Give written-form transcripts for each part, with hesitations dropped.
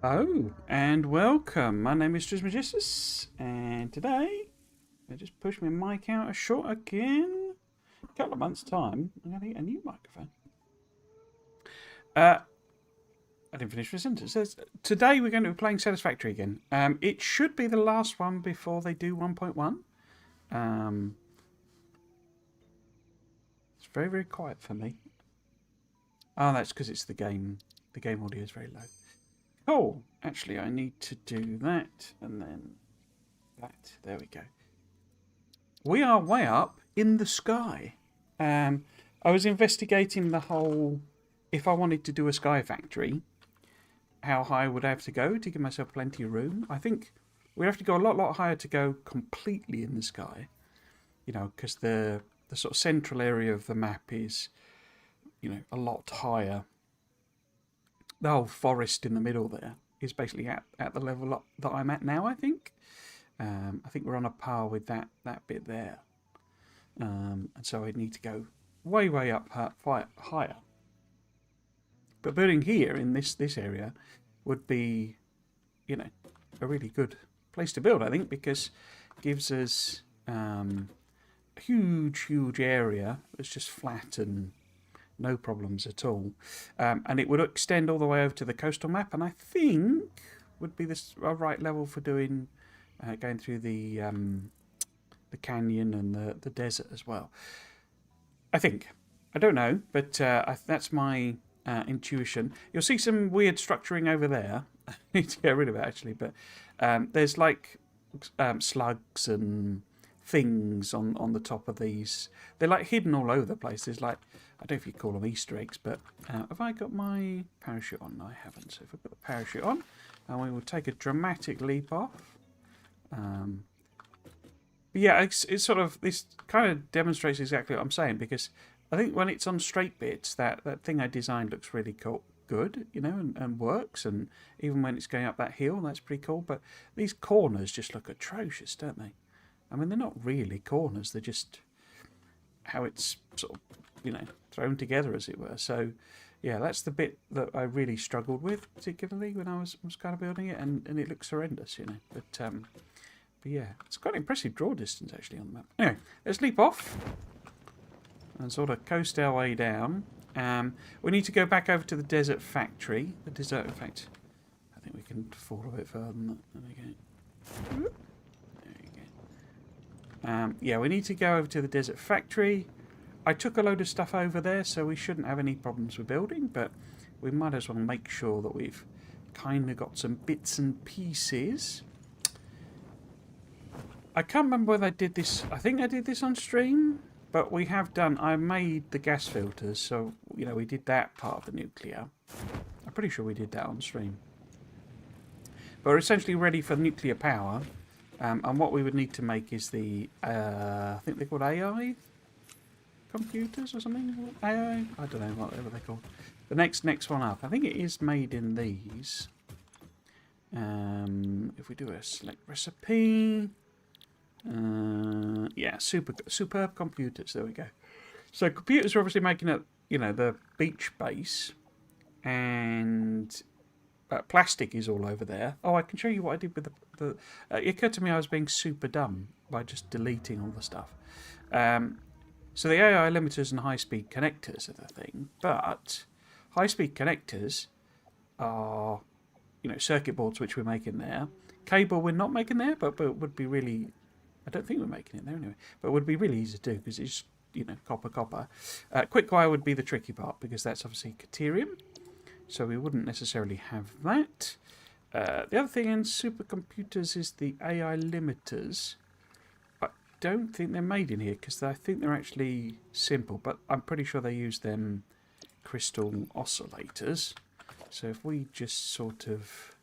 Oh, and welcome. My name is Trismegistus, and today I just pushed my mic out a short again. A couple of months' time, I'm going to get a new microphone. I didn't finish my sentence. Today we're going to be playing Satisfactory again. It should be the last one before they do 1.1. It's very, very quiet for me. Oh, that's because it's the game. The game audio is very low. Oh, actually, I need to do that and then that. There we go. We are way up in the sky. I was investigating the whole, if I wanted to do a sky factory, how high would I have to go to give myself plenty of room? I think we'd have to go a lot higher to go completely in the sky. You know, because the sort of central area of the map is, a lot higher. The whole forest in the middle there is basically at the level that I'm at now, I think. I think we're on a par with that bit there. And so I'd need to go way up higher. But building here in this area would be, a really good place to build, I think, because it gives us a huge area that's just flat and no problems at all. And it would extend all the way over to the coastal map, and I think would be a right level for doing going through the canyon and the desert as well. I think. I don't know, but that's my intuition. You'll see some weird structuring over there. I need to get rid of it, actually, but there's like slugs and things on the top of these. They're like hidden all over the place. There's like, I don't know if you call them Easter eggs, but have I got my parachute on? No, I haven't. So if I put the parachute on, and we will take a dramatic leap off. But yeah, it's sort of, this kind of demonstrates exactly what I'm saying, because I think when it's on straight bits, that thing I designed looks really good, and works, and even when it's going up that hill, that's pretty cool. But these corners just look atrocious, don't they? I mean, they're not really corners, they're just how it's sort of, thrown together, as it were. So, yeah, that's the bit that I really struggled with, particularly when I was kind of building it, and it looks horrendous, But yeah, it's quite an impressive draw distance, actually, on the map. Anyway, let's leap off and sort of coast our way down. We need to go back over to the desert factory. The desert, in fact, I think we can fall a bit further than that. There we go. There you go. Yeah, we need to go over to the desert factory. I took a load of stuff over there, so we shouldn't have any problems with building, but we might as well make sure that we've kind of got some bits and pieces. I can't remember whether I did this. I think I did this on stream, but we have done. I made the gas filters, so we did that part of the nuclear. I'm pretty sure we did that on stream. But we're essentially ready for nuclear power, and what we would need to make is the I think they're called AI computers or something. AI? I don't know, whatever they're called. The next one up. I think it is made in these. If we do a select recipe. Yeah, superb computers. There we go. So computers are obviously making it, the beach base, and plastic is all over there. Oh, I can show you what I did with the. It occurred to me I was being super dumb by just deleting all the stuff. So the AI limiters and high-speed connectors are the thing, but high-speed connectors are, circuit boards which we're making there. Cable we're not making there, but would be really. I don't think we're making it there anyway, but it would be really easy to do because it's, copper. Quick wire would be the tricky part because that's obviously Caterium, so we wouldn't necessarily have that. The other thing in supercomputers is the AI limiters. I don't think they're made in here because I think they're actually simple, but I'm pretty sure they use them crystal oscillators. So if we just sort of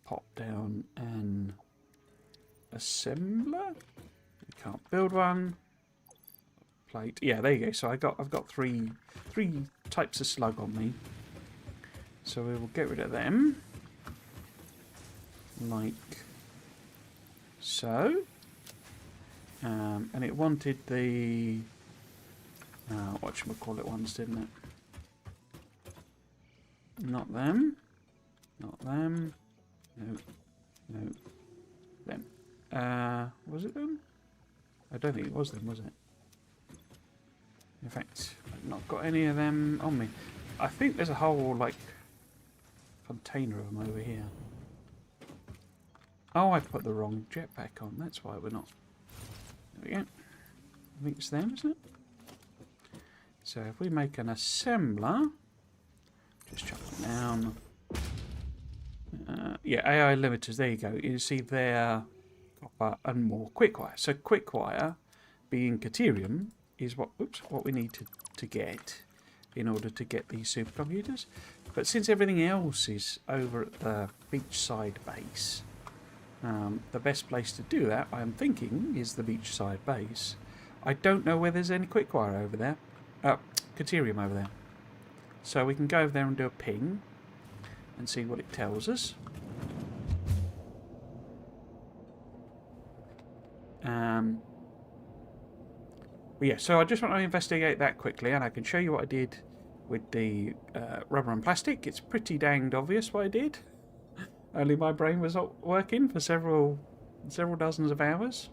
pop down and assembler. We can't build one. Plate. Yeah, there you go. So I've got three types of slug on me. So we will get rid of them. Like so. And it wanted the whatchamacallit ones, didn't it? Not them. Not them. No. No. Them. Was it them? I don't think it was them, was it? In fact, I've not got any of them on me. I think there's a whole, like, container of them over here. Oh, I put the wrong jetpack on. That's why we're not. There we go. I think it's them, isn't it? So if we make an assembler, just chuck it down. Yeah, AI limiters. There you go. You see there, copper and more quick wire. So quick wire, being Caterium, is what we need to get in order to get these supercomputers. But since everything else is over at the beachside base, the best place to do that, I am thinking, is the beachside base. I don't know whether there's any quick wire over there. Caterium over there. So we can go over there and do a ping and see what it tells us. Yeah, so I just want to investigate that quickly, and I can show you what I did with the rubber and plastic. It's pretty danged obvious what I did. Only my brain was not working for several dozens of hours.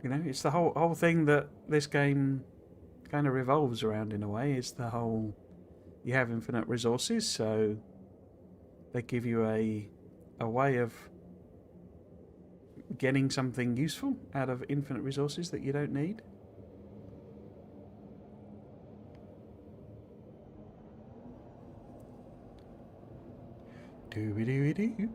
You know, it's the whole thing that this game kind of revolves around in a way. Is the whole, you have infinite resources, so they give you a way of getting something useful out of infinite resources that you don't need. Doo-doo-doo.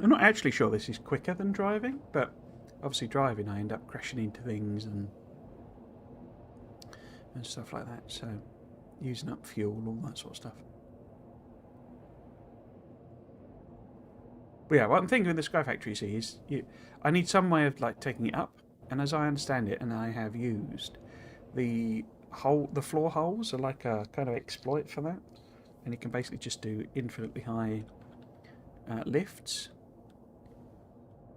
I'm not actually sure this is quicker than driving, but obviously driving I end up crashing into things and stuff like that, so using up fuel, all that sort of stuff. But yeah, what I'm thinking with the Sky Factory, see, is I need some way of like taking it up, and as I understand it, and I have used, the floor holes are like a kind of exploit for that, and you can basically just do infinitely high lifts.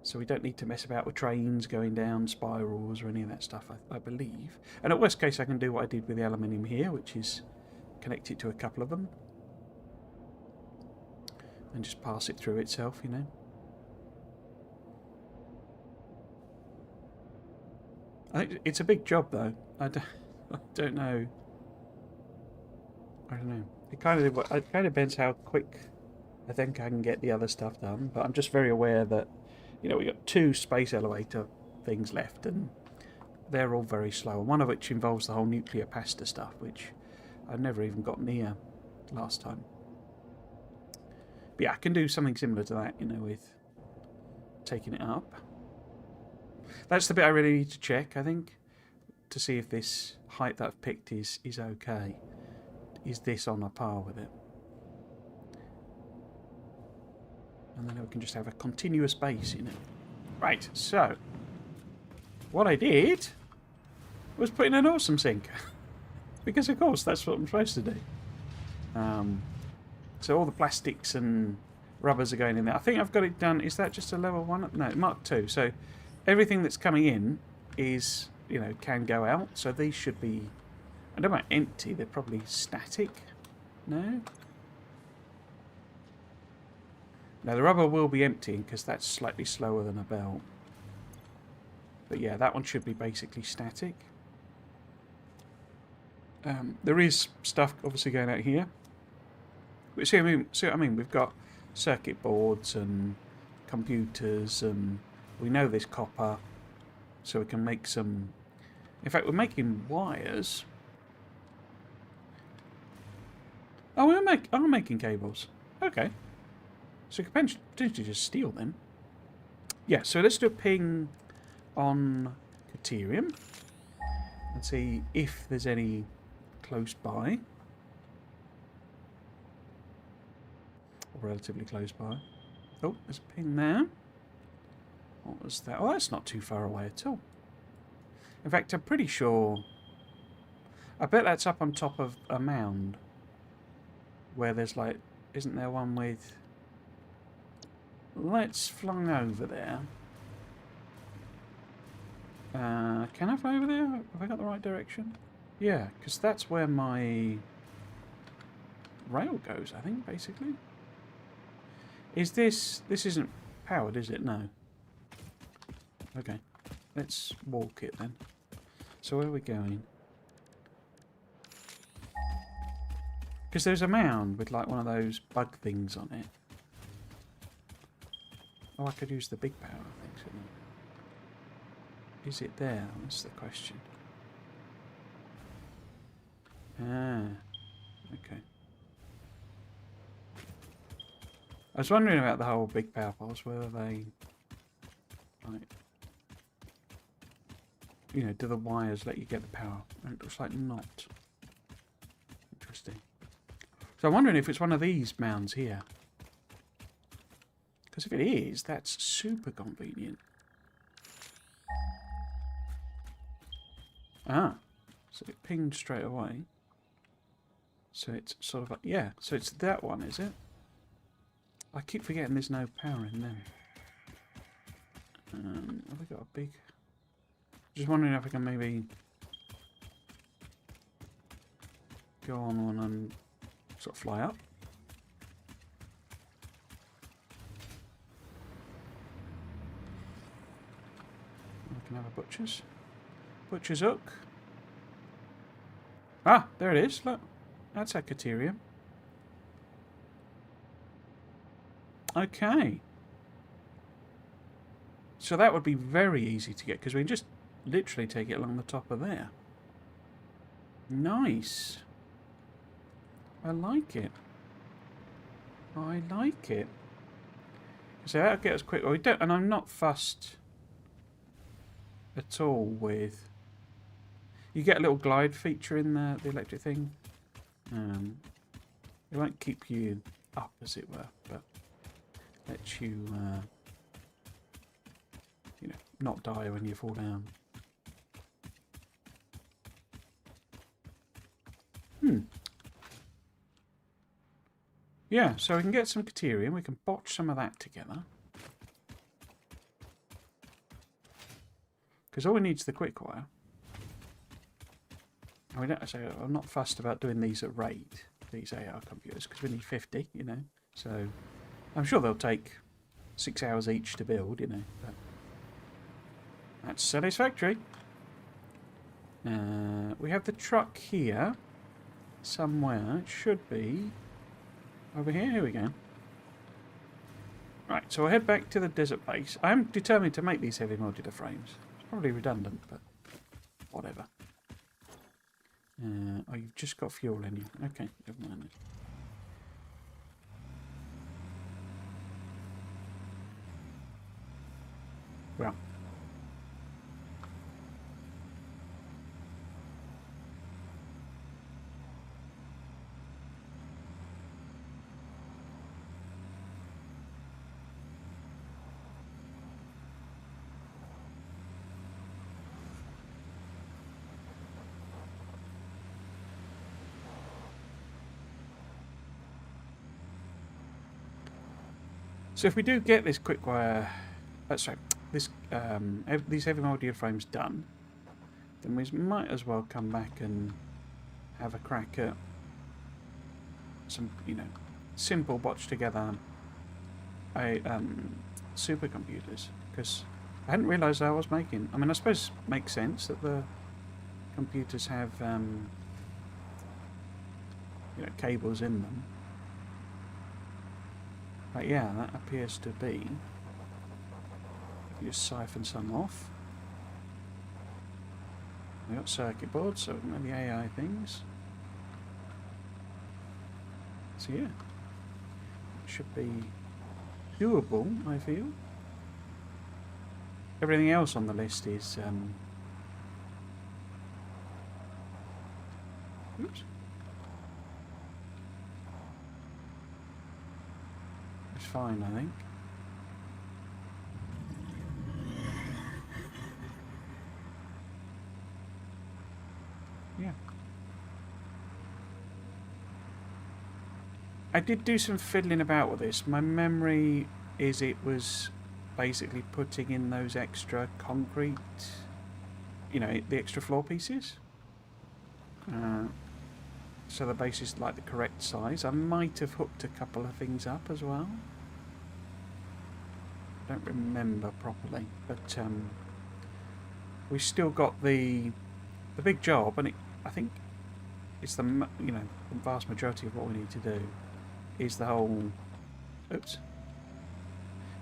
So we don't need to mess about with trains going down spirals or any of that stuff, I believe. And at worst case, I can do what I did with the aluminium here, which is connect it to a couple of them and just pass it through itself, you know. I think it's a big job, though. I don't know. I don't know. It kind of depends how quick I think I can get the other stuff done. But I'm just very aware that, you know, we got 2 space elevator things left, and they're all very slow. And one of which involves the whole nuclear pasta stuff, which I've never even got near last time. But yeah, I can do something similar to that, you know, with taking it up. That's the bit I really need to check, I think, to see if this height that I've picked is okay. Is this on a par with it? And then we can just have a continuous base in it. Right, so what I did was put in an awesome sink. Because of course that's what I'm supposed to do. So all the plastics and rubbers are going in there. I think I've got it done. Is that just a level 1? No, Mark 2. So everything that's coming in is, you know, can go out. So these should be, I don't know about empty, they're probably static. No? Now the rubber will be emptying because that's slightly slower than a belt. But yeah, that one should be basically static. There is stuff obviously going out here. But see what I mean? We've got circuit boards and computers, and we know there's copper, so we can make some. In fact, we're making wires. Oh, I'm making cables. Okay. So we can potentially just steal them. Yeah, so let's do a ping on Caterium and see if there's any close by. Or relatively close by. Oh, there's a ping there. What was that? Oh, that's not too far away at all. In fact, I'm pretty sure. I bet that's up on top of a mound. Where there's like, isn't there one with. Let's fly over there. Can I fly over there? Have I got the right direction? Yeah, because that's where my rail goes, I think, basically. Is this... This isn't powered, is it? No. Okay. Let's walk it then. So where are we going? Because there's a mound with like one of those bug things on it. Oh, I could use the big power, I think, shouldn't I? Is it there? That's the question. Ah, okay. I was wondering about the whole big power poles, whether they, like, you know, do the wires let you get the power? And it looks like not. Interesting. So I'm wondering if it's one of these mounds here. Because if it is, that's super convenient. Ah, so it pinged straight away. So it's sort of like, yeah, so it's that one, is it? I keep forgetting there's no power in them. Have we got a big... Just wondering if I can maybe go on one and sort of fly up. I can have a butcher's. Butcher's hook. Ah, there it is. Look, that's a Caterium. Okay. So that would be very easy to get because we can just literally take it along the top of there. Nice. I like it. I like it. So that'll get us quick. Well, we don't, and I'm not fussed at all with... You get a little glide feature in the electric thing. It won't keep you up, as it were, but lets you, you know, not die when you fall down. Yeah, so we can get some Caterium. We can botch some of that together. Because all we need is the quick wire. I mean, I'm not fussed about doing these at rate, these AR computers, because we need 50, you know. So I'm sure they'll take 6 hours each to build, you know. But that's Satisfactory. We have the truck here somewhere. It should be over here. Here we go. Right, so I'll head back to the desert base. I'm determined to make these heavy modular frames. It's probably redundant, but whatever. Oh, you've just got fuel in you. Okay, never mind. Well. So if we do get this quick wire, sorry, this these heavy modular frames done, then we might as well come back and have a crack at some, you know, simple botched together supercomputers, because I hadn't realised I was making. I mean, I suppose it makes sense that the computers have you know, cables in them. But yeah, that appears to be. You just siphon some off. We've got circuit boards, so maybe AI things. So yeah, it should be doable, I feel. Everything else on the list is oops. It's fine, I think. Yeah. I did do some fiddling about with this. My memory is it was basically putting in those extra concrete you know, the extra floor pieces. So the base is like the correct size. I might have hooked a couple of things up as well. I don't remember properly, but we still got the big job, and I think it's the vast majority of what we need to do is the whole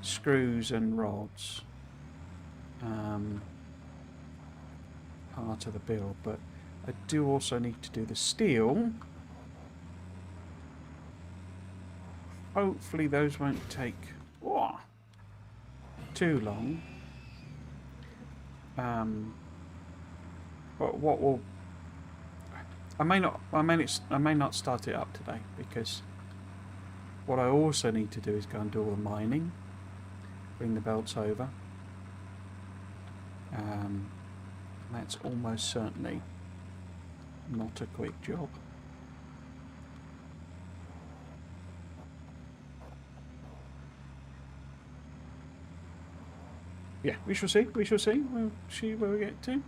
screws and rods part of the build, but I do also need to do the steel. Hopefully those won't take too long. But what will I may not start it up today, because what I also need to do is go and do all the mining, bring the belts over. That's almost certainly not a quick job. Yeah, we shall see. We shall see. We'll see where we get to.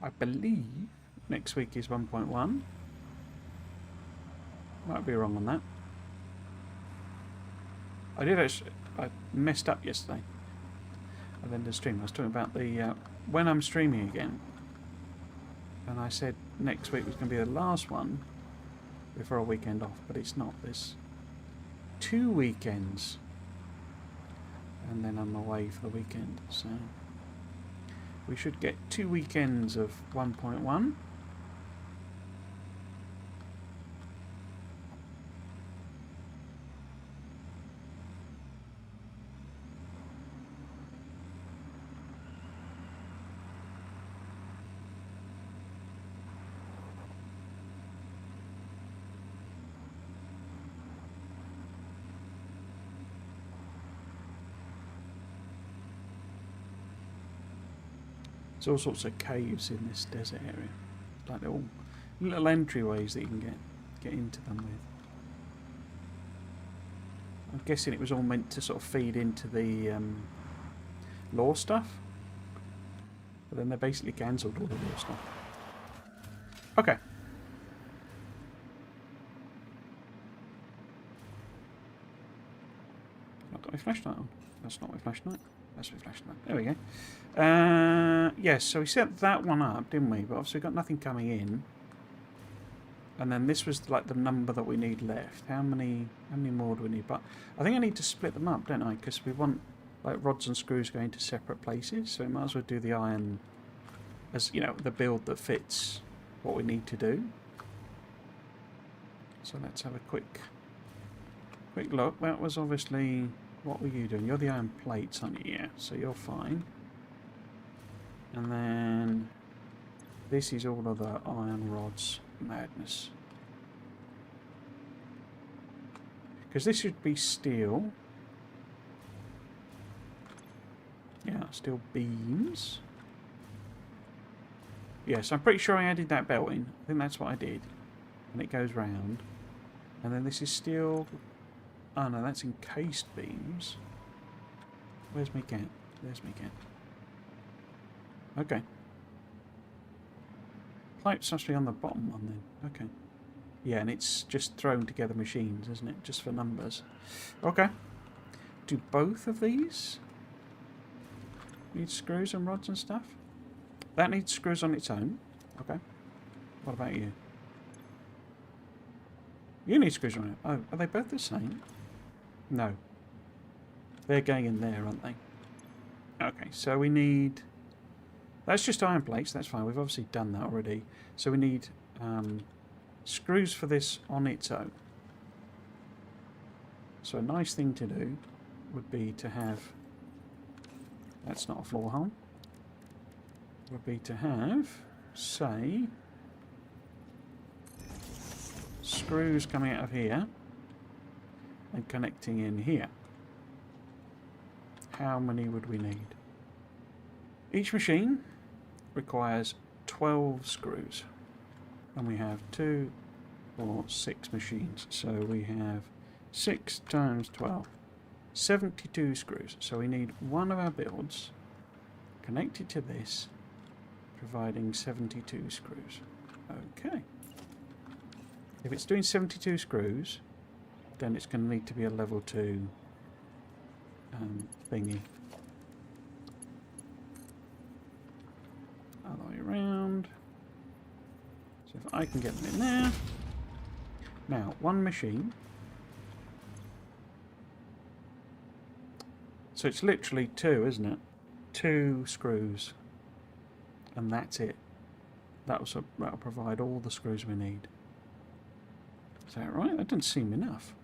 I believe next week is 1.1. Might be wrong on that. I messed up yesterday. At the end of the stream, I was talking about the when I'm streaming again, and I said next week was going to be the last one before a weekend off, but it's not. There's 2 weekends, and then I'm away for the weekend, so we should get 2 weekends of 1.1. There's all sorts of caves in this desert area, like little entryways that you can get into them with. I'm guessing it was all meant to sort of feed into the lore stuff, but then they basically cancelled all the lore stuff. Okay. I've got my flashlight on. That's not my flashlight. That's my flashlight. There we go. Yes, so we set that one up, didn't we? But obviously we've got nothing coming in. And then this was like the number that we need left. How many more do we need? But I think I need to split them up, don't I? Because we want like rods and screws going to separate places. So we might as well do the iron as, you know, the build that fits what we need to do. So let's have a quick look. That was obviously... What were you doing? You're the iron plates, aren't you? Yeah, so you're fine. And then this is all of the iron rods madness. Because this should be steel. Yeah, steel beams. Yes, I'm pretty sure I added that belt in. I think that's what I did. And it goes round. And then this is steel... Oh no, that's encased beams. Where's my gap? There's my gap. Okay. Pipes must be on the bottom one then. Okay. Yeah, and it's just thrown together machines, isn't it? Just for numbers. Okay. Do both of these need screws and rods and stuff? That needs screws on its own. Okay. What about you? You need screws on it. Oh, are they both the same? No. They're going in there, aren't they? Okay, so we need... That's just iron plates, that's fine. We've obviously done that already. So we need screws for this on its own. So a nice thing to do would be to have... That's not a floor hole. Would be to have, say... screws coming out of here and connecting in here. How many would we need? Each machine requires 12 screws, and we have 2 or 6 machines, so we have 6 times 12. 72 screws. So we need one of our builds connected to this, providing 72 screws. Okay. If it's doing 72 screws, then it's going to need to be a level 2 thingy. Other way around. So if I can get them in there. Now, one machine. So it's literally 2, isn't it? 2 screws. And that's it. That'll provide all the screws we need. Is that right? That doesn't seem enough.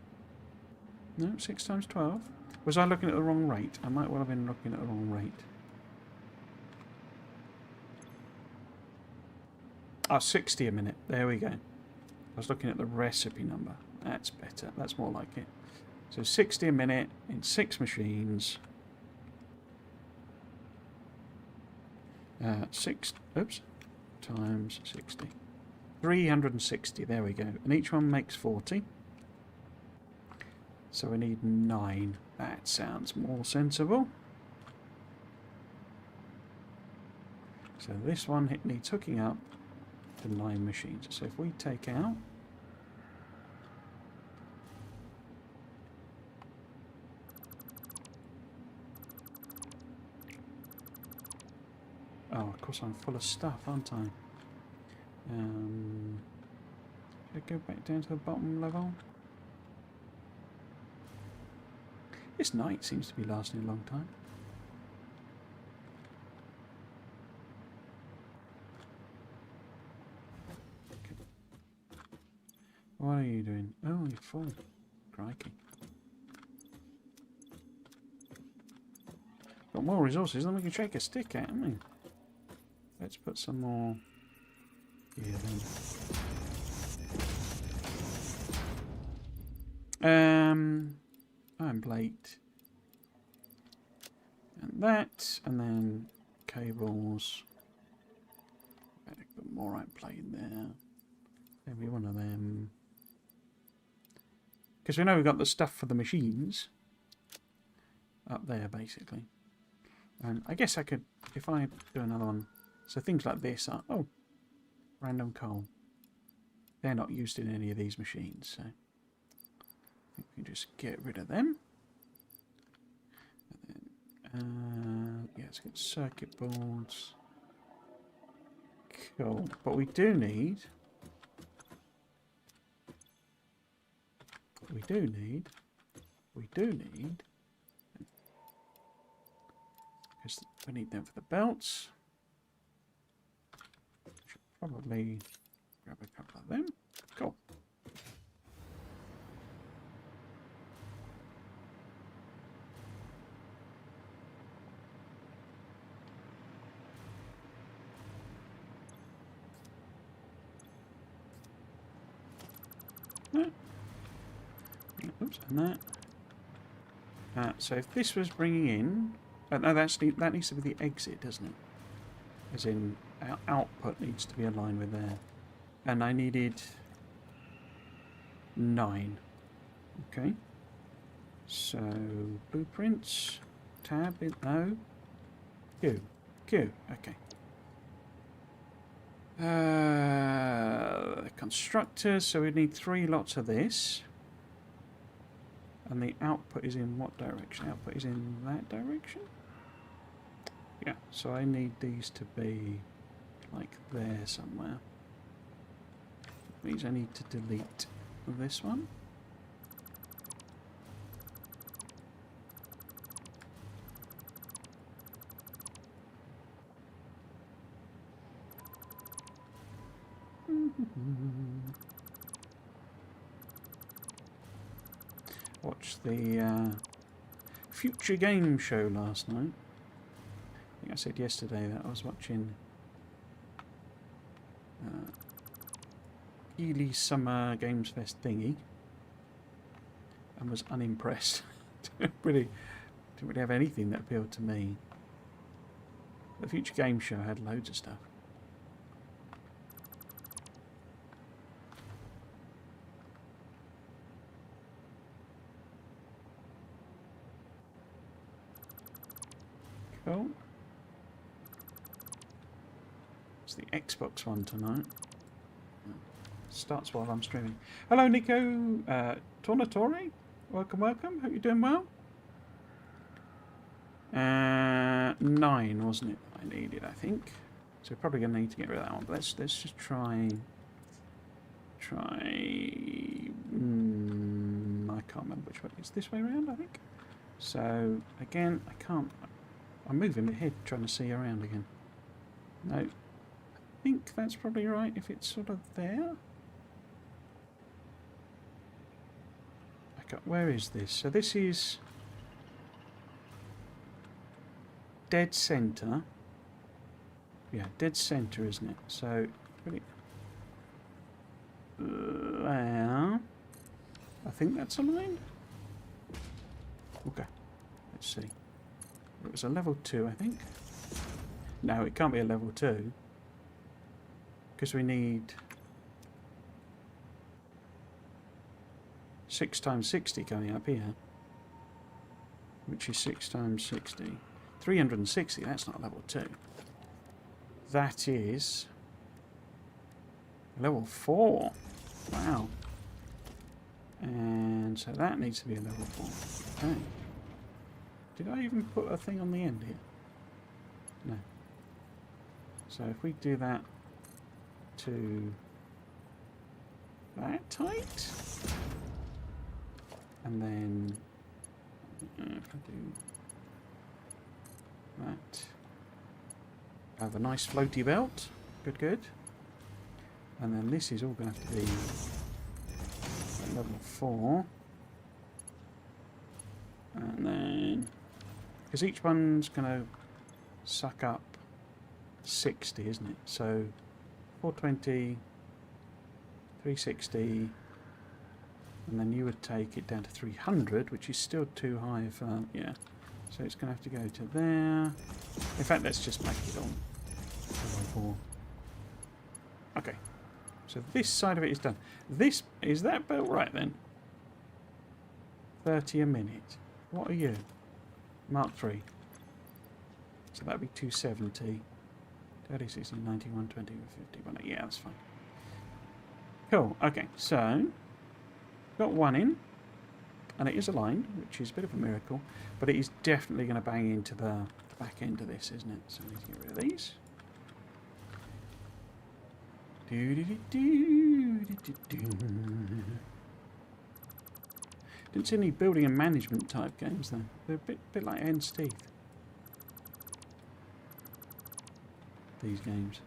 No, 6 times 12. Was I looking at the wrong rate? I might well have been looking at the wrong rate. Oh, 60 a minute. There we go. I was looking at the recipe number. That's better. That's more like it. So 60 a minute in 6 machines. 6 times 60. 360. There we go. And each one makes 40. So we need 9. That sounds more sensible. So this one needs hooking up to 9 machines. So if we take out oh, of course I'm full of stuff, aren't I? Should I go back down to the bottom level? This night seems to be lasting a long time. Okay. What are you doing? Oh, you're full. Crikey. Got more resources than we can shake a stick at, haven't we? Let's put some more here then. Iron plate. And that, and then cables. Better put more iron plate in there. Maybe one of them. Because we know we've got the stuff for the machines up there, basically. And I guess I could, if I do another one. So things like this are, oh, random coal. They're not used in any of these machines, so I think we can just get rid of them. And then, yeah, let's get circuit boards. Cool. But we do need, because we need them for the belts. Should probably grab a couple of them. Cool. Oops, and that. So if this was bringing in, no, that needs to be the exit, doesn't it? As in, our output needs to be aligned with there. And I needed 9. Okay. So blueprints, tab, no. Q. Okay. Constructors, so we need 3 lots of this. And the output is in what direction? Output is in that direction? Yeah, so I need these to be like there somewhere. Which means I need to delete this one. Watched the Future Game show last night. I think I said yesterday that I was watching Ely Summer Games Fest thingy and was unimpressed. didn't really have anything that appealed to me. The Future Game show had loads of stuff. Cool. It's the Xbox one tonight. Starts while I'm streaming. Hello, Nico. Tornatore. Welcome, welcome. Hope you're doing well. 9, wasn't it? I needed, I think. So we're probably going to need to get rid of that one. But let's just try. I can't remember which way. It's this way around, I think. So again, I can't. I'm moving my head trying to see around again. No, I think that's probably right. If it's sort of there. Where is this? So this is dead centre. Yeah, dead centre, isn't it? So pretty. Well, I think that's a line. Okay, let's see. It was a level 2, I think. No, it can't be a level 2 because we need 6 times 60 coming up here, which is 6 times 60. 360, that's not level 2. That is level 4. Wow. And so that needs to be a level 4. Okay. Did I even put a thing on the end here? No. So if we do that to that tight, and then if I do that, have a nice floaty belt. Good, good. And then this is all going to have to be level 4. And then, because each one's going to suck up 60, isn't it? So 420, 360, and then you would take it down to 300, which is still too high for, yeah. So it's going to have to go to there. In fact, let's just make it on level 4. Okay. So this side of it is done. This, is that built right then? 30 a minute. What are you? Mark 3. So that'd be 270. 30, 60, 90, 120, 50. Yeah, that's fine. Cool. Okay, so got one in, and it is aligned, which is a bit of a miracle, but it is definitely going to bang into the back end of this, isn't it? So we need to get rid of these. Didn't see any building and management type games though. They're a bit like End's Teeth. These games.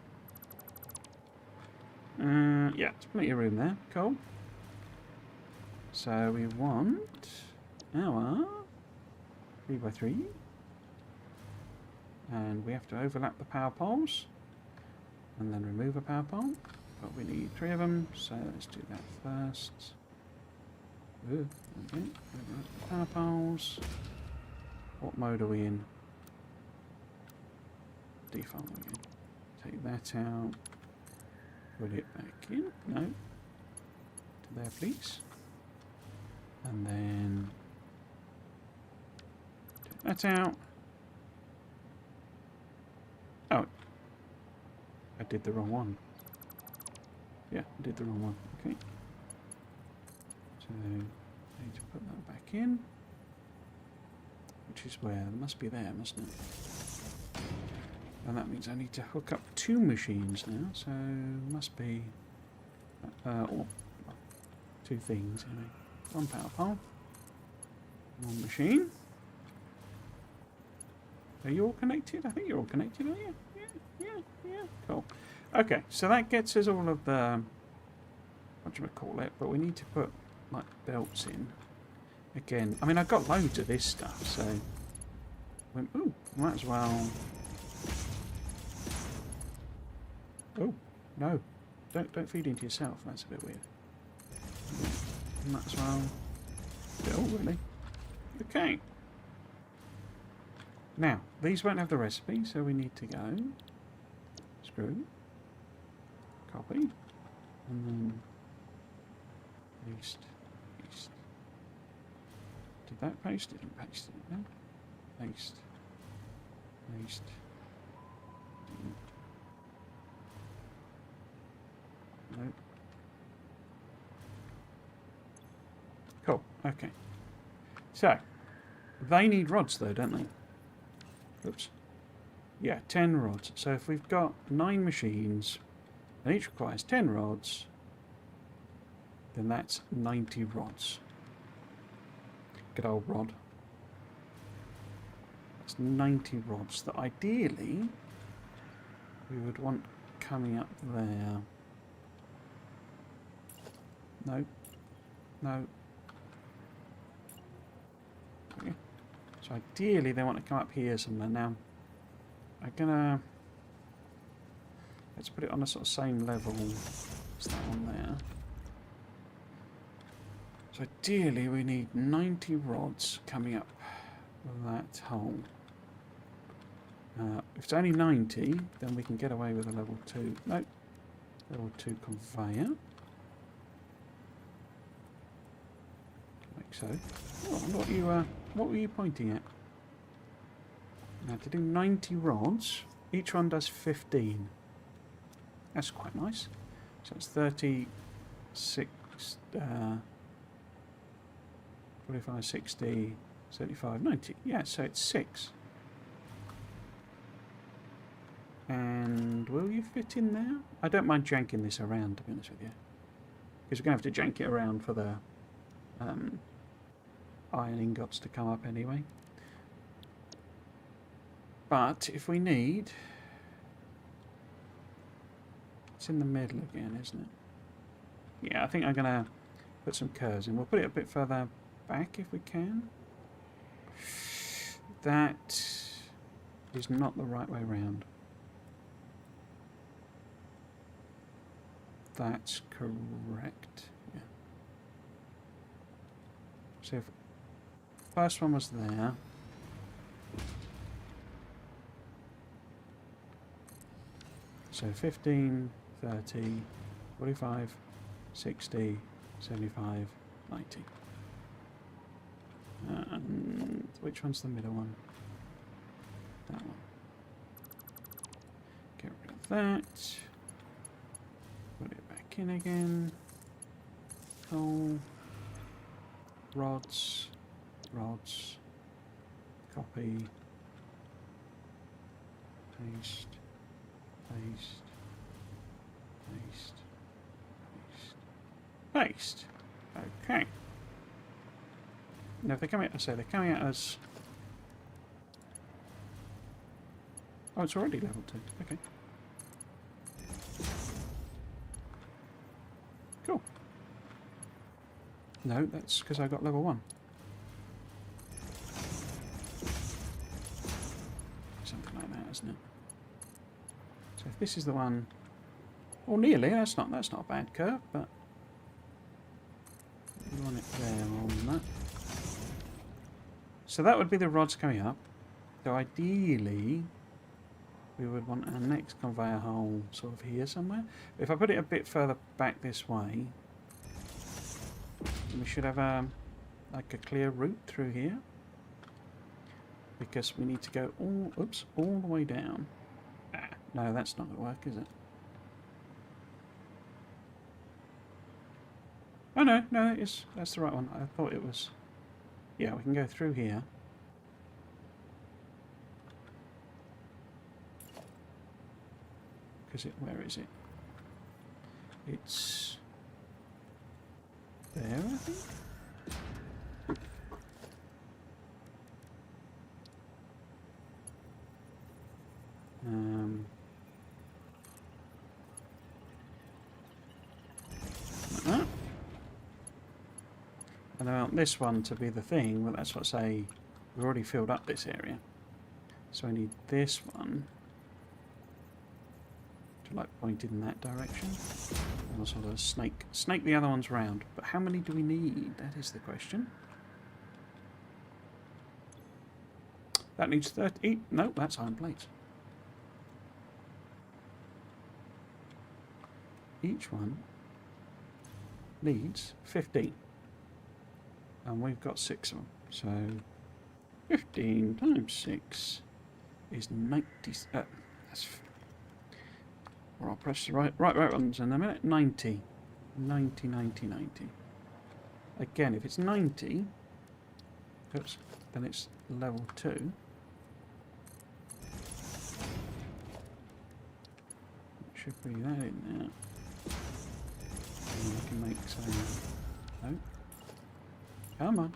Yeah, there's plenty of room there. Cool. So we want our 3x3, and we have to overlap the power poles and then remove a power pole. But we need 3 of them, so let's do that first. Ooh, okay. Power poles. What mode are we in? Default again. Take that out. Put it back in. No. To there, please. And then take that out. Oh, I did the wrong one. Yeah, I did the wrong one. Okay. So I need to put that back in. Which is where? It must be there, mustn't it? And that means I need to hook up 2 machines now. So must be or 2 things anyway. 1 power pole. 1 machine. Are you all connected? I think you're all connected, aren't you? Yeah. Cool. Okay, so that gets us all of the, what do you call it? But we need to put like belts in. Again, I mean, I've got loads of this stuff, so ooh, might as well. Oh no, don't feed into yourself. That's a bit weird. Might as well. Oh really? Okay. Now these won't have the recipe, so we need to go screw. Copy, and then paste. Did that paste? Didn't paste it, no? Paste. Paste. Nope. Cool. Okay. So, they need rods though, don't they? Oops. Yeah, 10 rods. So if we've got 9 machines, and each requires 10 rods, then that's 90 rods. Good old rod. That's 90 rods that ideally we would want coming up there. No. No. Okay. So ideally they want to come up here somewhere. Now, I'm gonna... Let's put it on the sort of same level as that one there. So ideally we need 90 rods coming up that hole. If it's only 90, then we can get away with a level 2. No, level 2 conveyor. Like so. Oh, what were you pointing at? Now to do 90 rods, each one does 15. That's quite nice. So it's 36, 45, 60, 75, 90. Yeah, so it's 6. And will you fit in there? I don't mind janking this around, to be honest with you. Because we're going to have to jank it around for the iron ingots to come up anyway. But if we need... It's in the middle again, isn't it? Yeah, I think I'm going to put some curves in. We'll put it a bit further back if we can. That is not the right way round. That's correct. Yeah. So if first one was there. So 15, 30, 45, 60, 75, 90. And which one's the middle one? That one. Get rid of that. Put it back in again. Coal. Rods. Rods. Copy. Paste. Paste. Paste. Paste. Paste. Okay. Now if they're coming at us, they're coming at us. Oh, it's already level 2. Okay. Cool. No, that's because I got level 1. Something like that, isn't it? So if this is the one, or nearly, that's not a bad curve, but we want it there on that. So that would be the rods coming up. So ideally, we would want our next conveyor hole sort of here somewhere. If I put it a bit further back this way, we should have like a clear route through here. Because we need to go all the way down. Ah, no, that's not going to work, is it? Oh no, no, that's the right one. I thought it was. Yeah, we can go through here. Because where is it? It's there, I think. Like that. And I want this one to be the thing, but that's what I say, we've already filled up this area. So I need this one to like point in that direction. And we'll sort of snake the other ones round. But how many do we need? That is the question. That needs 30. Nope, that's iron plates. Each one needs 15. And we've got 6 of them. So 15 times 6 is 90. That's. Or I'll press the right buttons in a minute. 90. 90, 90, 90. Again, if it's 90, oops, then it's level 2. Should be that in there. And we can make some. No. Come on.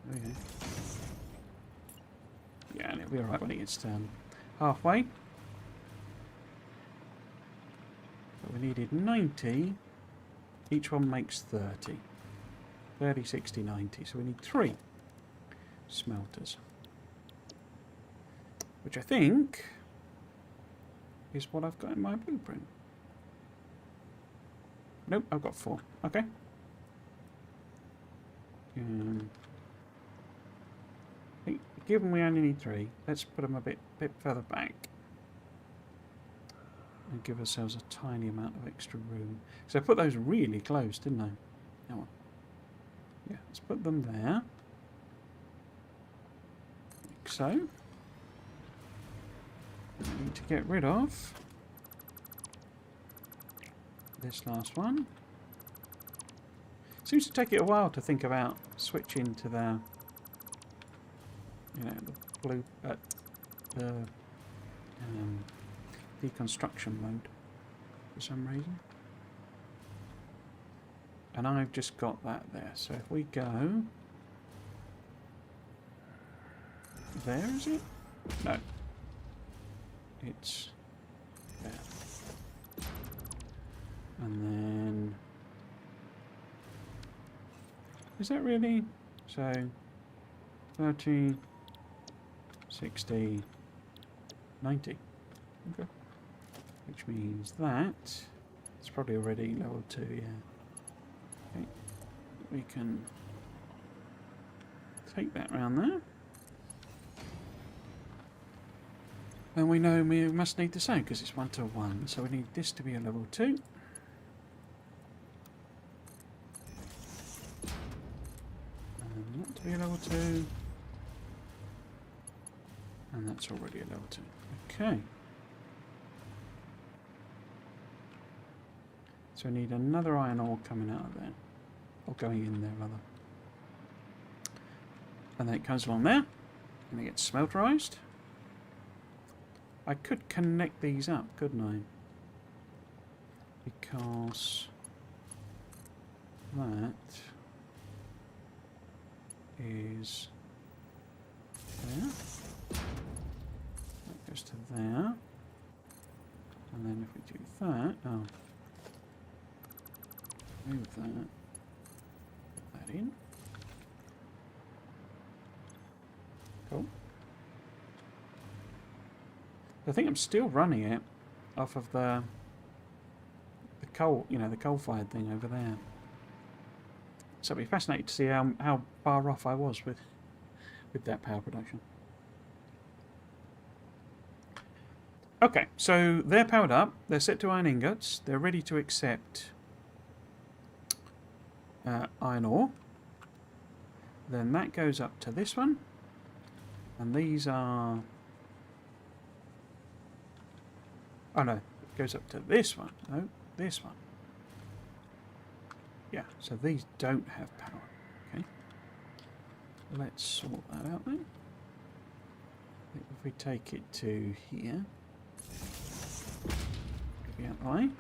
There we go. Yeah, and it'll be alright when it gets halfway. But we needed 90. Each one makes 30. 30, 60, 90. So we need 3 smelters. Which I think is what I've got in my blueprint. Nope, I've got 4. Okay. Given we only need 3, let's put them a bit further back and give ourselves a tiny amount of extra room. So I put those really close, didn't I? Come on. Yeah, let's put them there. Like so. I need to get rid of this last one. Seems to take it a while to think about switching to the, the blue, the deconstruction mode for some reason. And I've just got that there. So if we go there, is it? No. It's there. And then is that really? So 30, 60, 90. Okay. Which means that it's probably already level 2, yeah. Okay. We can take that round there. And we know we must need the same because it's 1 to 1. So we need this to be a level 2. And that to be a level 2. And that's already a level 2. Okay. So we need another iron ore coming out of there. Or going in there, rather. And then it comes along there. And it gets smelterized. I could connect these up, couldn't I? Because that is there. That goes to there. And then if we do that, move that, put that in. Cool. I think I'm still running it off of the coal, the coal-fired thing over there. So it'll be fascinating to see how far off I was with that power production. Okay, so they're powered up. They're set to iron ingots. They're ready to accept iron ore. Then that goes up to this one, and these are. Oh no, it goes up to this one. No, this one. Yeah, so these don't have power. Okay. Let's sort that out then. If we take it to here. Get me out of the way.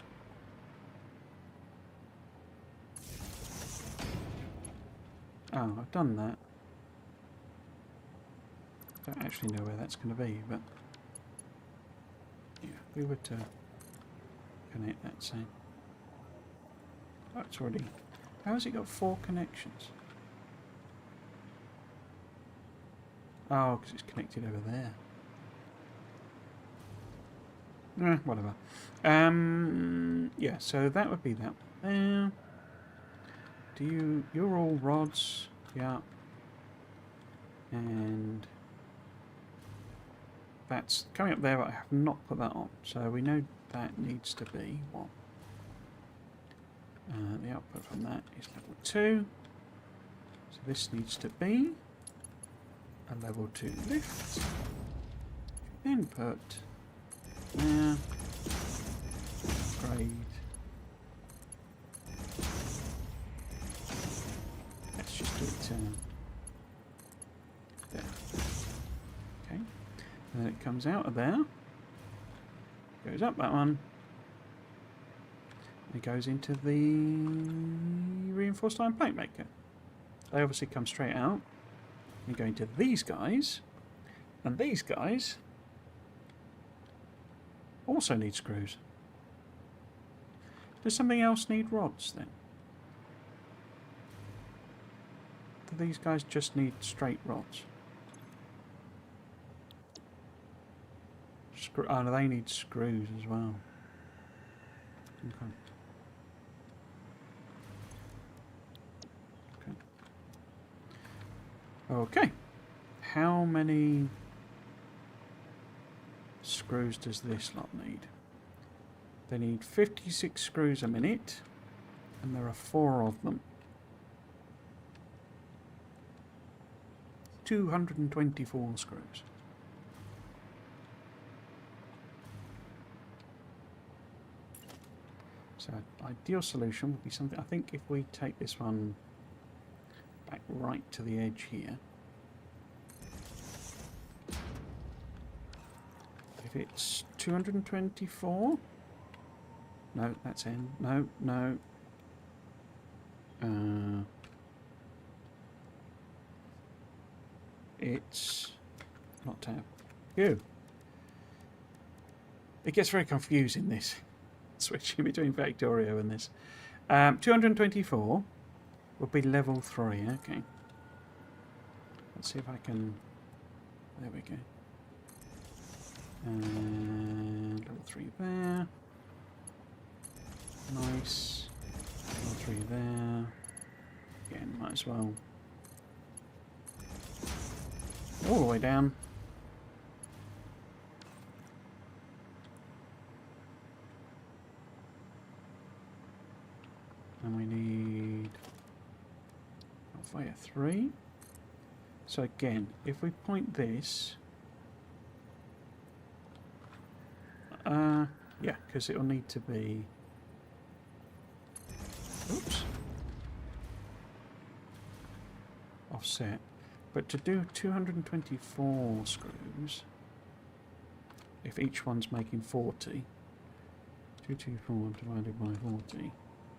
Oh, I've done that. Don't actually know where that's going to be, but yeah, if we were to connect that same. Oh, it's already. How has it got 4 connections? Oh, because it's connected over there. Whatever. Yeah, so that would be that one there. You're all rods, yeah. And that's coming up there, but I have not put that on. So we know that needs to be what? The output from that is level 2. So this needs to be a level 2 lift. Then put there. Grade. Let's just do it there. Okay. And then it comes out of there. Goes up that one. It goes into the reinforced iron plate maker. They obviously come straight out. You go into these guys, and these guys also need screws. Does something else need rods then? Do these guys just need straight rods? Oh, no, they need screws as well. Okay. Okay. How many screws does this lot need? They need 56 screws a minute, and there are 4 of them. 224 screws. So, ideal solution would be something. I think if we take this one back right to the edge here. If it's 224. No, that's N. No, no. It's not tab. Ew. It gets very confusing, this. Switching between Factorio and this. 224 would be level 3. Okay. Let's see if I can... There we go. And level 3 there. Nice. Level 3 there. Again, might as well. All the way down. And we need halfway a 3. So again, if we point this, yeah, because it will need to be, oops, offset. But to do 224 screws, if each one's making 40, 224 divided by 40,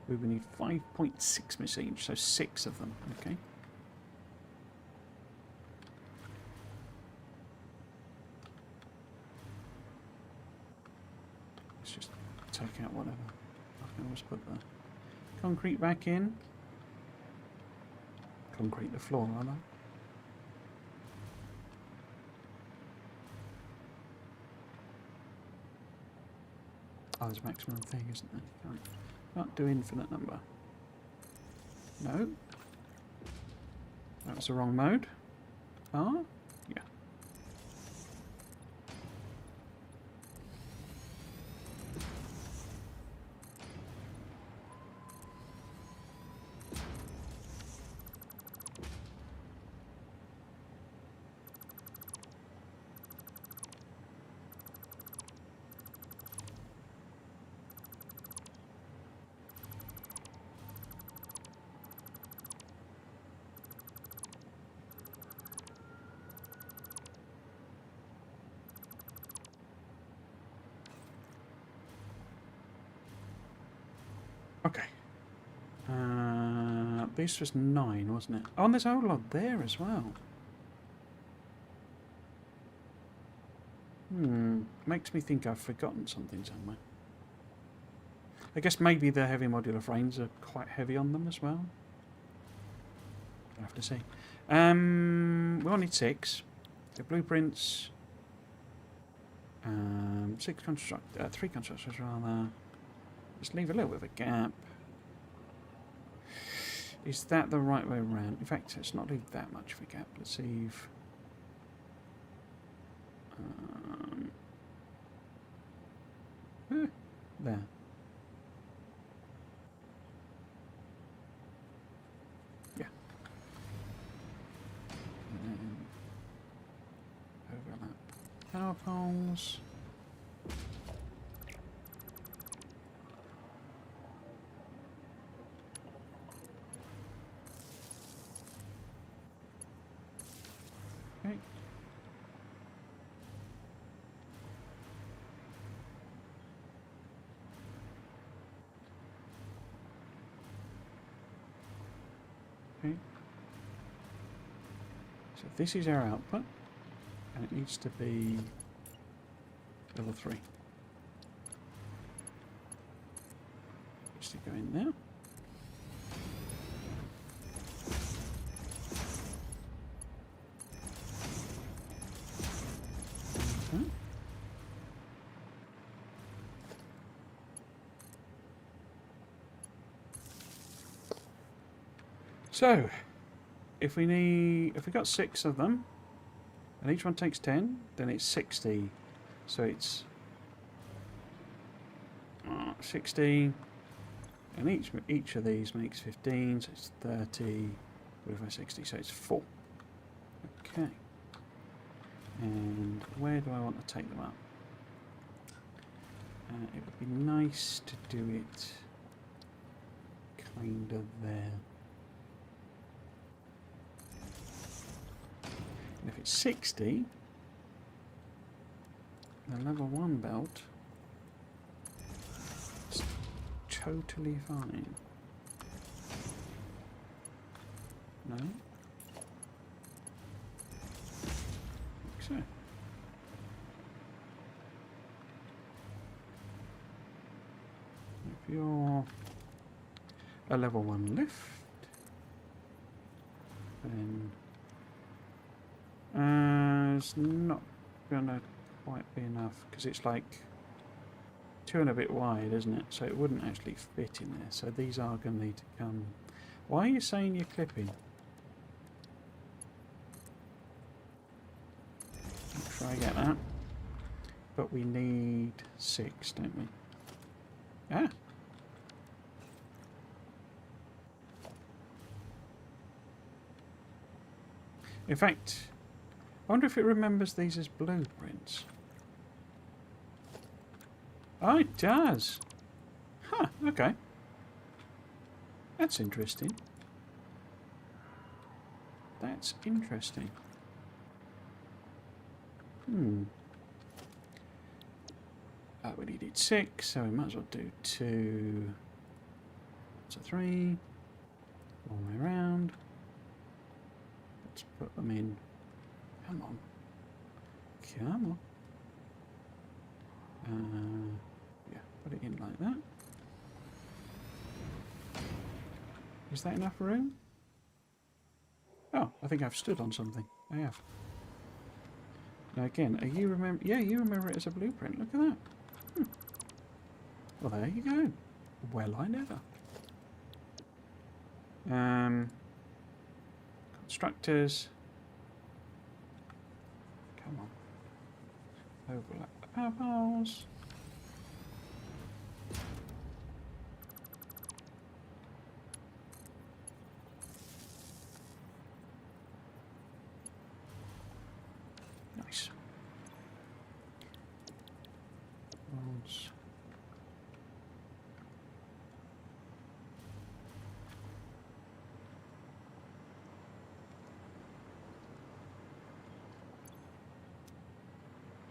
we would need 5.6 machines, so 6 of them, okay? Let's just take out whatever. I can always put the concrete back in. Concrete the floor, rather. Oh, there's a maximum thing, isn't there? Can't do infinite number. No. That was the wrong mode. Ah? Yeah. Okay. This was 9, wasn't it? Oh, and there's a whole lot there as well. Makes me think I've forgotten something somewhere. I guess maybe the heavy modular frames are quite heavy on them as well. I'll have to see. We only need 6. The blueprints. 6 construct. 3 constructors rather. Just leave a little bit of a gap. Is that the right way around? In fact, let's not leave that much of a gap. Let's leave... there. Yeah. And then overlap power poles. Okay. Okay. So this is our output, and it needs to be level 3. Just to go in there. Okay. So, if we got 6 of them, and each one takes 10, then it's 60. So it's 60, and each of these makes 15, so it's 30. What if I 60? So it's 4. Okay. And where do I want to take them up? It would be nice to do it kind of there. And if it's 60, the level 1 belt is totally fine. No? I think so. If you're a level 1 lift, then it's not gonna quite be enough, because it's like 2 and a bit wide, isn't it? So it wouldn't actually fit in there. So these are going to need to come. Why are you saying you're clipping? Not sure I get that. But we need 6, don't we? Ah. In fact, I wonder if it remembers these as blueprints. Oh, it does. Huh, okay. That's interesting. That's interesting. We needed 6, so we might as well do 2. So 3. All the way around. Let's put them in. Come on. Come on. Yeah, put it in like that. Is that enough room? Oh, I think I've stood on something. I have. Now again, are you remember? Yeah, you remember it as a blueprint. Look at that. Well, there you go. Well, I never. Constructors. Come on. Overlap the power poles. Nice. Rods.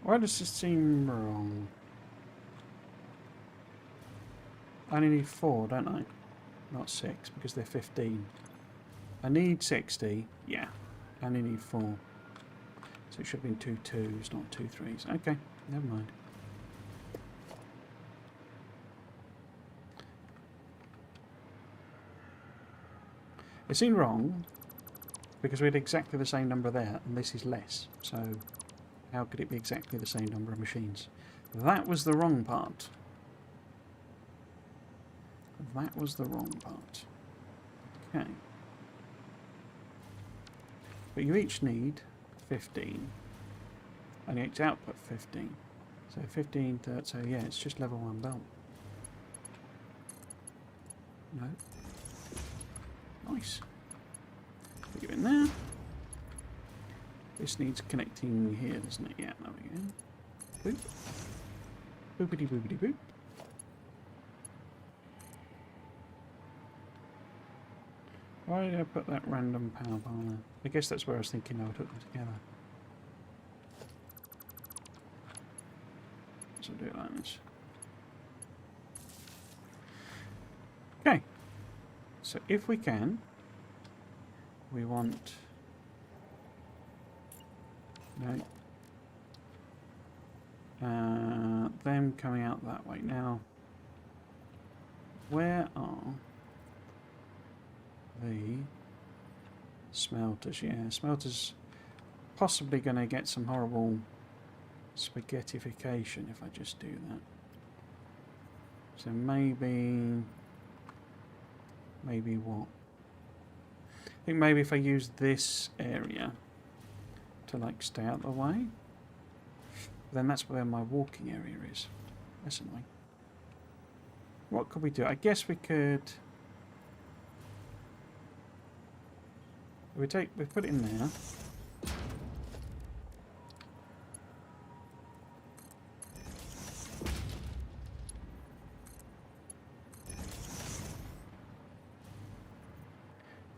Why does this seem wrong? I only need 4, don't I? Not 6, because they're 15. I need 60, yeah. I only need 4. So it should have been 2 2s, not 2 3s. Okay, never mind. It seemed wrong, because we had exactly the same number there, and this is less. So how could it be exactly the same number of machines? That was the wrong part. That was the wrong part. Okay. But you each need 15. And each output 15. So 15, 30, so yeah, it's just level 1 belt. No. Nice. Put you in there. This needs connecting here, doesn't it? Yeah, there we go. Boop. Boopity boopity boop. Why did I put that random power bar there? I guess that's where I was thinking I would hook them together. So I'll do it like this. Okay. So if we can, we want... No. Them coming out that way. Now, where are the smelters? Yeah, smelters possibly going to get some horrible spaghettification if I just do that. So maybe what? I think maybe if I use this area to like stay out of the way, then that's where my walking area is. That's annoying. What could we do? I guess we could... we put it in there.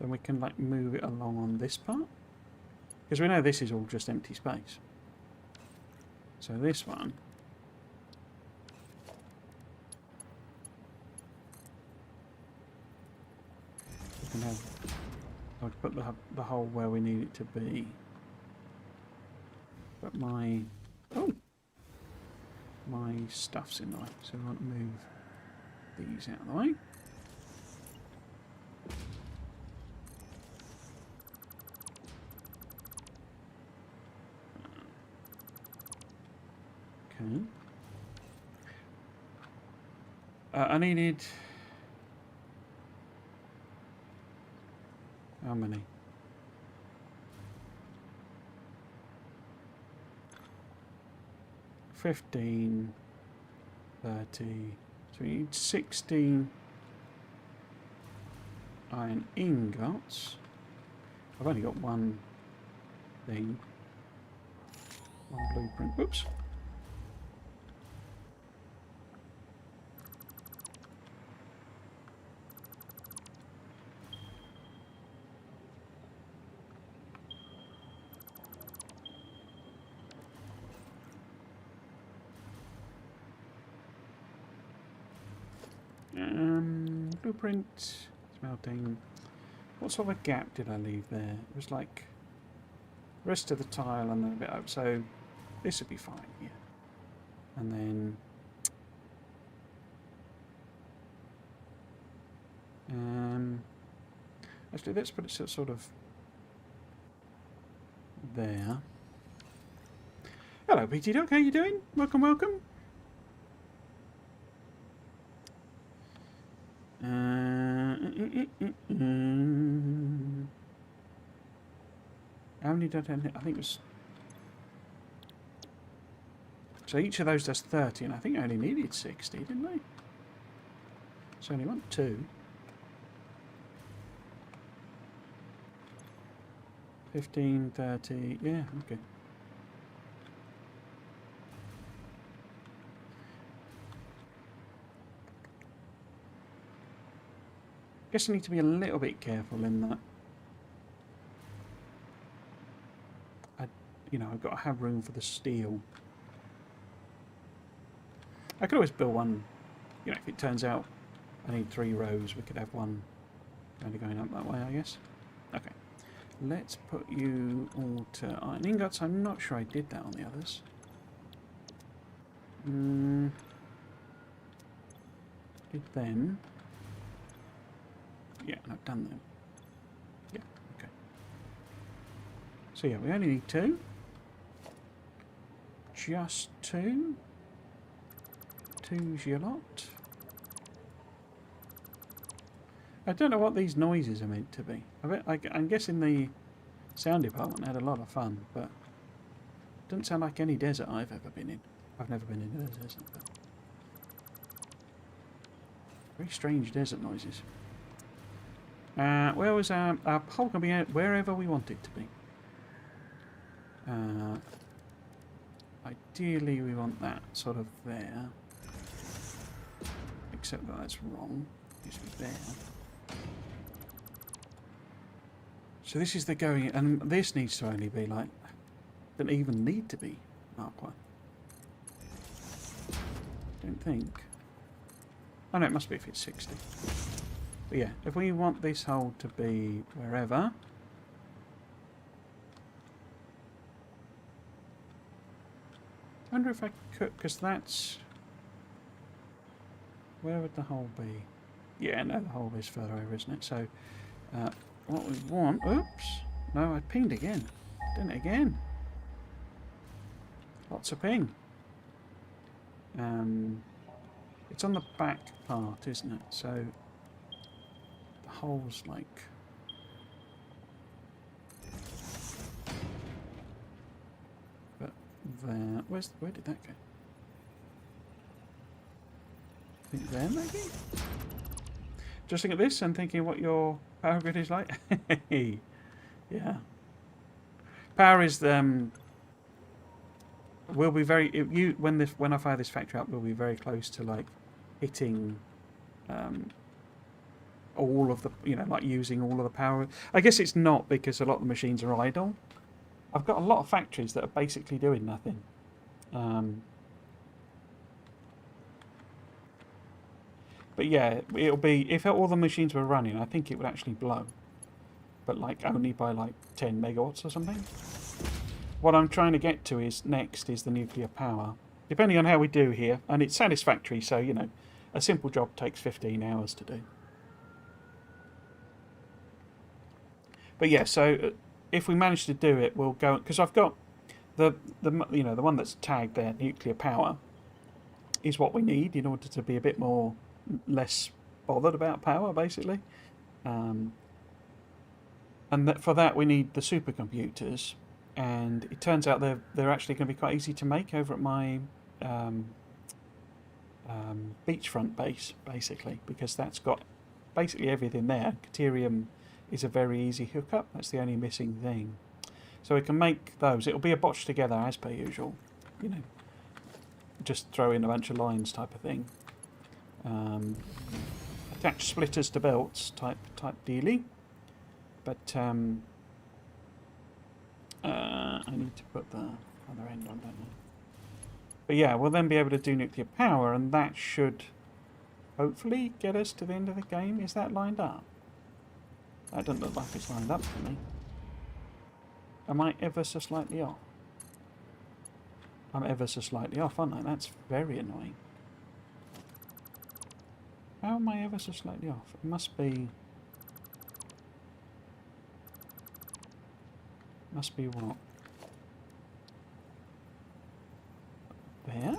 Then we can like move it along on this part. Because we know this is all just empty space. So this one... we can have... I'll put the hole where we need it to be. But my... oh! My stuff's in the way. So we want to move these out of the way. Okay. I needed... how many? 15, 30. So we need 16 iron ingots. I've only got one thing. One blueprint. Whoops. Blueprint, smelting. What sort of a gap did I leave there? It was like the rest of the tile and then a bit up. So this would be fine here. And then actually let's put it sort of there. Hello, Peter Duck. How you doing? Welcome, welcome. How many did I think it was... so each of those does 30, and I think I only needed 60, didn't I? So I only want 2. 15, 30, yeah, okay. Guess I need to be a little bit careful in that. You know, I've got to have room for the steel. I could always build one, you know, if it turns out I need 3 rows, we could have one kind of going up that way, I guess. Okay. Let's put you all to iron ingots. I'm not sure I did that on the others. Did them. Yeah, I've done them. Yeah, okay. So yeah, we only need 2. Just 2. 2's your lot. I don't know what these noises are meant to be. I'm guessing the sound department had a lot of fun, but it doesn't sound like any desert I've ever been in. I've never been in a desert, but very strange desert noises. Where was our pole can be out wherever we want it to be. Ideally, we want that sort of there. Except that that's wrong. It should be there. So this is the going, and this needs to only be like, doesn't even need to be Mark 1. Don't think. Oh no, it must be if it's 60. But yeah, if we want this hole to be wherever. I wonder if I could, because that's... Where would the hole be? Yeah, no, the hole is further over, isn't it? So, what we want... Oops! No, I pinged again. Didn't it again? Lots of ping. It's on the back part, isn't it? So, the hole's like... But there... Where did that go? I think there, maybe? Just looking at this and thinking what your power grid is like. Yeah. Power is will be very when I fire this factory up, we'll be very close to like hitting all of the like using all of the power. I guess it's not, because a lot of the machines are idle. I've got a lot of factories that are basically doing nothing. But yeah, it'll be, if all the machines were running, I think it would actually blow. But like only by like 10 megawatts or something. What I'm trying to get to is next is the nuclear power. Depending on how we do here, and it's satisfactory, so you know, a simple job takes 15 hours to do. But yeah, so if we manage to do it, we'll go, because I've got the one that's tagged there, nuclear power, is what we need in order to be a bit more less bothered about power, basically. And for that we need the supercomputers, and it turns out they're actually going to be quite easy to make over at my beachfront base, basically, because that's got basically everything there. Caterium is a very easy hookup. That's the only missing thing. So we can make those. It'll be a botched together as per usual, you know, just throw in a bunch of lines type of thing. Attach splitters to belts type dealy, but I need to put the other end on, don't I? But yeah, we'll then be able to do nuclear power, and that should hopefully get us to the end of the game. Is that lined up? That doesn't look like it's lined up for me. Am I ever so slightly off? I'm ever so slightly off, aren't I? That's very annoying. How am I ever so slightly off? It must be... Must be what? There?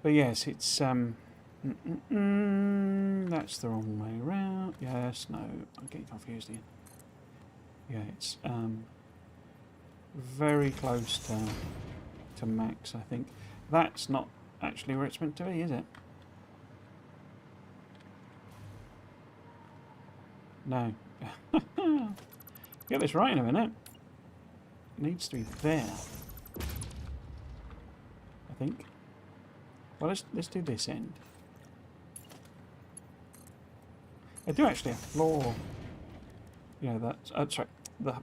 But yes, it's... that's the wrong way around. Yes, no, I'm getting confused again. Yeah, it's very close to max, I think. That's not actually where it's meant to be, is it? No. Get this right in a minute. It needs to be there, I think. Well, let's do this end. I do actually have floor. You know, that's sorry, the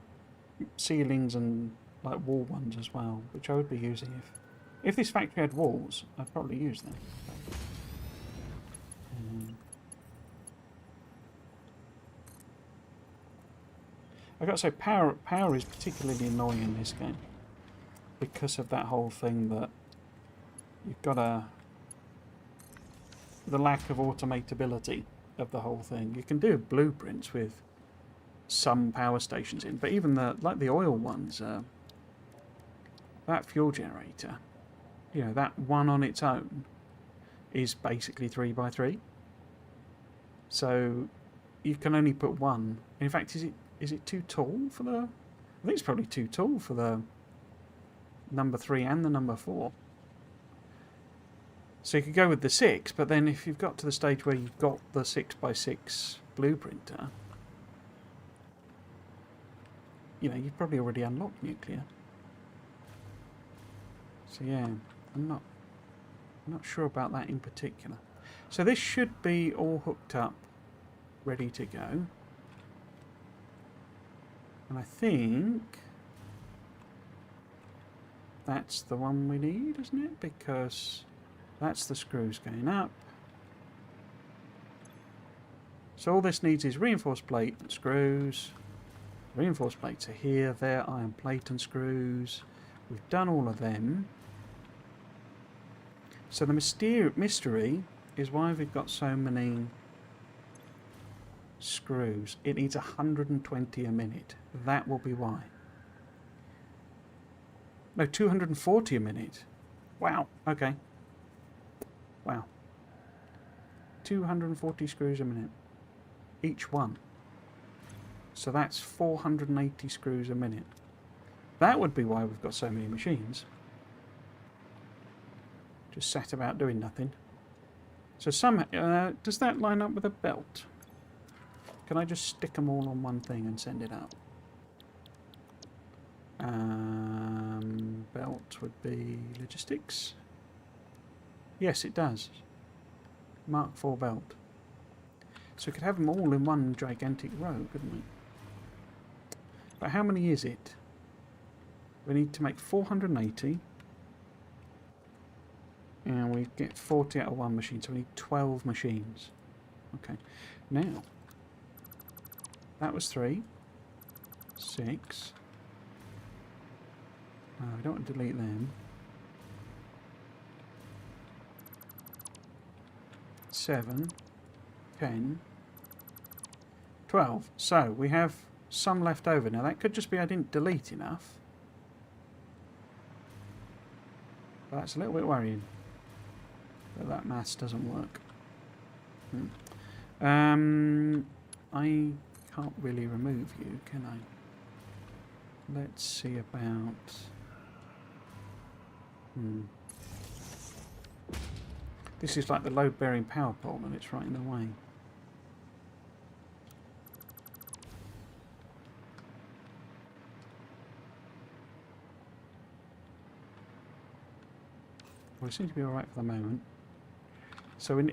ceilings and like wall ones as well, which I would be using if this factory had walls. I'd probably use them. I've got to say, power is particularly annoying in this game because of that whole thing that you've got the lack of automatability of the whole thing. You can do blueprints with some power stations in, but even the oil ones, that fuel generator, you know, that one on its own is basically 3x3. So you can only put one. In fact, is it too tall for the... I think it's probably too tall for the number 3 and the number 4. So you could go with the 6, but then if you've got to the stage where you've got the 6x6 blueprinter, you know, you've probably already unlocked nuclear. So yeah, I'm not sure about that in particular. So this should be all hooked up, ready to go. And I think that's the one we need, isn't it? Because that's the screws going up. So all this needs is reinforced plate and screws. Reinforced plates are here, there, iron plate and screws. We've done all of them. So the mystery is why we've got so many screws. It needs 120 a minute. That will be why. No, 240 a minute. Wow, okay. Wow. 240 screws a minute. Each one. So that's 480 screws a minute. That would be why we've got so many machines. Just sat about doing nothing. So somehow, does that line up with a belt? Can I just stick them all on one thing and send it out? Belt would be logistics. Yes, it does. Mark IV belt. So we could have them all in one gigantic row, couldn't we? But how many is it? We need to make 480. And we get 40 out of one machine, so we need 12 machines. Okay. Now, that was 3. 6. I don't want to delete them. 7. 10. 12. So, we have some left over. Now, that could just be I didn't delete enough. But that's a little bit worrying. That maths doesn't work. I can't really remove you, can I? Let's see about... This is like the load-bearing power pole and it's right in the way. Well, it seems to be alright for the moment. So we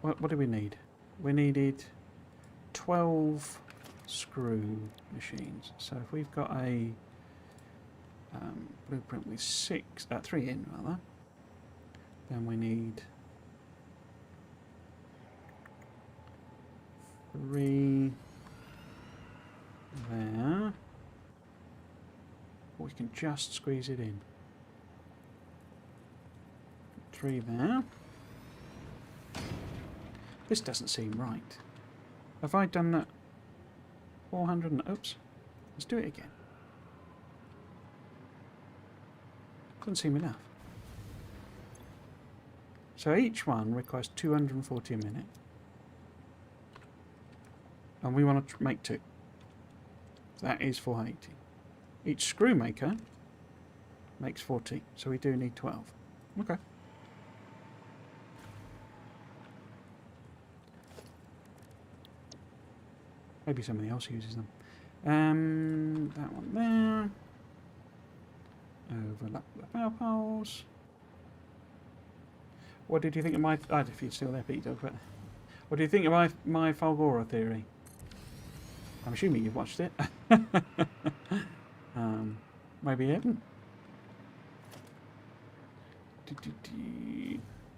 what do we need? We needed 12 screw machines. So if we've got a blueprint with 3 in rather, then we need 3 there. We can just squeeze it in. 3 there. This doesn't seem right. Have I done that? 400 and... Oops. Let's do it again. Doesn't seem enough. So each one requires 240 a minute. And we want to make 2. That is 480. Each screw maker makes 40. So we do need 12. Okay. Maybe somebody else uses them. That one there. Overlap the power poles. What did you think of my... if you're still there, Peter. But what do you think of my Fulgora theory? I'm assuming you've watched it. Maybe you haven't.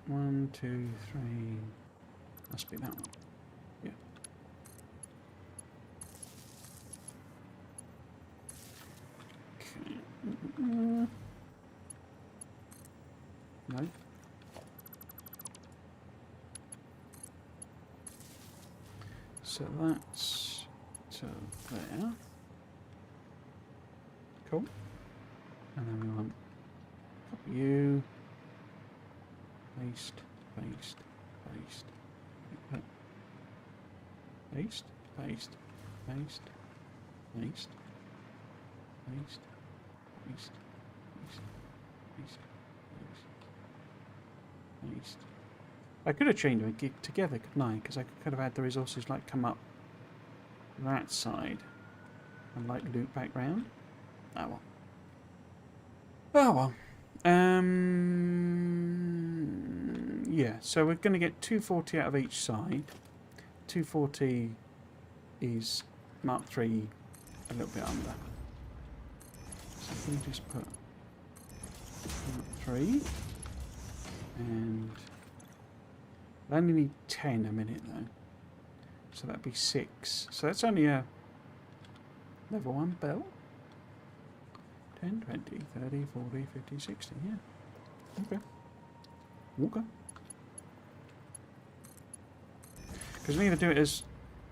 1, 2, 3. Must be that one. Yeah. No. So that's to there. Cool. And then we want you. Paste, paste, paste. Paste, paste, paste, paste, paste. Paste, paste, paste, paste, paste. I could have chained them together, couldn't I? Because I could have had the resources like come up that side and like loop back round. Oh well. Oh well. Yeah, so we're going to get 240 out of each side. 240 is Mark III a little bit under. So if we just put Mark III, and I only need 10 a minute though. So that'd be 6. So that's only a level 1 belt. 10, 20, 30, 40, 50, 60, yeah. Okay. Okay. Because we need to do it as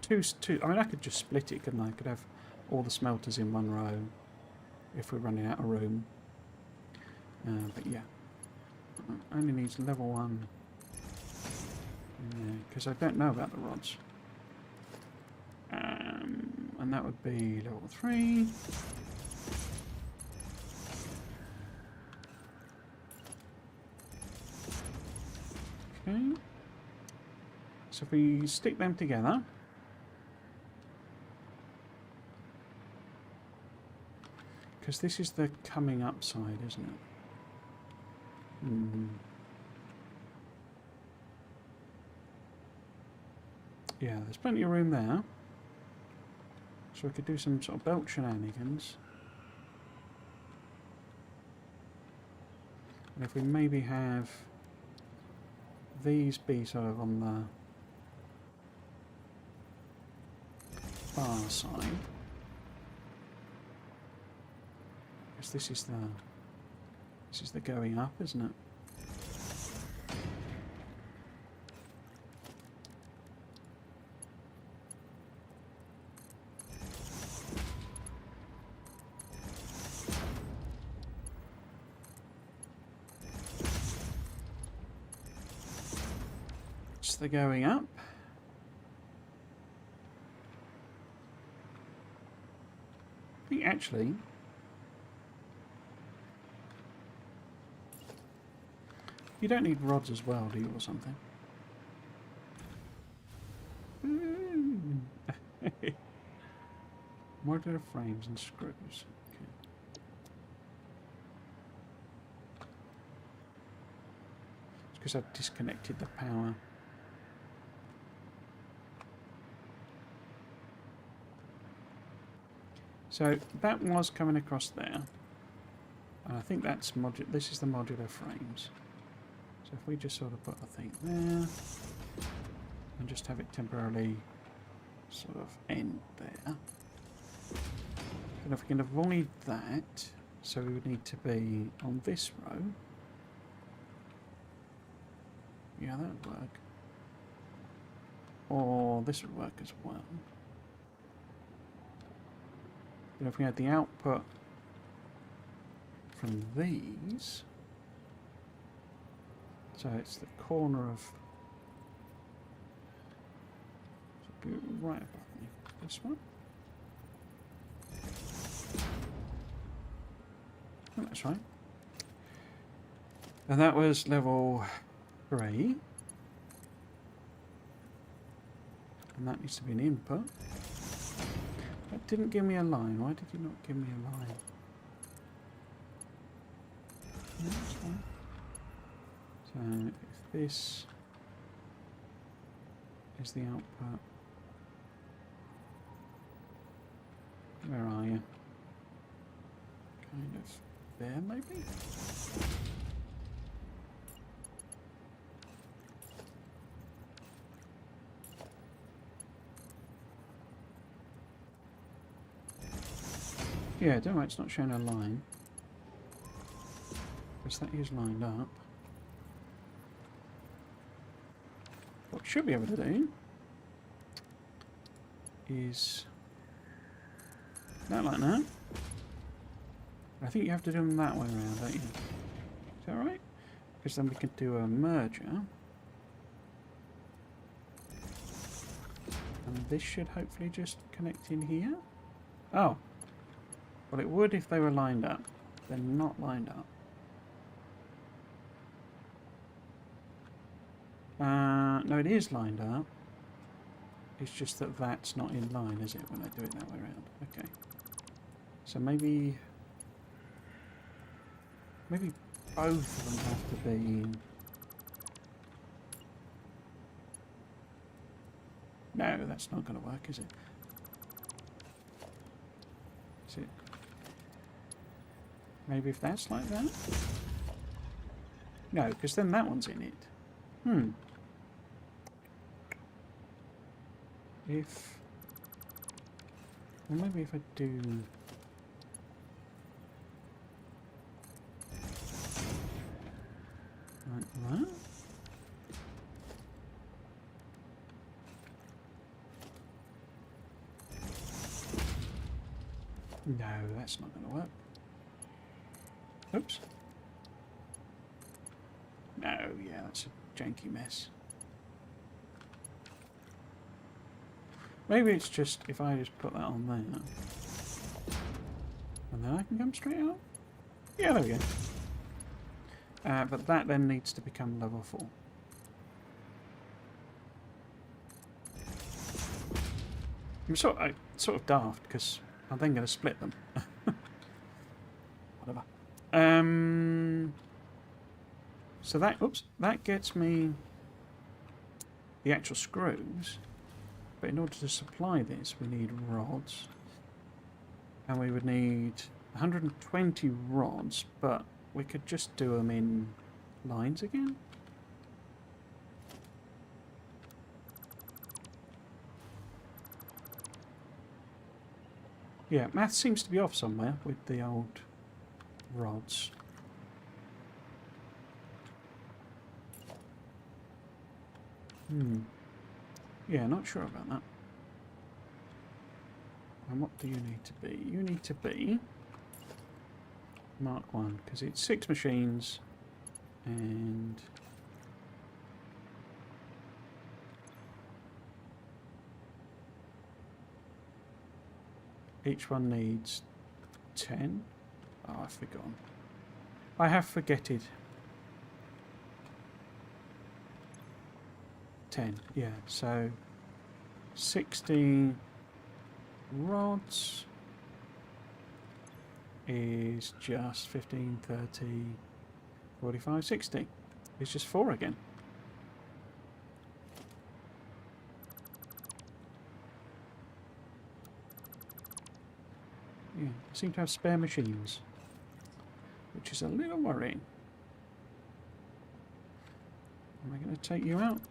two. I mean, I could just split it, couldn't I? I could have all the smelters in one row if we're running out of room. But yeah. Only needs level 1. Because I don't know about the rods. And that would be level 3. Okay. So if we stick them together, because this is the coming up side, isn't it? Yeah, there's plenty of room there. So we could do some sort of belt shenanigans. And if we maybe have these be sort of on the far side. Because this is the going up, isn't it? It's the going up. I think actually you don't need rods as well, do you, or something? Modular frames and screws. Okay. It's because I've disconnected the power. So that was coming across there. And I think that's this is the modular frames. So if we just sort of put a thing there and just have it temporarily sort of end there. And if we can avoid that, so we would need to be on this row. Yeah, that would work. Or this would work as well. But if we had the output from these, so it's the corner of, so be right above me, this one. Oh, that's right. And that was level 3. And that needs to be an input. That didn't give me a line. Why did you not give me a line? Yeah, that's fine. So if this is the output, where are you? Kind of there, maybe? Yeah, don't worry, it's not showing a line. Because that is lined up. What we should be able to do is that like that. I think you have to do them that way around, don't you? Is that right? Because then we can do a merger. And this should hopefully just connect in here. Oh. Well, it would if they were lined up. They're not lined up. No, it is lined up. It's just that that's not in line, is it, when I do it that way around? Okay. So maybe both of them have to be... No, that's not going to work, is it? Is it? Maybe if that's like that? No, because then that one's in it. If... Well, maybe if I do... like that? No, that's not going to work. Oops. No, yeah, that's a janky mess. Maybe it's just if I just put that on there. And then I can come straight out? Yeah, there we go. But that then needs to become level 4. I'm sort of daft because I'm then going to split them. Whatever. So that gets me the actual screws. But in order to supply this, we need rods. And we would need 120 rods, but we could just do them in lines again. Yeah, math seems to be off somewhere with the old rods. Yeah, not sure about that. And what do you need to be? You need to be Mark 1, because it's 6 machines and each one needs 10. Oh, I've forgotten. I have forgetted. 10, yeah, so 60 rods is just 15, 30, 45, 60. It's just 4 again. Yeah, I seem to have spare machines, which is a little worrying. Am I going to take you out?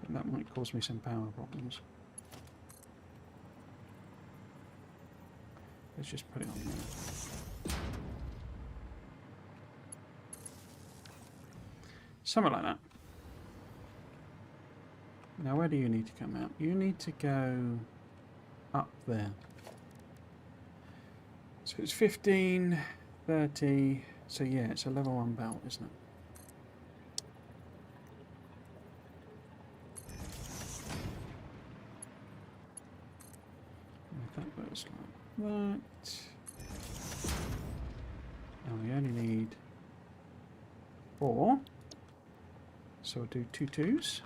That might cause me some power problems. Let's just put it on there. Something like that. Now where do you need to come out? You need to go up there. So it's 15, 30, so yeah, it's a level 1 belt, isn't it? That goes like that. And we only need 4. So we'll do 2 2s.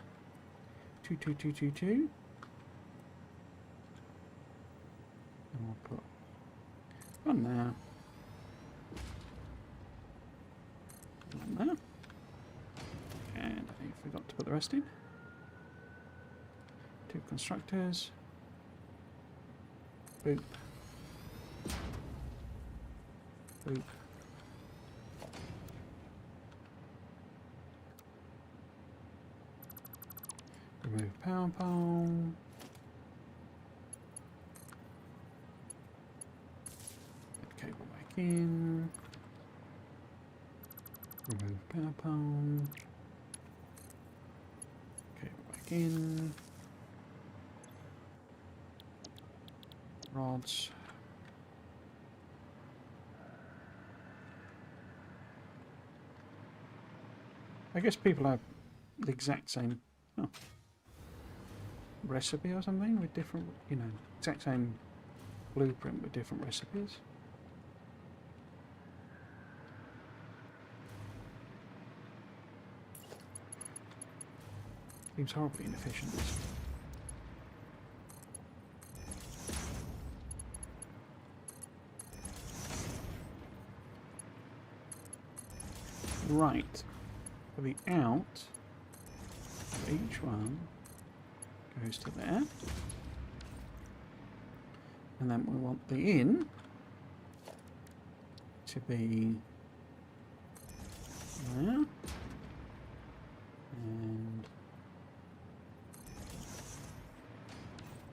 2 2 2 2 2. And we'll put 1 there. 1 there. And I forgot to put the rest in. 2 constructors. Boop. Boop. Remove power pole. Put cable back in. Remove power pole. Cable back in. Rods. I guess people have the exact same recipe or something with different, you know, exact same blueprint with different recipes. Seems horribly inefficient. Right. For the out, each one goes to there. And then we want the in to be there. And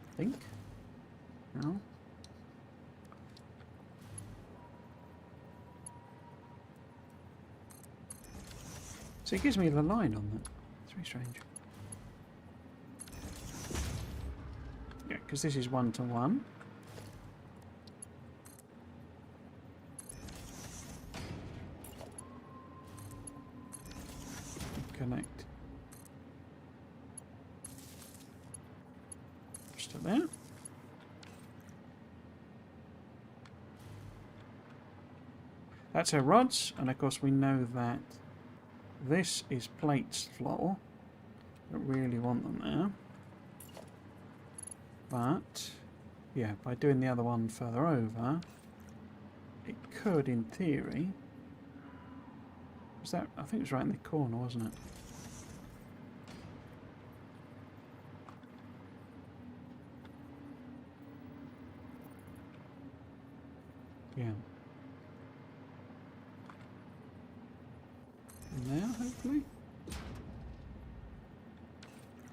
I think now. So it gives me the line on that. It's very strange. Yeah, because this is 1 to 1. Connect just to there. That's our rods, and of course we know that this is plates floor. Don't really want them there. But yeah, by doing the other one further over, it could, in theory. Was that? I think it was right in the corner, wasn't it? Yeah. Now, hopefully.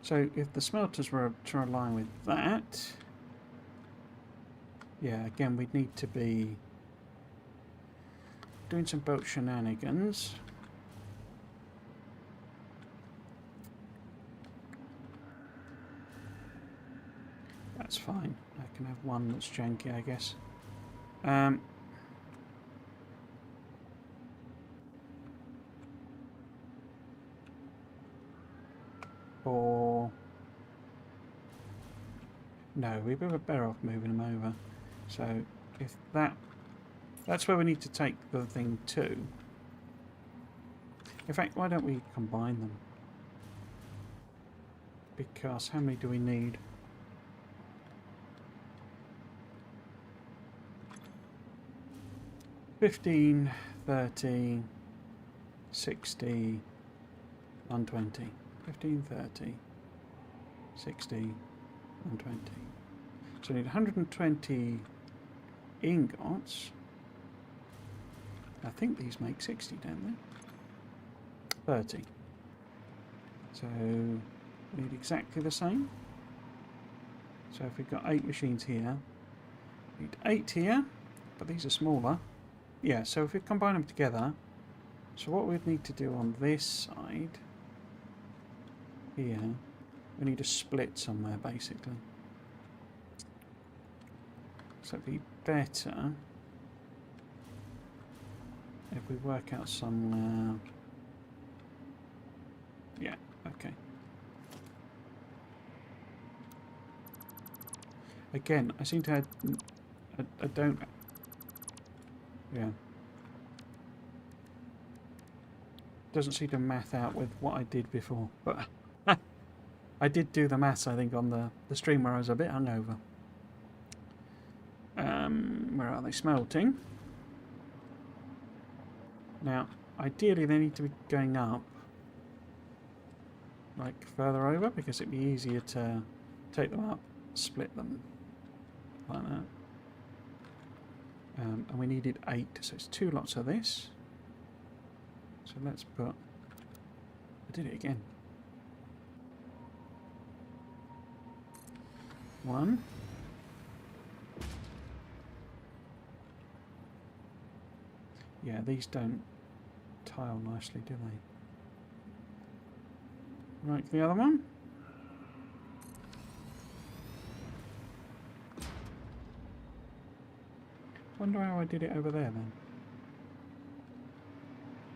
So if the smelters were to align with that, yeah, again we'd need to be doing some boat shenanigans. That's fine. I can have one that's janky, I guess. Or no, we were better off moving them over. So if that's where we need to take the thing to. In fact, why don't we combine them? Because how many do we need? 15, 30, 60, 120. 15, 30, 60, 120. So we need 120 ingots. I think these make 60, don't they? 30. So we need exactly the same. So if we've got 8 machines here, we need 8 here, but these are smaller. Yeah, so if we combine them together, so what we'd need to do on this side, here, we need a split somewhere basically. So it'd be better if we work out somewhere. Yeah, okay. Again, I seem to have, I don't, yeah. Doesn't seem to math out with what I did before, but I did do the maths, I think, on the stream where I was a bit hungover. Where are they? Smelting. Now, ideally they need to be going up, like further over, because it'd be easier to take them up, split them, like that. And we needed 8, so it's 2 lots of this. So let's put, I did it again. 1. Yeah, these don't tile nicely, do they? Right, the other one. Wonder how I did it over there then.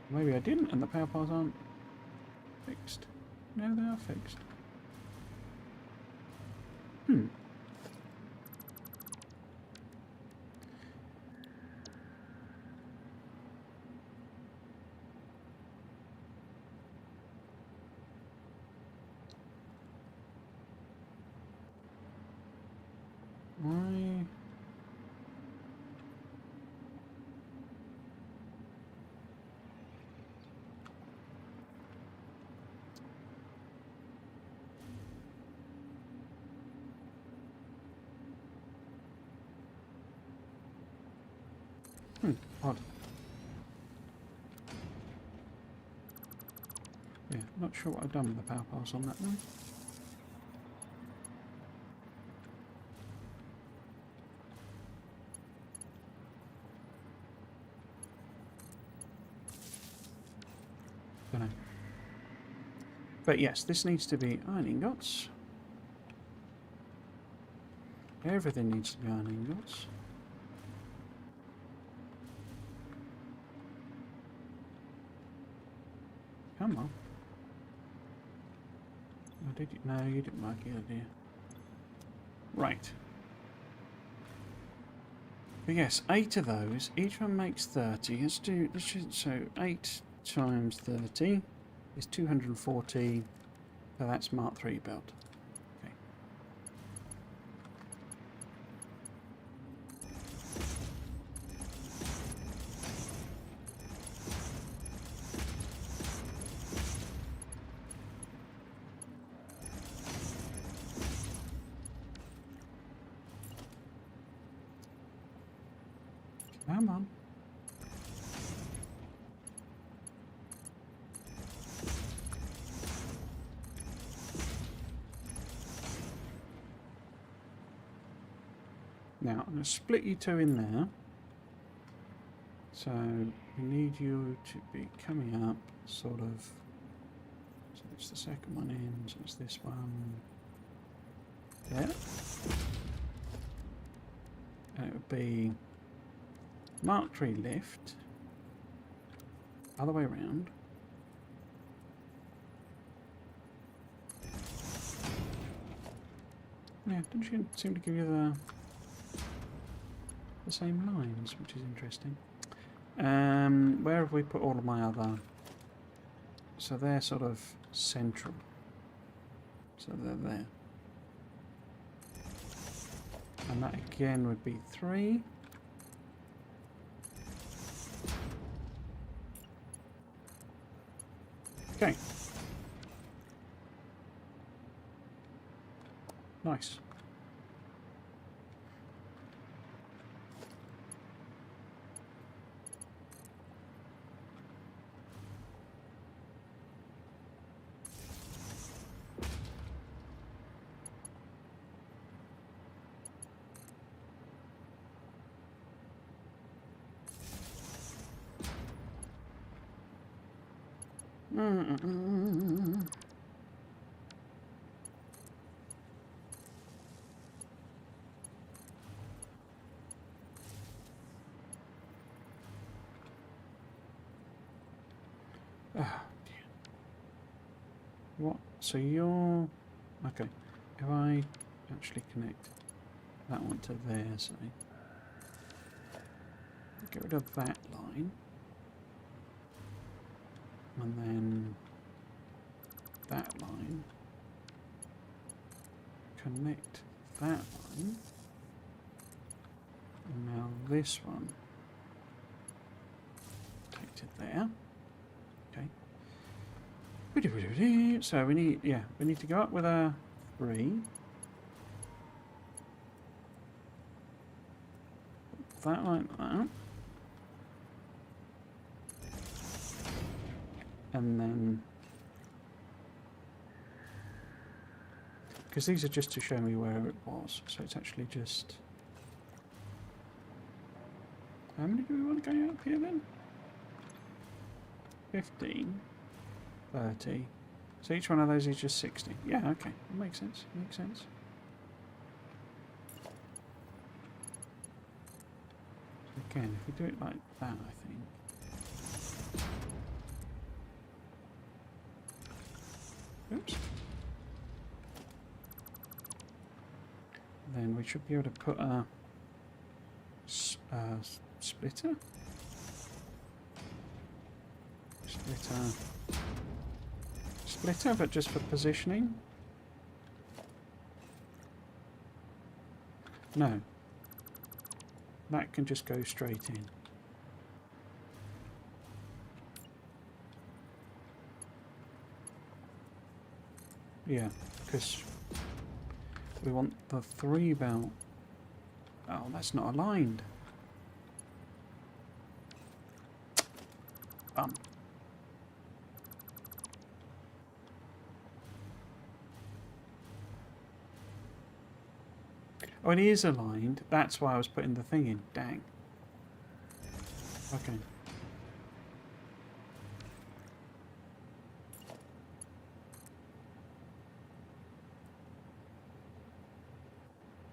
Maybe I didn't and the power piles aren't fixed. No, they are fixed. Odd. Yeah, not sure what I've done with the power pass on that one. Don't know. But yes, this needs to be iron ingots. Everything needs to be iron ingots. Come on. Oh, did you? No, you didn't like it, did you? Right. But yes, 8 of those. Each one makes 30. Let's do. So 8 times 30 is 240. So that's Mark III build. Okay. Come on. Now, I'm going to split you two in there. So, we need you to be coming up, sort of. So, it's the second one in, so it's this one. There. And it would be Mark III lift. Other way around. Yeah, didn't she seem to give you the same lines, which is interesting. Where have we put all of my other? So they're sort of central. So they're there. And that again would be 3. Okay. Nice. Oh, dear. What? So you're... Okay. If I actually connect that one to there, say. Get rid of that line. And then that line. Connect that line. And now this one. Take it there. Okay. So we need to go up with a 3. That like that. And then, because these are just to show me where it was, so it's actually just, how many do we want to go up here then? 15, 30, so each one of those is just 60. Yeah, okay, makes sense, makes sense. So again, if we do it like that, I think. Oops. Then we should be able to put a splitter. Splitter, but just for positioning. No. That can just go straight in. Yeah, because we want the 3 belt. Oh, that's not aligned. Oh, it is aligned. That's why I was putting the thing in. Dang. Okay.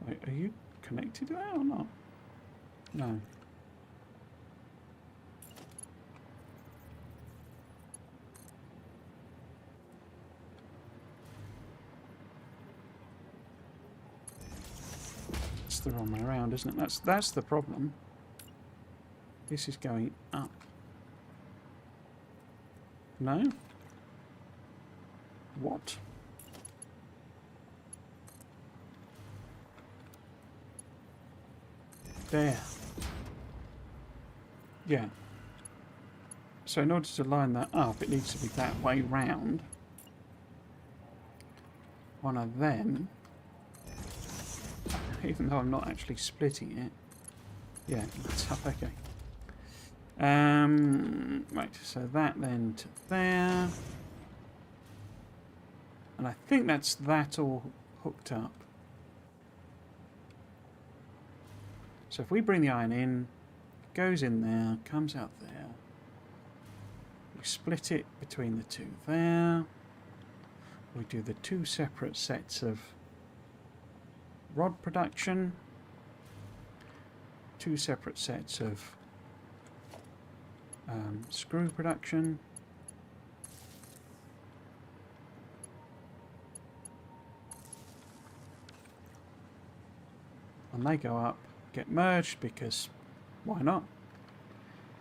Wait, are you connected to that or not? No. It's the wrong way around, isn't it? That's the problem. This is going up. No? What? There. Yeah. So in order to line that up, it needs to be that way round. One of them, even though I'm not actually splitting it. Yeah, it's up, okay. Right, so that then to there. And I think that's that all hooked up. So if we bring the iron in, goes in there, comes out there. We split it between the two there. We do the two separate sets of rod production. Two separate sets of screw production. And they go up, get merged because why not?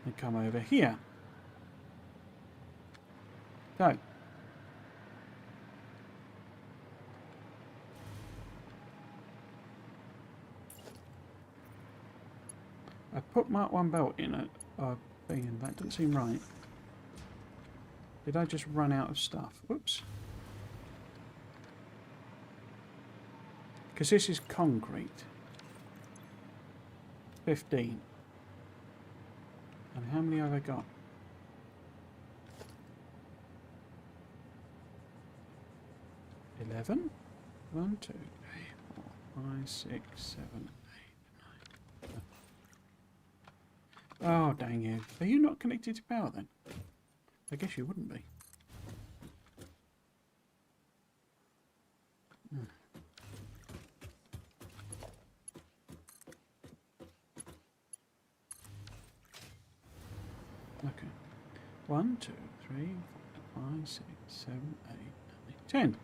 And come over here. Go. I put Mark 1 belt in it. Thing, and that doesn't seem right. Did I just run out of stuff? Whoops. Because this is concrete. 15. And how many have I got? 11? 1, 2, 3, 4, 5, 6, 7, 8, 9. Oh, dang you. Are you not connected to power then? I guess you wouldn't be. Okay. 1, 2, 3, 4, 5, 6, 7, 8, 9, 10.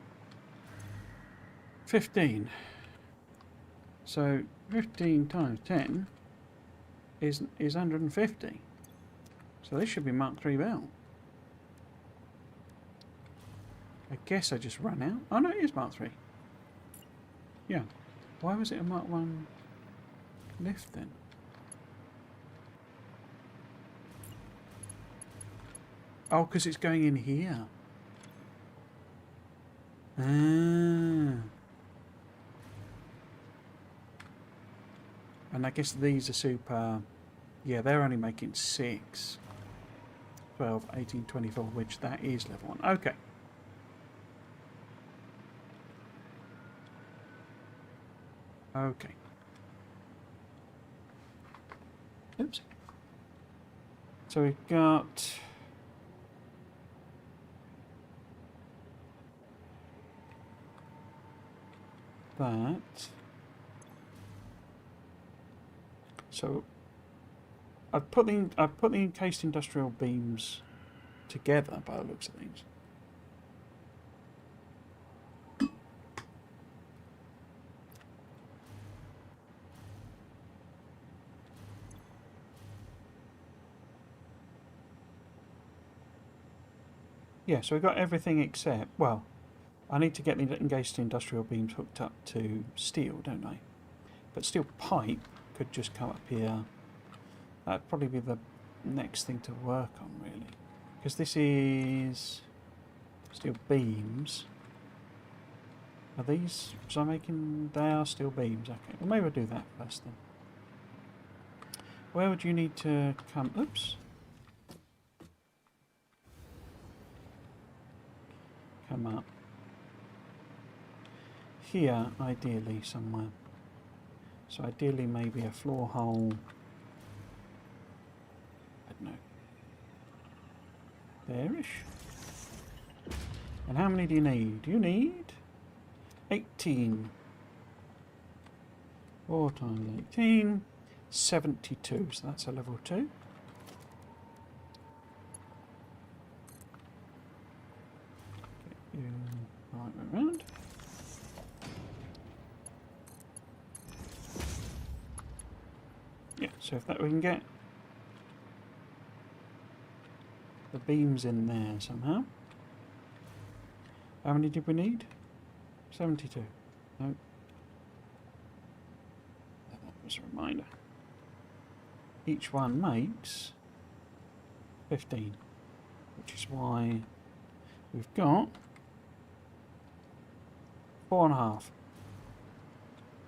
15. So 15 times 10 is 150. So this should be Mark 3 belt. I guess I just ran out. Oh no, it is Mark 3. Yeah. Why was it a Mark 1 lift then? Oh, because it's going in here. Ah. And I guess these are super... Yeah, they're only making 6. 12, 18, 24, which that is level 1. Okay. Okay. Oops. So we've got... that. So I've put the encased industrial beams together by the looks of things. Yeah, so we've got everything except, well, I need to get the encased industrial beams hooked up to steel, don't I? But steel pipe could just come up here. That'd probably be the next thing to work on, really. Because this is steel beams. Are these, so I'm making, they are steel beams, okay. Well, maybe I'll do that first then. Where would you need to come, oops. Come up. Here, ideally, somewhere. So ideally maybe a floor hole, I don't know, there-ish. And how many do you need? You need 18. 4 times 18, 72. So that's a level 2. Get you right around. Yeah, so if that we can get the beams in there somehow. How many did we need? 72. No. That was a reminder. Each one makes 15, which is why we've got 4.5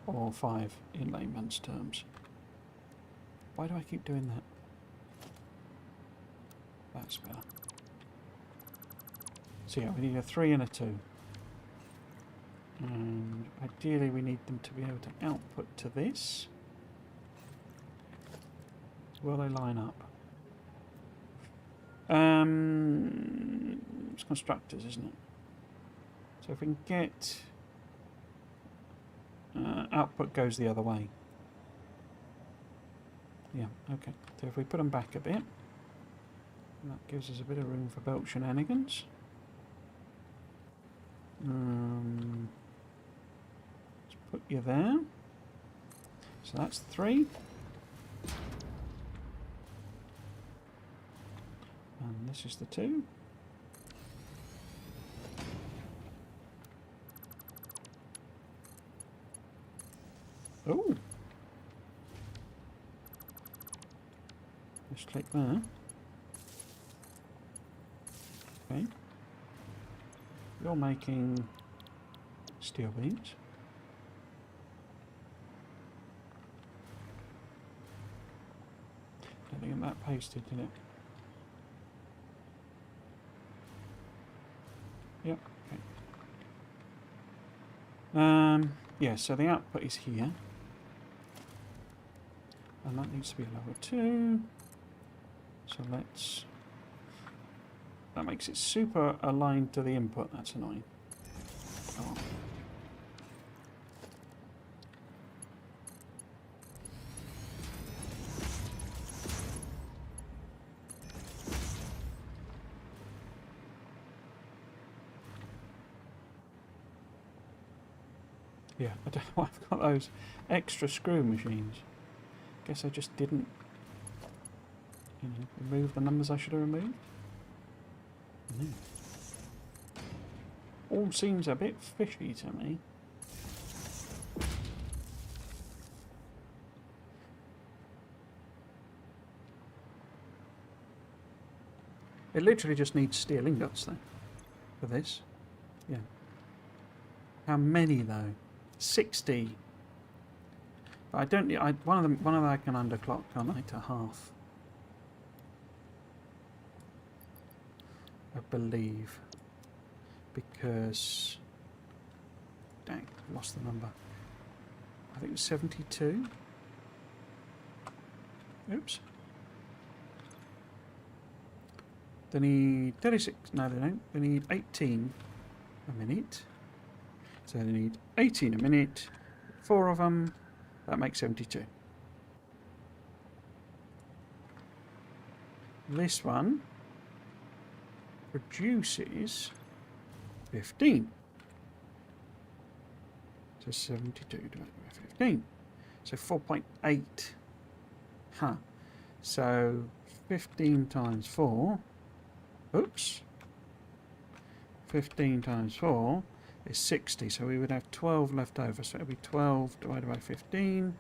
or 5 in layman's terms. Why do I keep doing that? That's better. So yeah, we need a 3 and a 2. And ideally we need them to be able to output to this. Will they line up? It's constructors, isn't it? So if we can get... output goes the other way. Yeah, okay. So if we put them back a bit, that gives us a bit of room for belt shenanigans. Let's put you there. So that's 3. And this is the 2. Oh! Just click there. Okay. You're making steel beams. Don't think that pasted, did it? Yep, okay. Yeah, so the output is here. And that needs to be a level 2. So let's... That makes it super aligned to the input. That's annoying. Oh. Yeah, I don't know why I've got those extra screw machines. Guess I just didn't, remove the numbers I should have removed. All seems a bit fishy to me. It literally just needs steel ingots though for this. Yeah. How many though? 60. But I don't. One of them I can underclock, can't I, to half? I believe, because dang, I lost the number. I think it was 72. Oops. They need 36. No, they don't. They need 18 a minute. So they need 18 a minute. 4 of them. That makes 72. This one produces 15. So 72 divided by 15. So 4.8. Huh. So 15 times 4. Oops. 15 times 4 is 60. So we would have 12 left over. So it would be 12 divided by 15.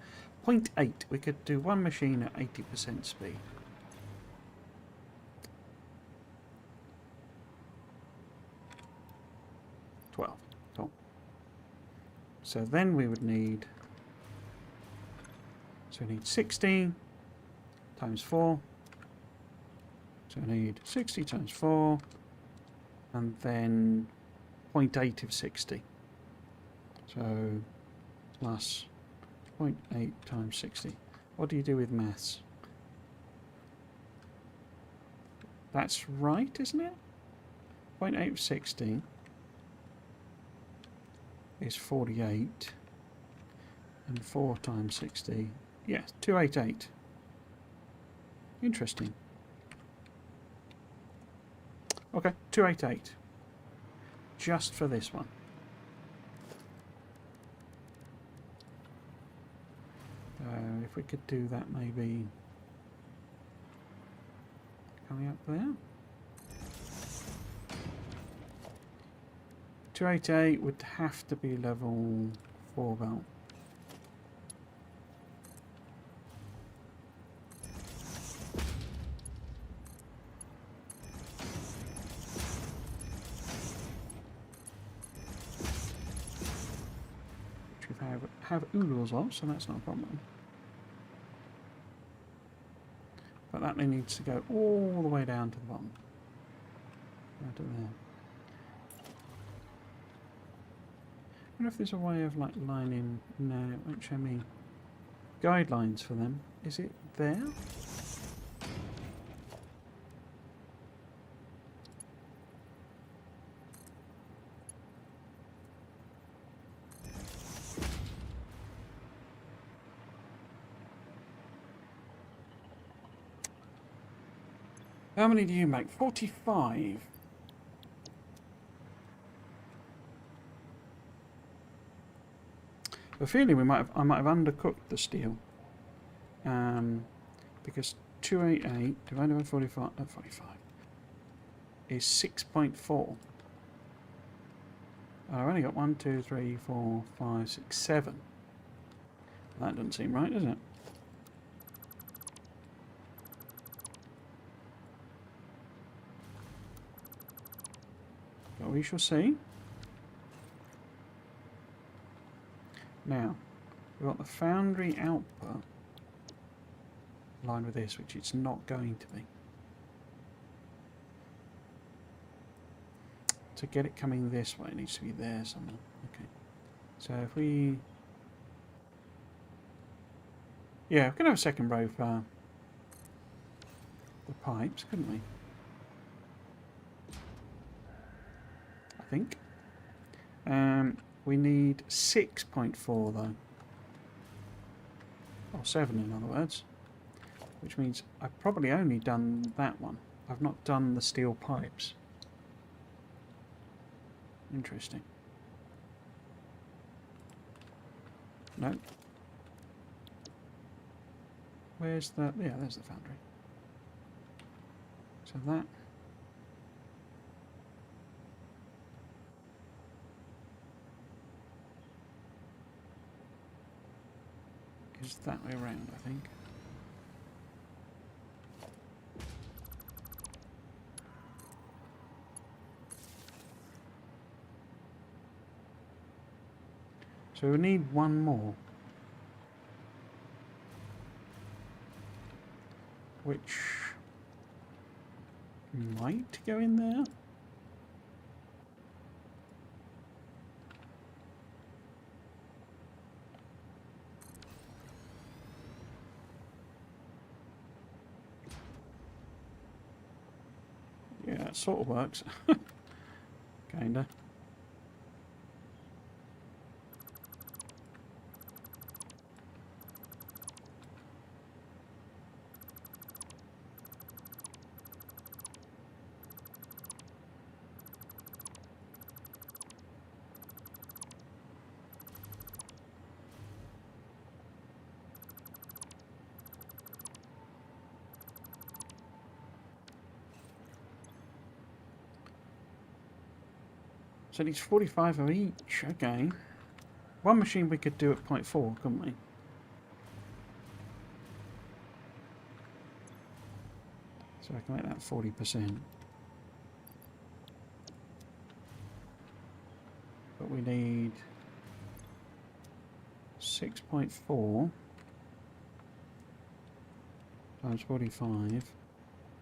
0.8. We could do one machine at 80% speed. Cool. So then we would need, so we need 60 times 4. So we need 60 times 4, and then 0.8 of 60. So plus 0.8 times 60. What do you do with maths? That's right, isn't it? 0.8 of 60 is 48. And 4 times 60, yes, 288. Interesting. Okay, 288. Just for this one. If we could do that maybe coming up there. 288 would have to be level 4 belt. Have oodles of, so that's not a problem. But that needs to go all the way down to the bottom. Down to there. I wonder if there's a way of like lining. No, it won't show me guidelines for them. Is it there? How many do you make? 45. The feeling I might have undercooked the steel, because 288 divided by 45 is 6.4. I've only got 1, 2, 3, 4, 5, 6, 7. That doesn't seem right, does it? But we shall see. Now, we've got the foundry output aligned with this, which it's not going to be. To get it coming this way, it needs to be there somewhere. Okay. So if we... Yeah, we could have a second row for the pipes, couldn't we? I think. We need 6.4 though. Or 7 in other words. Which means I've probably only done that one. I've not done the steel pipes. Interesting. No. Where's the... Yeah, there's the foundry. So that... is that way around, I think. So we need one more, which might go in there. Yeah, it sort of works. Kinda. So it needs 45 of each, okay. One machine we could do at 0.4, couldn't we? So I can make that 40%. But we need 6.4 times 45.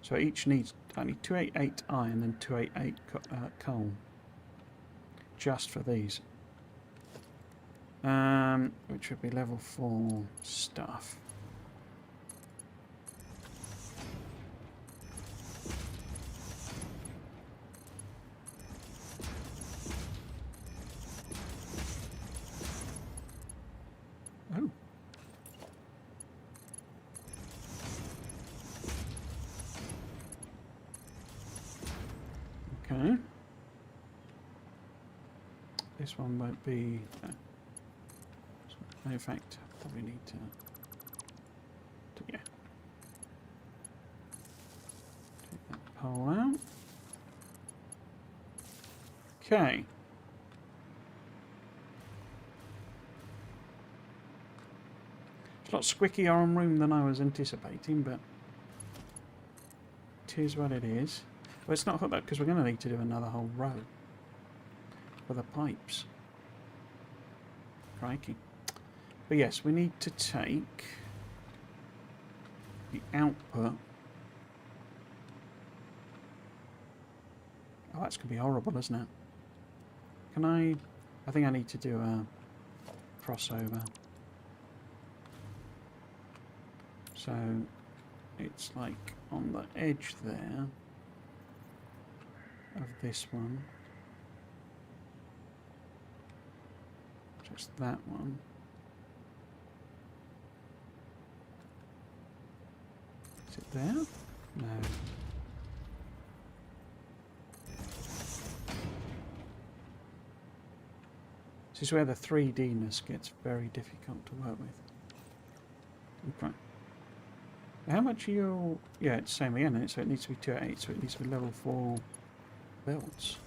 So each needs only 288 iron and 288 coal. Just for these. Which would be level 4 stuff. Oh. Okay. This one won't be... in fact, probably need to yeah. Take that pole out. Okay. It's a lot squickier on room than I was anticipating, but it is what it is. Well, it's not hooked up because we're going to need to do another whole row for the pipes. Crikey. But yes, we need to take the output. Oh, that's going to be horrible, isn't it? Can I think I need to do a crossover. So it's like on the edge there of this one. Just that one. Is it there? No. This is where the 3D-ness gets very difficult to work with. Okay. How much are your... Yeah, it's the same again, isn't it? So it needs to be 2 at 8, so it needs to be level 4 belts.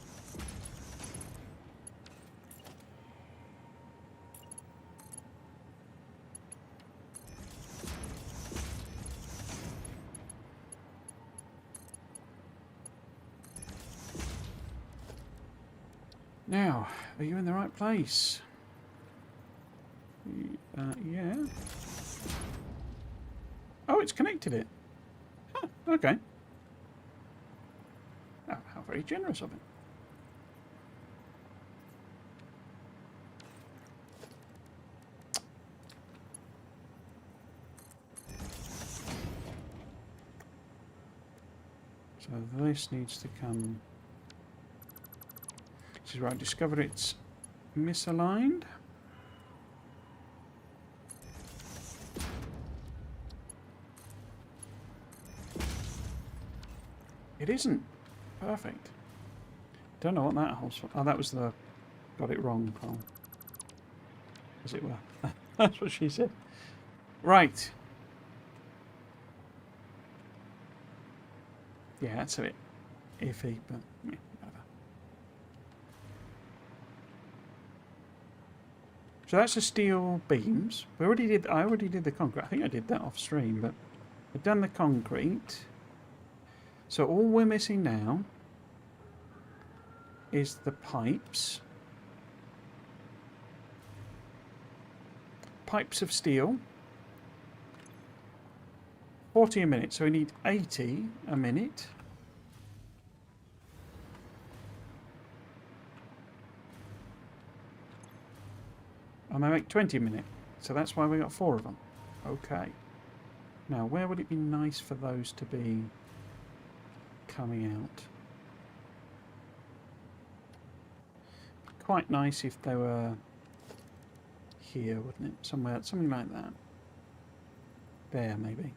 Now, are you in the right place? Yeah. Oh, it's connected it. Huh, okay. Oh, how very generous of it. So this needs to come... This is where I discovered it's misaligned. It isn't. Perfect. Don't know what that hole's for. Oh, that was the... Got it wrong hole. As it were. That's what she said. Right. Yeah, that's a bit iffy, but yeah, whatever. So that's the steel beams. I already did the concrete. I think I did that off stream, but I've done the concrete. So all we're missing now is the pipes. Pipes of steel. 40 a minute, so we need 80 a minute. And I make 20 a minute, so that's why we got 4 of them. Okay. Now, where would it be nice for those to be coming out? Quite nice if they were here, wouldn't it? Somewhere, something like that. There, maybe.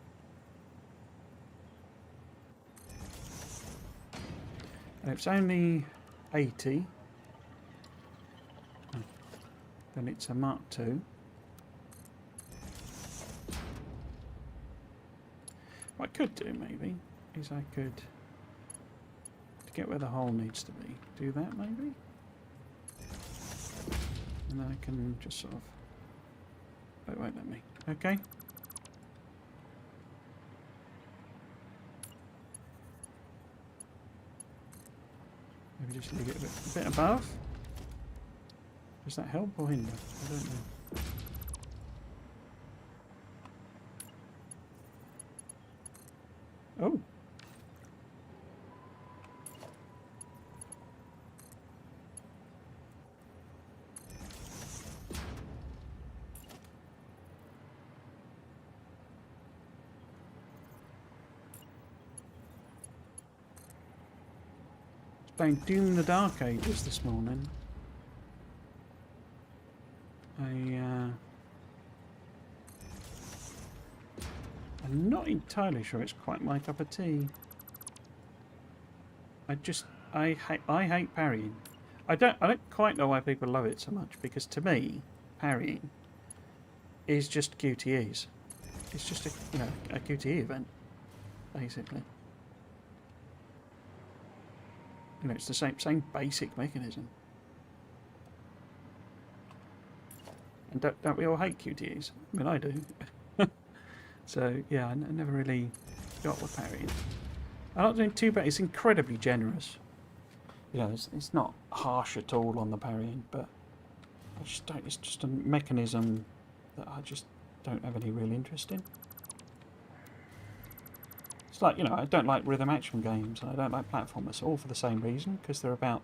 And if it's only 80, then it's a Mark II. What I could do, maybe, is I could, to get where the hole needs to be, do that, maybe? And then I can just sort of... Oh, it won't let me. Okay. Maybe just leave it a bit above. Does that help or hinder? I don't know. Oh. playing Doom the Dark Ages this morning. I'm not entirely sure it's quite my cup of tea. I hate parrying. I don't quite know why people love it so much, because to me, parrying is just QTEs. It's just a QTE event, basically. It's the same basic mechanism. And don't we all hate QTEs? I mean, I do. So yeah, I never really got with parrying. I'm not doing too bad. It's incredibly generous. It's not harsh at all on the parrying, but I just don't. It's just a mechanism that I just don't have any real interest in. It's like, I don't like rhythm action games, and I don't like platformers, all for the same reason, because they're about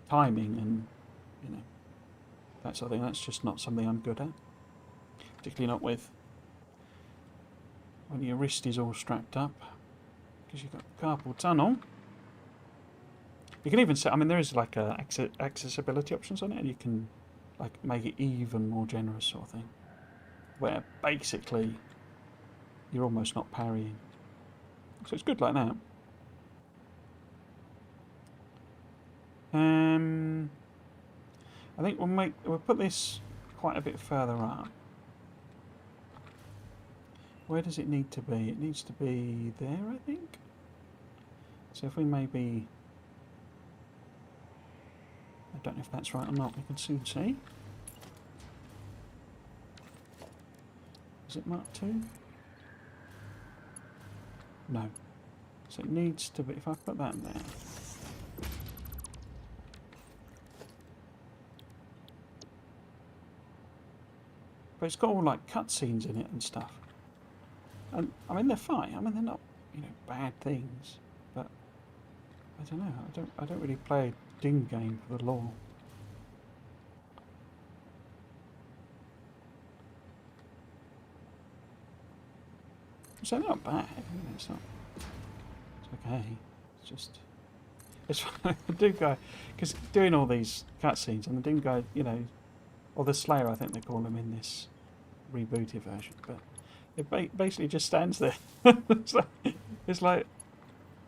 timing and, that sort of thing. That's just not something I'm good at. Particularly not with when your wrist is all strapped up, because you've got carpal tunnel. You can even set, there is like accessibility options on it, and you can like make it even more generous sort of thing, where basically you're almost not parrying. So it's good like that. I think we'll put this quite a bit further up. Where does it need to be? It needs to be there, I think. So if we maybe, I don't know if that's right or not, we can soon see. Is it Mark 2? No. So it needs to be, if I put that there. But it's got all like cutscenes in it and stuff. And they're fine. They're not, bad things. But I don't know. I don't really play a Doom game for the lore. So they're not bad. It's not. It's okay. It's just. It's funny. The Doom guy, because doing all these cutscenes, and the Doom guy, or the Slayer, I think they call him in this rebooted version, but it basically just stands there. It's like,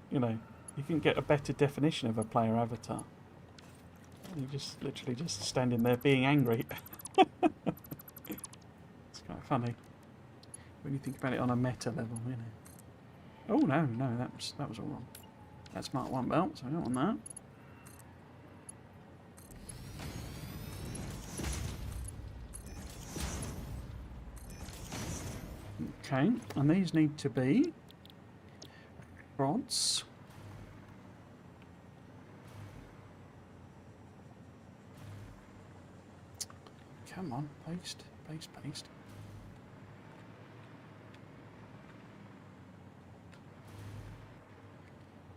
you can get a better definition of a player avatar. You're just literally just standing there being angry. It's kind of funny when you think about it on a meta level, Oh no, that was all wrong. That's Mark 1 belt, so I don't want that. Okay, and these need to be rods. Come on, paste. I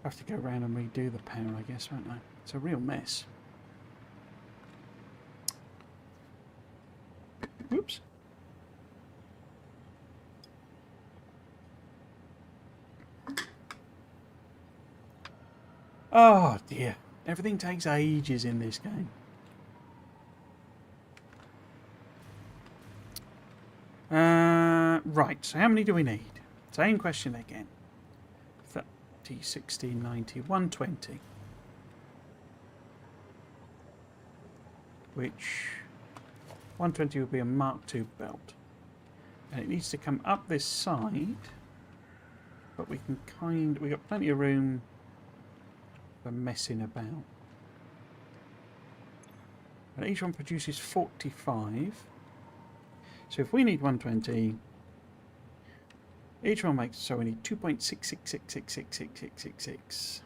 have to go around and redo the power, I guess, won't I? It's a real mess. Whoops. Oh dear, everything takes ages in this game. Right, so how many do we need? Same question again. 30, 60, 90, 120. Which 120 would be a Mark II belt. And it needs to come up this side, but we got plenty of room for messing about. And each one produces 45. So if we need 120, each one makes, so we need 2.6666666666.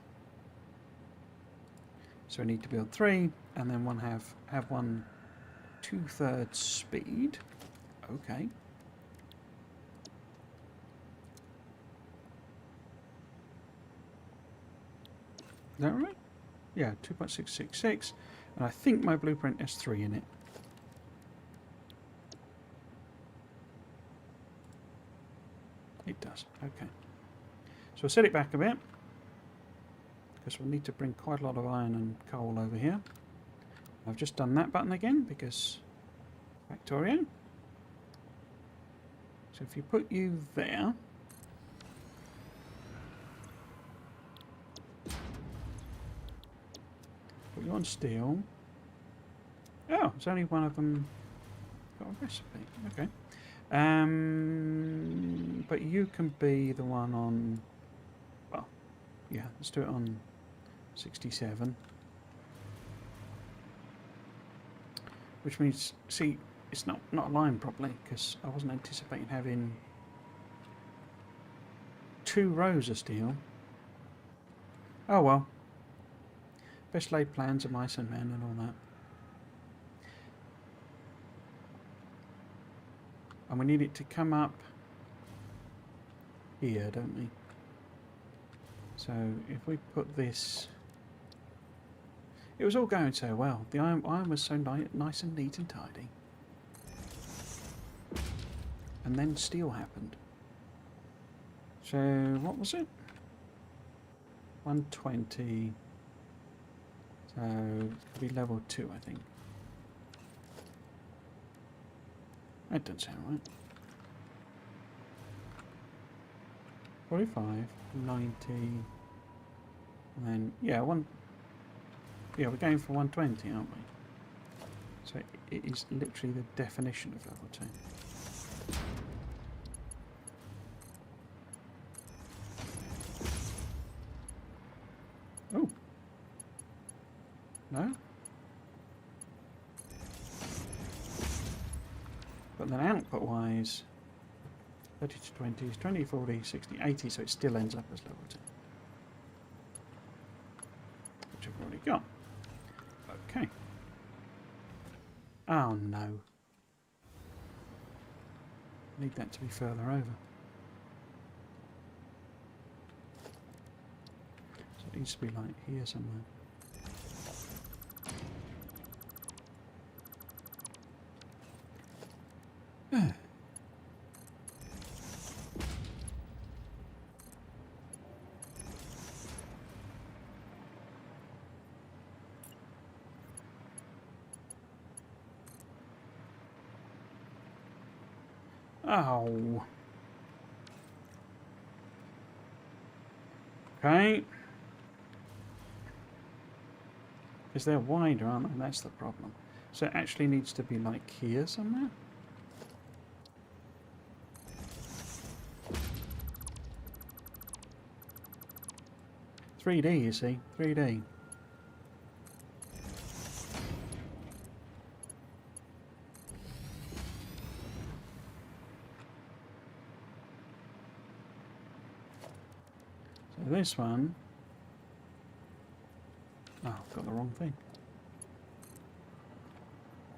So we need to build 3, and then have one 2/3 speed. Okay. Is that right? Yeah, 2.666, and I think my blueprint has 3 in it. It does, okay. So I'll set it back a bit. because we'll need to bring quite a lot of iron and coal over here. I've just done that button again because Factorio. So if you put you there, put you on steel. Oh, it's only one of them got a recipe. Okay. But you can be the one on, well, yeah, let's do it on 67. Which means, see, it's not aligned properly because I wasn't anticipating having 2 rows of steel. Oh well. Best laid plans of mice and men and all that. And we need it to come up here, don't we? So if we put this... It was all going so well. The iron was so nice and neat and tidy. And then steel happened. So what was it? 120. So it could be level 2, I think. That doesn't sound right. 45, 90, and then, yeah, we're going for 120, aren't we? So it is literally the definition of level 2. Oh. No? But then output-wise, 30 to 20s, 20, 40, 60, 80, so it still ends up as level 2. Which I've already got. Okay. Oh no. Need that to be further over. So it needs to be like here somewhere. Oh. Okay. Because they're wider, aren't they? That's the problem. So it actually needs to be like here somewhere. $3D, you see. 3D. So this one... Oh, I've got the wrong thing.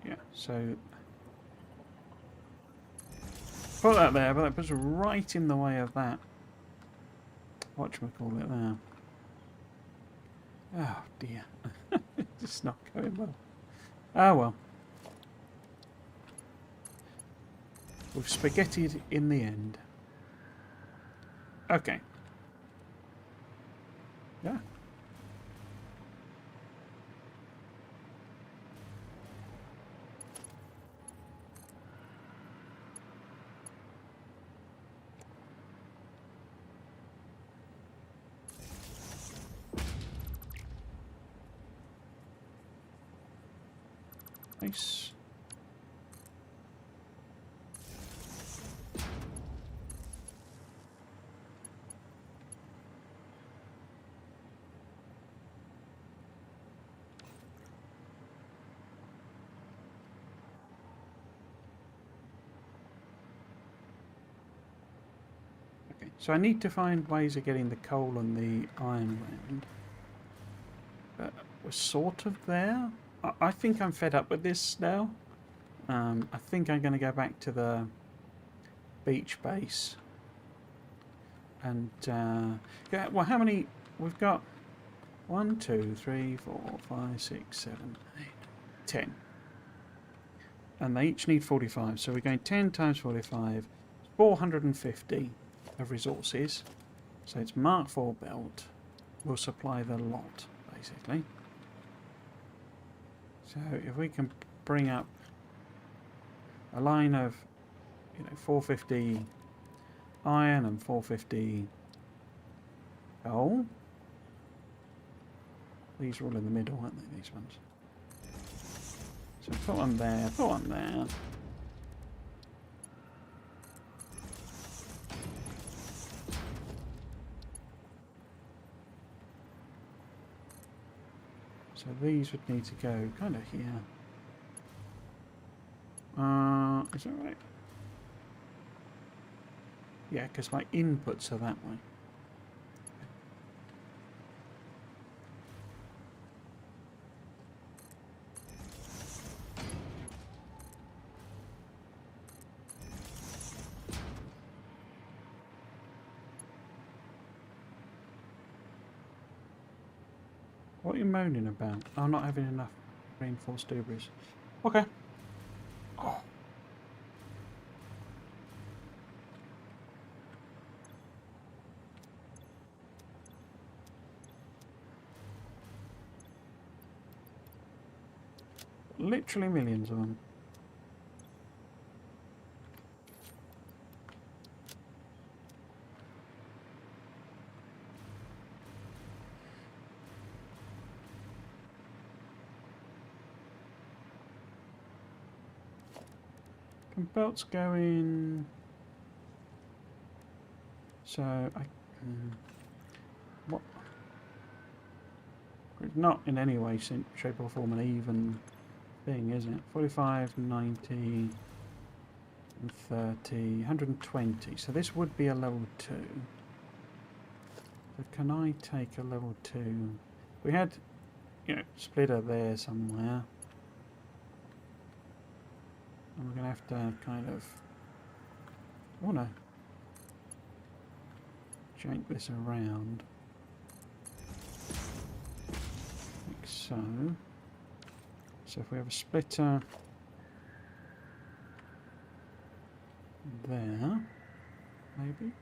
Yeah, so... Put that there, but that puts right in the way of that. Whatchamacallit there. Oh dear. It's not going well. Oh well. We've spaghettied in the end. Okay. Yeah. Nice. Okay, so I need to find ways of getting the coal and the iron around. But we're sort of there. I think I'm fed up with this now. I think I'm going to go back to the beach base. And, yeah, well, how many? We've got 1, 2, 3, 4, 5, 6, 7, 8, 10. And they each need 45. So we're going 10 times 45, 450 of resources. So it's Mark 4 belt, will supply the lot, basically. So if we can bring up a line of, 450 iron and 450 coal. These are all in the middle, aren't they, these ones? So put one there, put one there. So these would need to go kind of here. Is that right? Yeah, because my inputs are that way. What are you moaning about? I'm not having enough reinforced debris. Okay. Oh. Literally millions of them. Can belts go in? So what? It's not in any way, shape or form an even thing, is it? 45, 90, and 30, 120. So this would be a level 2. So can I take a level 2? We had, splitter there somewhere. And we're going to have to kind of, oh no, jank this around. Like so. So if we have a splitter there, maybe.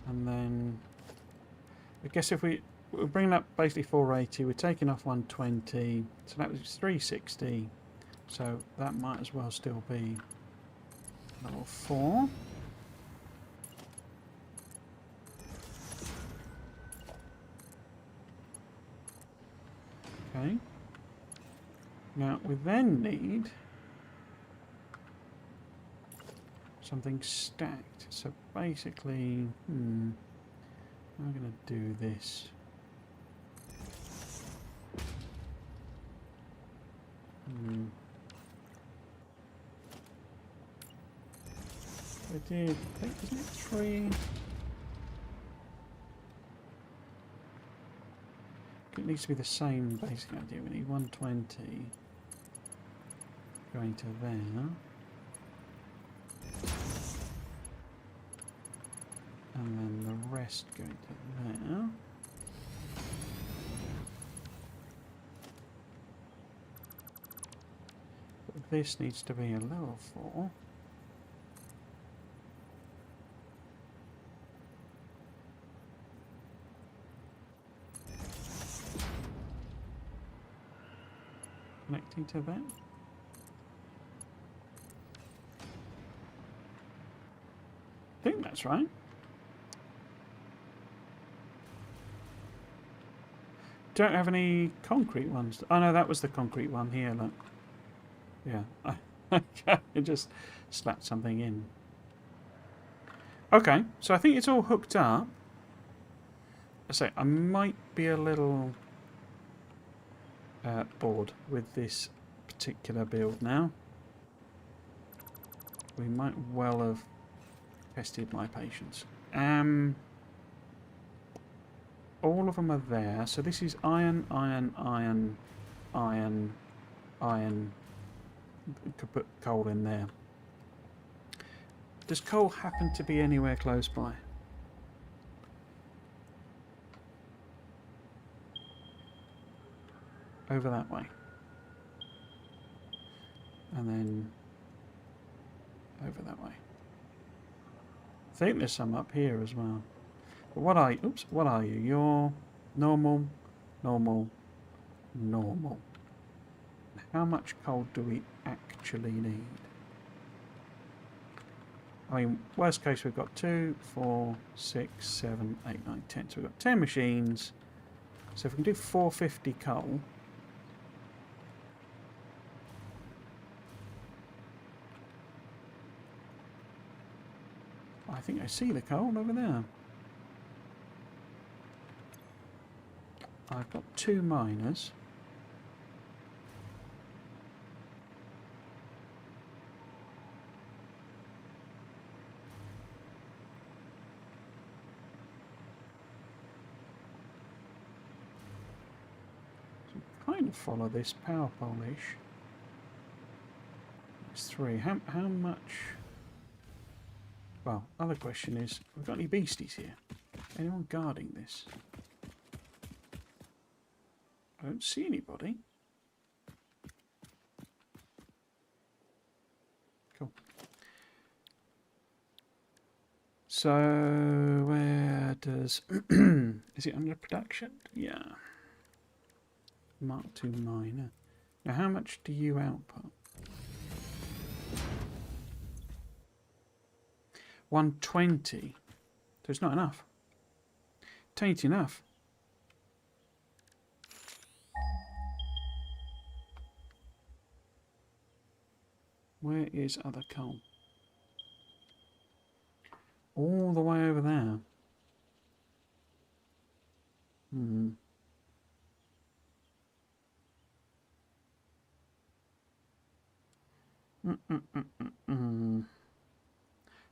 And then, I guess if we're bringing up basically 480, we're taking off 120, so that was 360. So that might as well still be level 4. Okay. Now we then need something stacked. So basically, I'm going to do this. I did, I think, isn't it 3? It needs to be the same basic idea. We need 120 going to there. And then the rest going to there. But this needs to be a level 4. Connecting to that. I think that's right. Don't have any concrete ones. Oh no, that was the concrete one here, look. Yeah, I just slapped something in. Okay, so I think it's all hooked up. I say I might be a little bored with this particular build now. We might well have tested my patience. All of them are there. So this is iron, iron, iron, iron, iron. Could put coal in there. Does coal happen to be anywhere close by? Over that way. And then over that way. think there's some up here as well. But what are you? Oops, what are you? You're normal, normal, normal. How much coal do we actually need? I mean, worst case, we've got 2, 4, 6, 7, 8, 9, 10. So we've got 10 machines. So if we can do 450 coal. I think I see the coal over there. I've got 2 miners. Kind of follow this power pole-ish. It's 3. How much? Well, other question is, have we got any beasties here? Anyone guarding this? I don't see anybody. Cool. So, where does... is it under production? Yeah. Mark II miner. Now, how much do you output? 120. So it's not enough. It ain't enough. Where is other coal? All the way over there.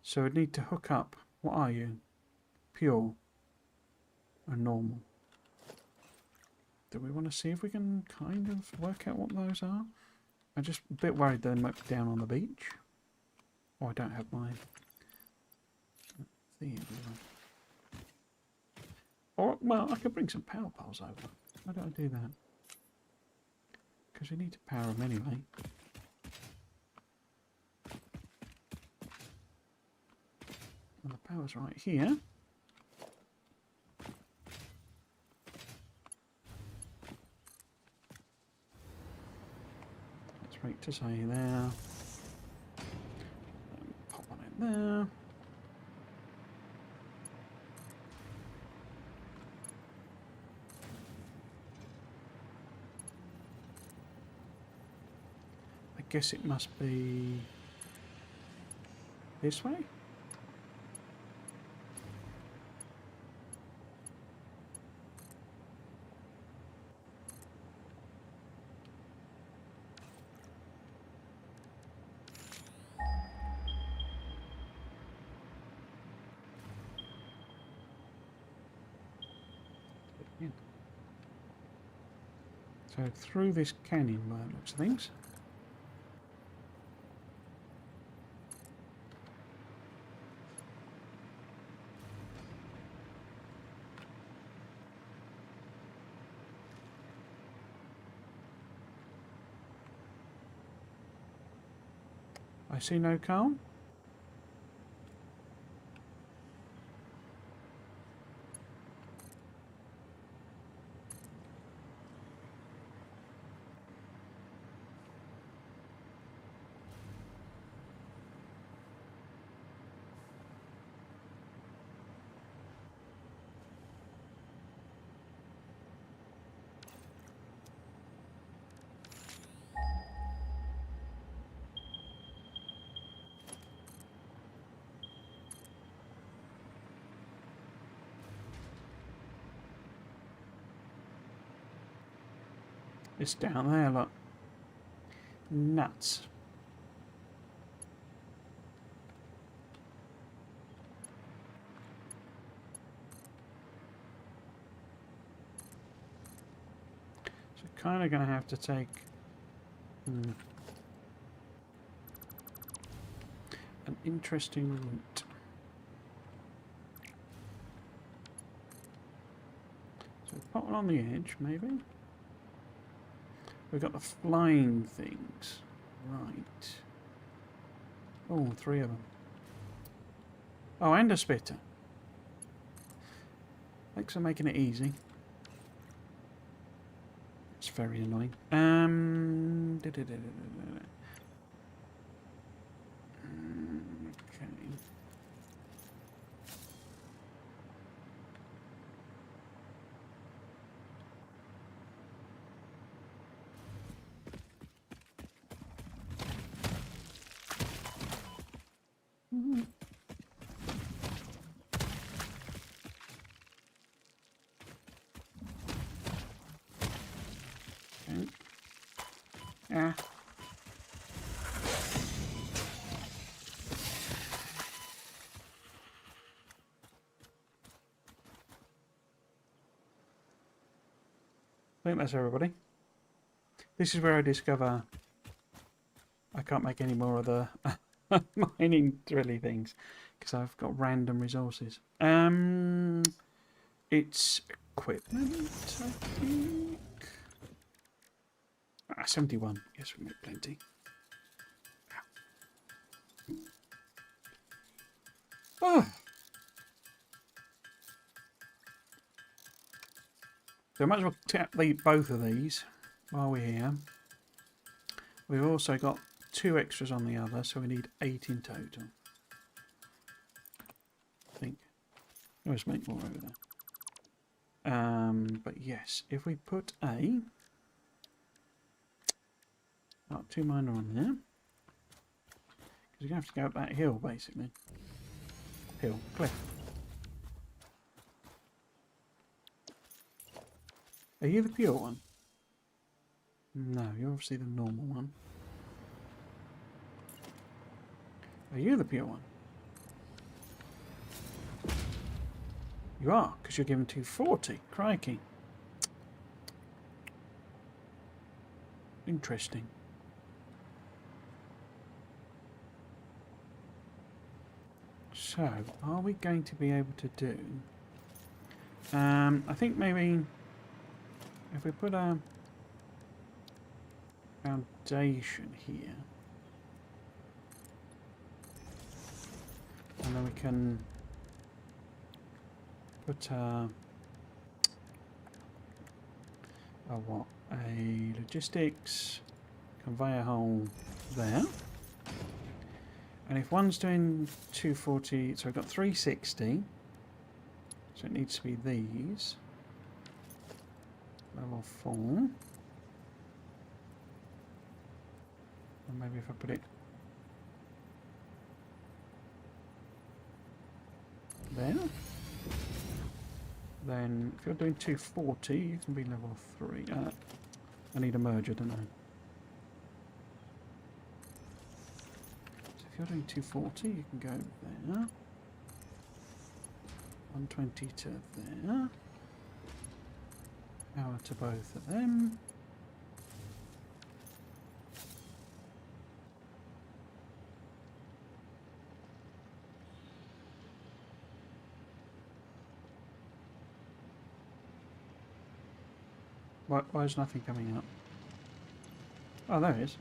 So I'd need to hook up. What are you? Pure and normal. Do we want to see if we can kind of work out what those are? I'm just a bit worried they might be down on the beach. Oh, I don't have mine. Or, well, I could bring some power poles over. Why don't I do that? Because we need to power them anyway. And the power's right here. That's right to say there. Pop one in there. I guess it must be this way. So through this canyon by the looks of things. I see no coal. It's down there, look. Nuts. So kind of going to have to take an interesting route. So put one on the edge, maybe. We've got the flying things. Right. Oh, 3 of them. Oh, and a spitter. Thanks for making it easy. It's very annoying. Okay. Okay. Ah. I think that's everybody. This is where I discover I can't make any more of the mining drilly things because I've got random resources. It's equipment, I think. 71. Yes, we make plenty. Oh. So I might as well tap both of these while we're here. We've also got 2 extras on the other, so we need 8 in total. I think. Let's make more over there. But yes, if we put a not 2 miner on there, because you're going to have to go up that hill basically. Hill, cliff. Are you the pure one? No, you're obviously the normal one. Are you the pure one? You are, because you're given 240. Crikey. Interesting. So, are we going to be able to do... I think maybe if we put a foundation here, and then we can put a what? A logistics conveyor hole there. And if one's doing 240, so I've got 360, so it needs to be these. Level 4. And maybe if I put it there, then if you're doing 240, you can be level 3. I need a merger, don't I? So if you're doing 240, you can go there. 120 to there. Power to both of them. Why is nothing coming up? Oh, there it is.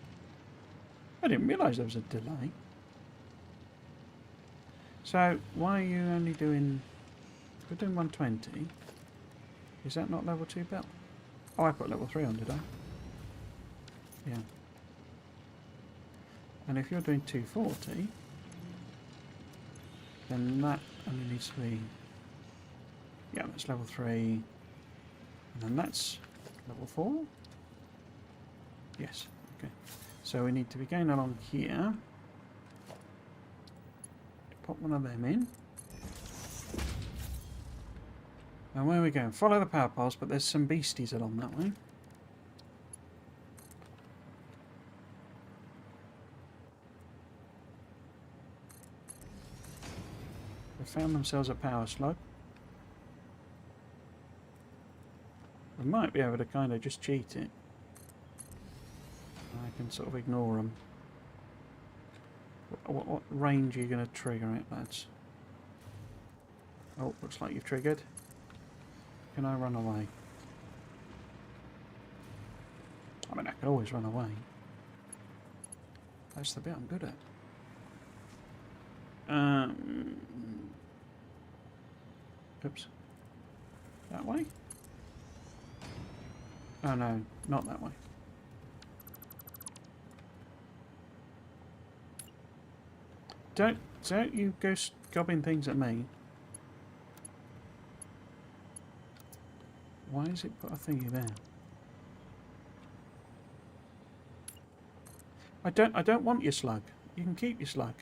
I didn't realise there was a delay. So, why are you only doing... We're doing 120. Is that not level 2 belt? Oh, I put level 3 on, did I? Yeah. And if you're doing 240, then that only needs to be... Yeah, that's level 3. And then that's level 4? Yes, okay. So we need to be going along here. Pop one of them in. And where are we going? Follow the power poles, but there's some beasties along that way. They found themselves a power slug. We might be able to kind of just cheat it. I can sort of ignore them. What range are you going to trigger it, lads? Oh, looks like you've triggered. Can I run away? I mean, I can always run away. That's the bit I'm good at. Oops. That way? Oh no, not that way. Don't you go gobbing things at me. Why has it put a thingy there? I don't want your slug. You can keep your slug.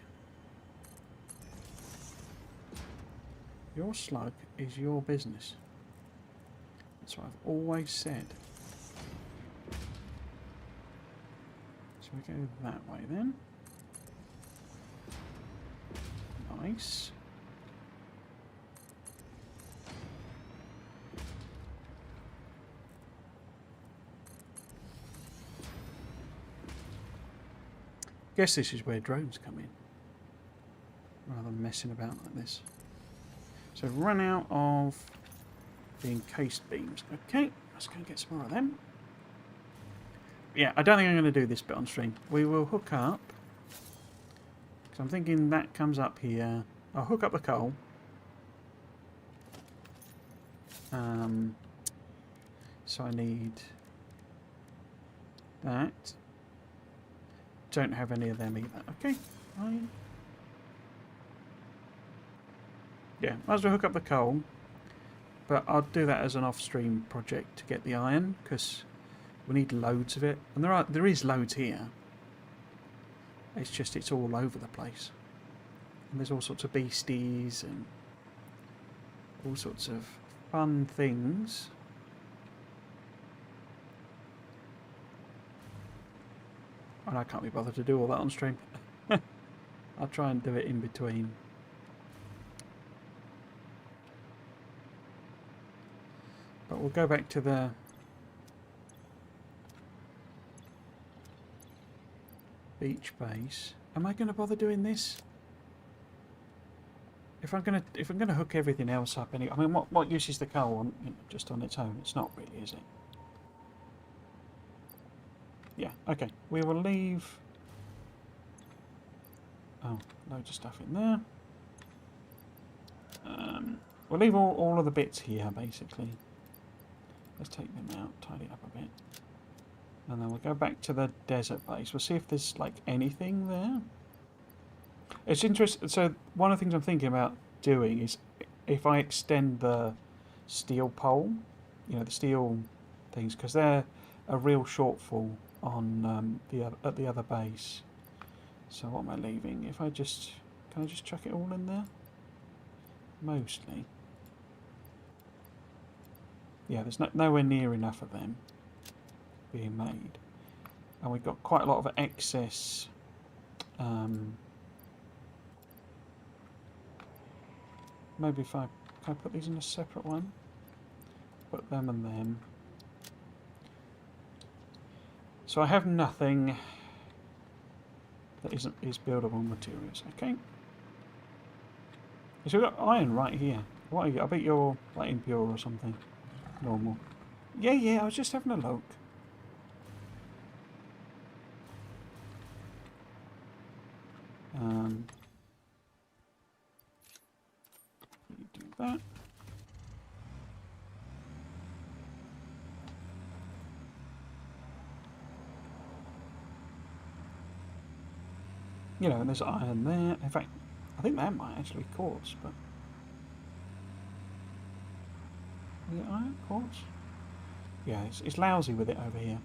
Your slug is your business. That's what I've always said. So we go that way then. Nice. Guess this is where drones come in, rather than messing about like this. So run out of the encased beams. Okay, let's go and get some more of them. Yeah, I don't think I'm going to do this bit on stream. We will hook up. So I'm thinking that comes up here. I'll hook up the coal. So I need that. Don't have any of them either. Okay, fine. Yeah, might as well hook up the coal. But I'll do that as an off-stream project to get the iron, because we need loads of it. And there is loads here. It's just it's all over the place. And there's all sorts of beasties and all sorts of fun things. And I can't be bothered to do all that on stream. I'll try and do it in between. But we'll go back to the beach base. Am I going to bother doing this? If I'm gonna hook everything else up anyway, I mean, what use is the coal on just on its own? It's not really, is it? Yeah. Okay. We will leave. Oh, loads of stuff in there. We'll leave all of the bits here, basically. Let's take them out, tidy it up a bit. And then we'll go back to the desert base. We'll see if there's, like, anything there. It's interesting. So, one of the things I'm thinking about doing is if I extend the steel pole, you know, the steel things, because they're a real shortfall on at the other base. So, what am I leaving? If I just... Can I just chuck it all in there? Mostly. Yeah, there's nowhere near enough of them being made. And we've got quite a lot of excess maybe if can I put these in a separate one? Put them and them. So I have nothing that is buildable materials, okay? So we've got iron right here. What are you? I bet you're like impure or something. Normal. Yeah, I was just having a look. You do that. You know, and there's iron there. In fact, I think that might actually be quartz, but... Is it iron? Quartz? Yeah, it's lousy with it over here.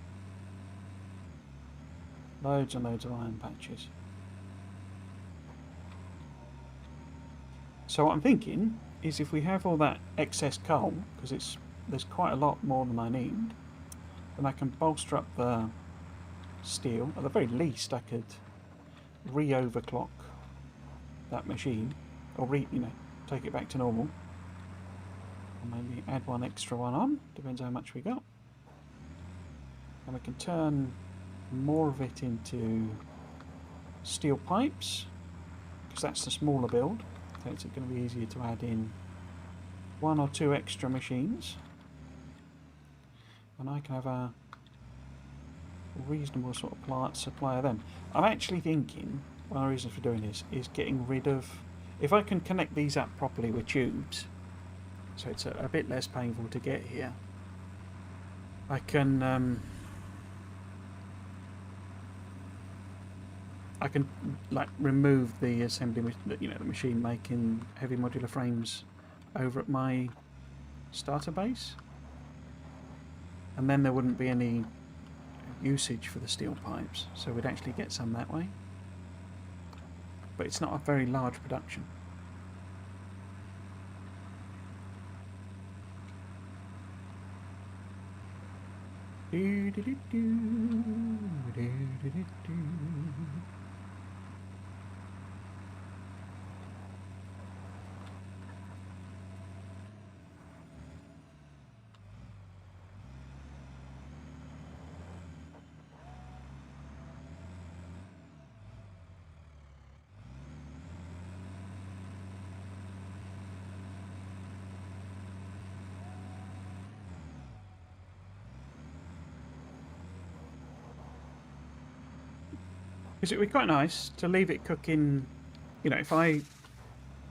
Loads and loads of iron patches. So what I'm thinking is if we have all that excess coal, because there's quite a lot more than I need, then I can bolster up the steel. At the very least, I could re-overclock that machine, or take it back to normal. Or maybe add one extra one on, depends how much we got. And we can turn more of it into steel pipes, because that's the smaller build. So it's going to be easier to add in one or two extra machines. And I can have a reasonable sort of supply of them. I'm actually thinking, one of the reasons for doing this is getting rid of... If I can connect these up properly with tubes, so it's a bit less painful to get here. I can like remove the assembly, the machine making heavy modular frames over at my starter base, and then there wouldn't be any usage for the steel pipes, so we'd actually get some that way. But it's not a very large production. Because it would be quite nice to leave it cooking. If I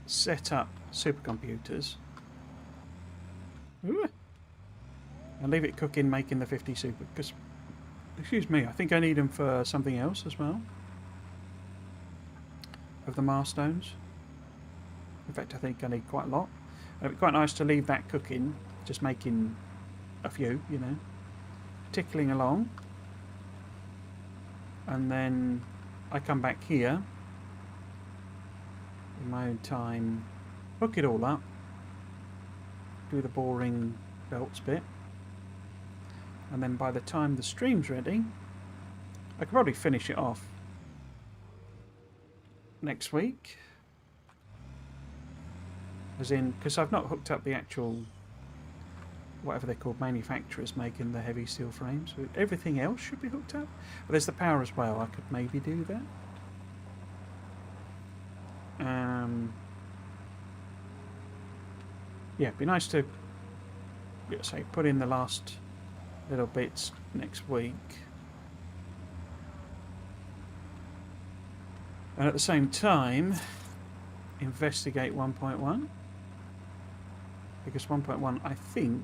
set up supercomputers and leave it cooking, making the 50 super. Because, excuse me, I think I need them for something else as well. Of the milestones. In fact, I think I need quite a lot. And it'd be quite nice to leave that cooking, just making a few, tickling along. And then I come back here in my own time, hook it all up, do the boring belts bit, and then by the time the stream's ready, I could probably finish it off next week. As in, because I've not hooked up the actual, whatever they're called, manufacturers making the heavy steel frames. So everything else should be hooked up. But there's the power as well. I could maybe do that. Yeah, it'd be nice to, say, put in the last little bits next week. And at the same time, investigate 1.1. Because 1.1, I think,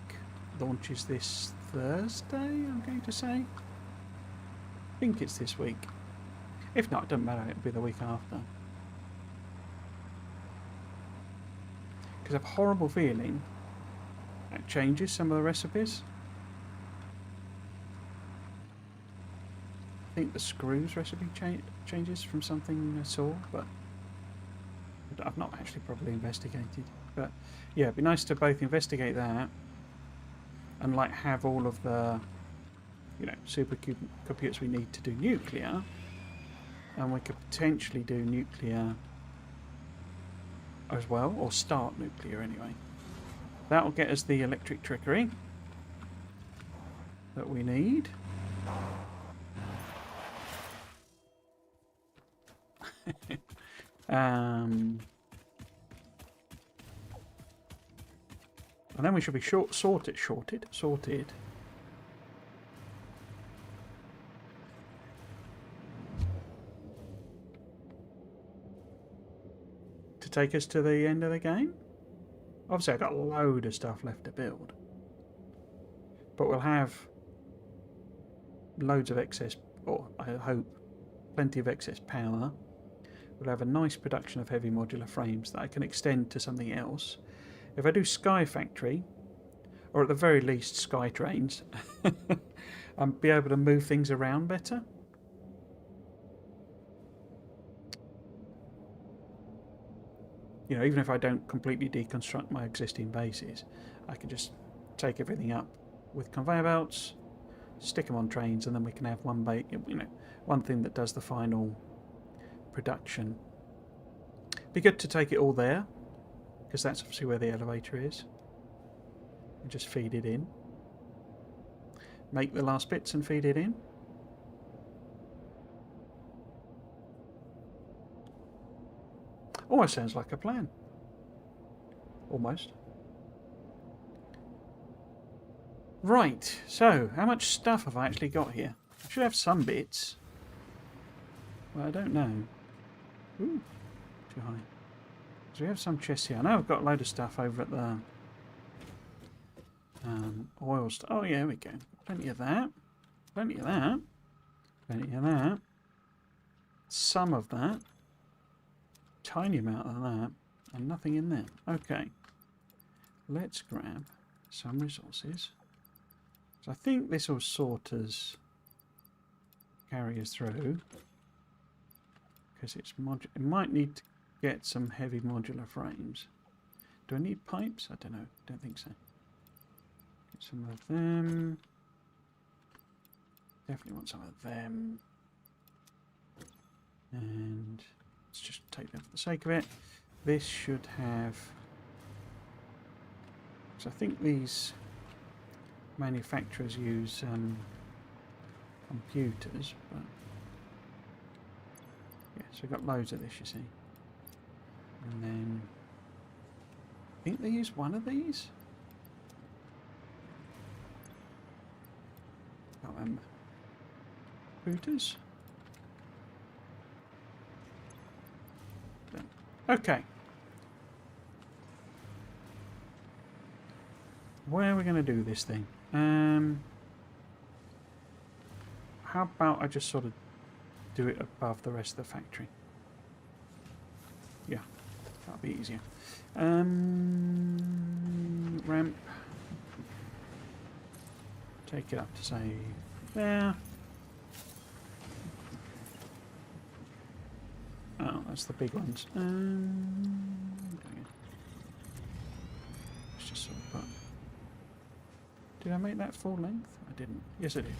launches this Thursday, I'm going to say. I think it's this week. If not, it doesn't matter, it'll be the week after. Because I have a horrible feeling that changes some of the recipes. I think the screws recipe changes from something I saw, but I've not actually properly investigated. But yeah, it'd be nice to both investigate that and like have all of the supercomputers we need to do nuclear, and we could potentially do nuclear as well, or start nuclear anyway. That'll get us the electric trickery that we need. And then we should be sorted to take us to the end of the game. Obviously I've got a load of stuff left to build, but we'll have loads of excess, or I hope plenty of excess power. We'll have a nice production of heavy modular frames that I can extend to something else. If I do Sky Factory, or at the very least Sky Trains, I'll be able to move things around better. Even if I don't completely deconstruct my existing bases, I can just take everything up with conveyor belts, stick them on trains, and then we can have one thing that does the final production. Be good to take it all there, because that's obviously where the elevator is, and just feed it in. Make the last bits and feed it in. Almost sounds like a plan. Almost. Right, so how much stuff have I actually got here? I should have some bits. Well, I don't know. Ooh, too high. So we have some chests here. I know I've got a load of stuff over at the Oil stuff. Oh yeah, there we go. Plenty of that. Plenty of that. Plenty of that. Some of that. Tiny amount of that. And nothing in there. Okay. Let's grab some resources. So I think this will sort us, carry us through. Because it's modular. It might need to get some heavy modular frames. Do I need pipes? I don't know. Don't think so. Get some of them. Definitely want some of them. And let's just take them for the sake of it. This should have... So I think these manufacturers use computers, but... Yeah, so we've got loads of this, you see. And then... I think they use one of these? Can't remember. Computers? Okay. Where are we going to do this thing? How about I just sort of do it above the rest of the factory? Yeah, that'll be easier. Ramp. Take it up to say there. Oh, that's the big ones. Let's just sort of put... Did I make that full length? I didn't. Yes, I did.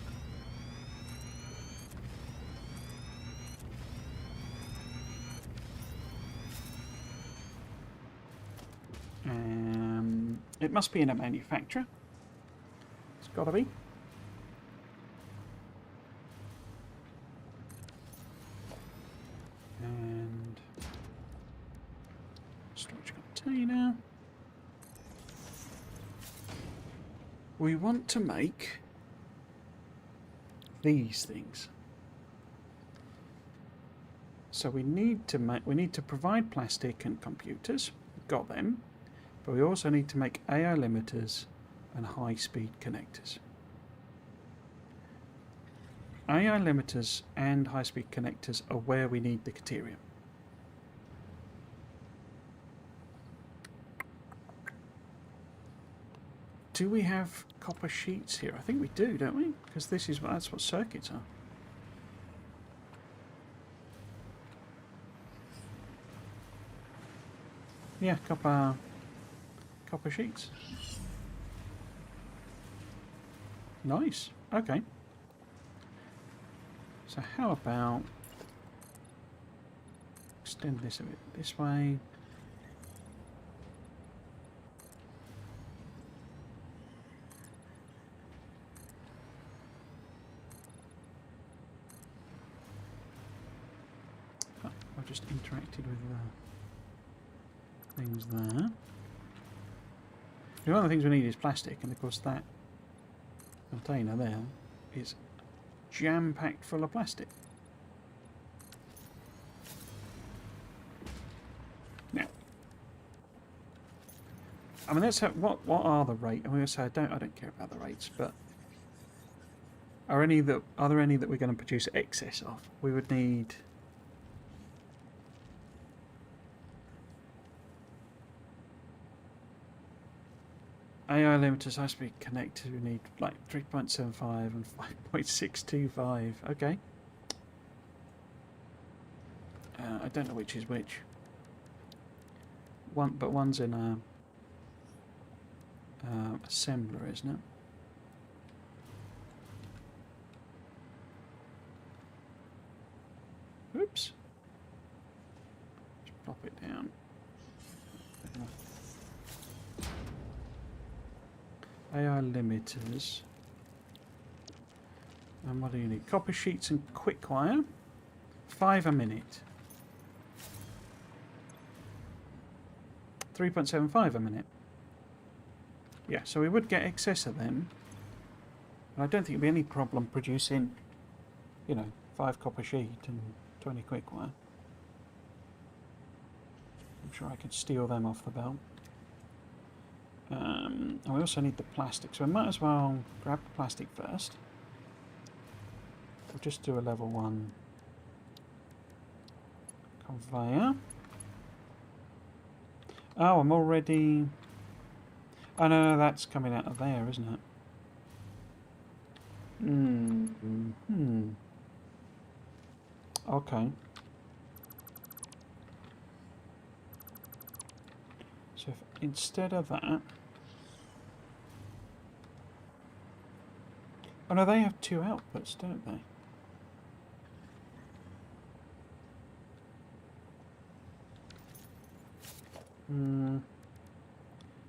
It must be in a manufacturer. It's got to be. And storage container. We want to make these things. So we need to provide plastic and computers. Got them. But we also need to make AI limiters and high-speed connectors. AI limiters and high-speed connectors are where we need the caterium. Do we have copper sheets here? I think we do, don't we? Because that's what circuits are. Yeah, copper sheets. Nice. Okay. So how about extend this a bit this way? Oh, I just interacted with the things there. One of the things we need is plastic, and of course that container there is jam-packed full of plastic. Now, I mean, let's have, what are the rates? I'm going to say I don't care about the rates, but are there any that we're going to produce excess of? We would need. AI limiters, high-speed connectors, we need like 3.75 and 5.625. Okay. I don't know which is which. But one's in a assembler, isn't it? Oops. Just plop it down. AI limiters. And what do you need? Copper sheets and quick wire. 5 a minute. 3.75 a minute. Yeah, so we would get excess of them. And I don't think it'd be any problem producing, 5 copper sheet and 20 quick wire. I'm sure I could steal them off the belt. And we also need the plastic, so we might as well grab the plastic first. We'll just do a level 1 conveyor. Oh, I'm already... Oh no, that's coming out of there, isn't it? Okay. So if instead of that... Oh no, they have 2 outputs, don't they?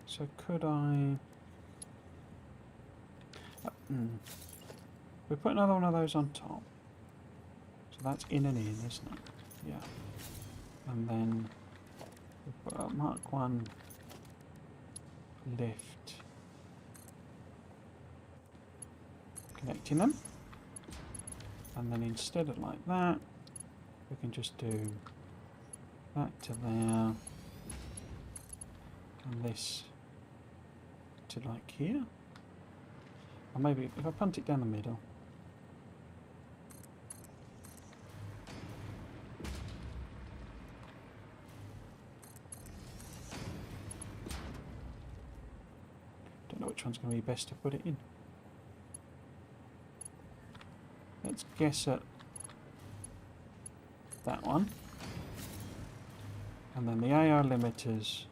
So could I... We put another one of those on top. So that's in and in, isn't it? Yeah. And then we put a Mark 1 lift. Connecting them. And then instead of like that, we can just do that to there. And this to like here. Or maybe if I punt it down the middle. Don't know which one's going to be best to put it in. Let's guess at that one. And then the AR limiters.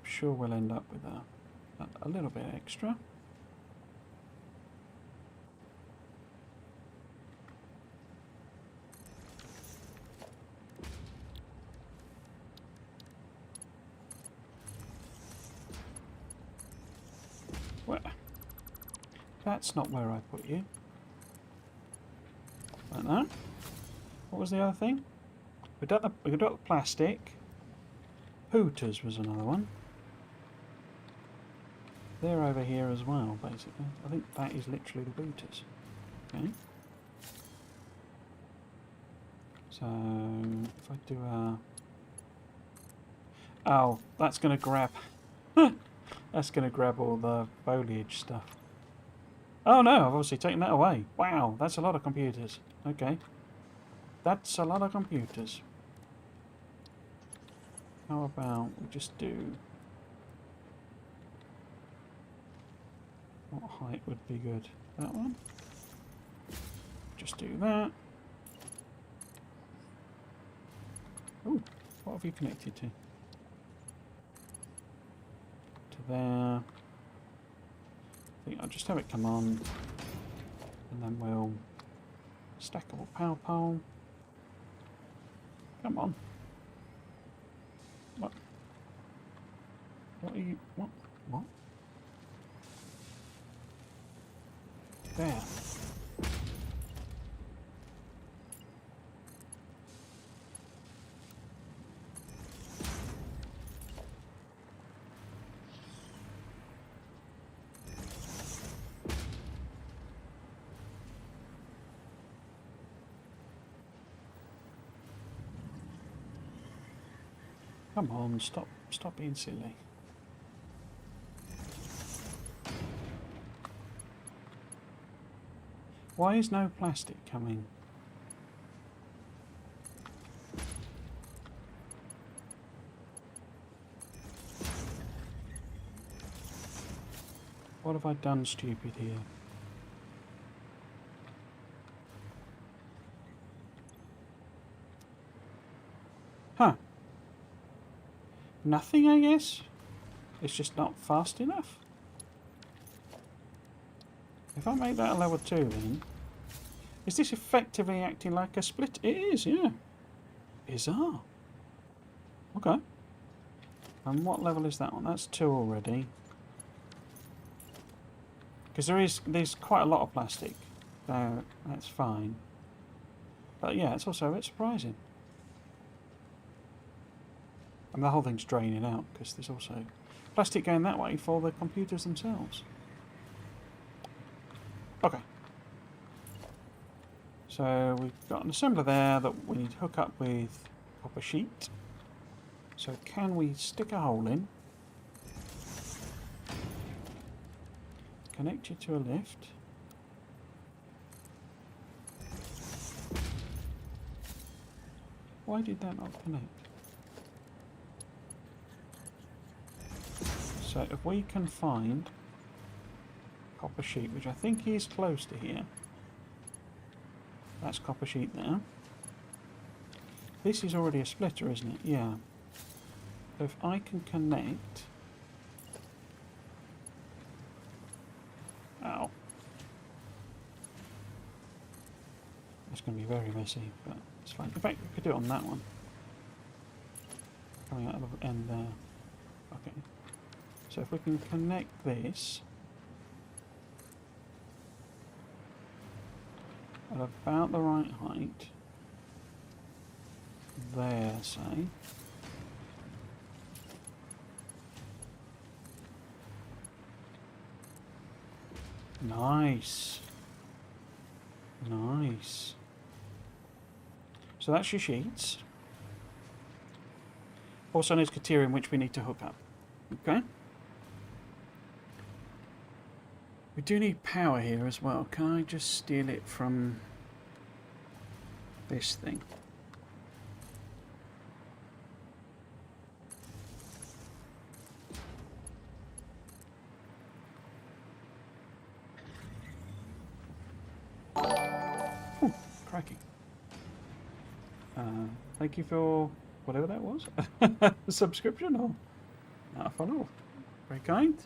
I'm sure we'll end up with a little bit extra. Well, that's not where I put you. Like that. What was the other thing? We got the plastic. Hooters was another one. They're over here as well, basically. I think that is literally the booters. Okay. So if I do a... Oh, that's going to grab... that's going to grab all the foliage stuff. Oh no, I've obviously taken that away. Wow, that's a lot of computers. Okay. That's a lot of computers. How about we just do... What height would be good? That one? Just do that. Oh, what have you connected to? To there. I think I'll just have it come on. And then we'll... Stackable power pole. Come on. What? What are you... What? What? There. Come on, stop being silly. Why is no plastic coming? What have I done stupid here? Huh. Nothing, I guess? It's just not fast enough? If I make that a level 2 then... Is this effectively acting like a split? It is, yeah. Bizarre. Okay. And what level is that one? That's 2 already. Because there's quite a lot of plastic. So that's fine. But yeah, it's also a bit surprising. And the whole thing's draining out because there's also plastic going that way for the computers themselves. Okay. So we've got an assembler there that we need to hook up with copper sheet. So can we stick a hole in, connect you to a lift, why did that not connect? So if we can find copper sheet, which I think is close to here, that's copper sheet there. This is already a splitter, isn't it? Yeah. So if I can connect... Ow. That's going to be very messy, but it's fine. In fact, we could do it on that one. Coming out of the end there. Okay. So if we can connect this at about the right height, there, say. Nice. Nice. So that's your sheets. Also known as Caterium, which we need to hook up. Okay. We do need power here as well. Can I just steal it from this thing? Ooh, crikey. Thank you for whatever that was. A subscription or a follow. Very kind.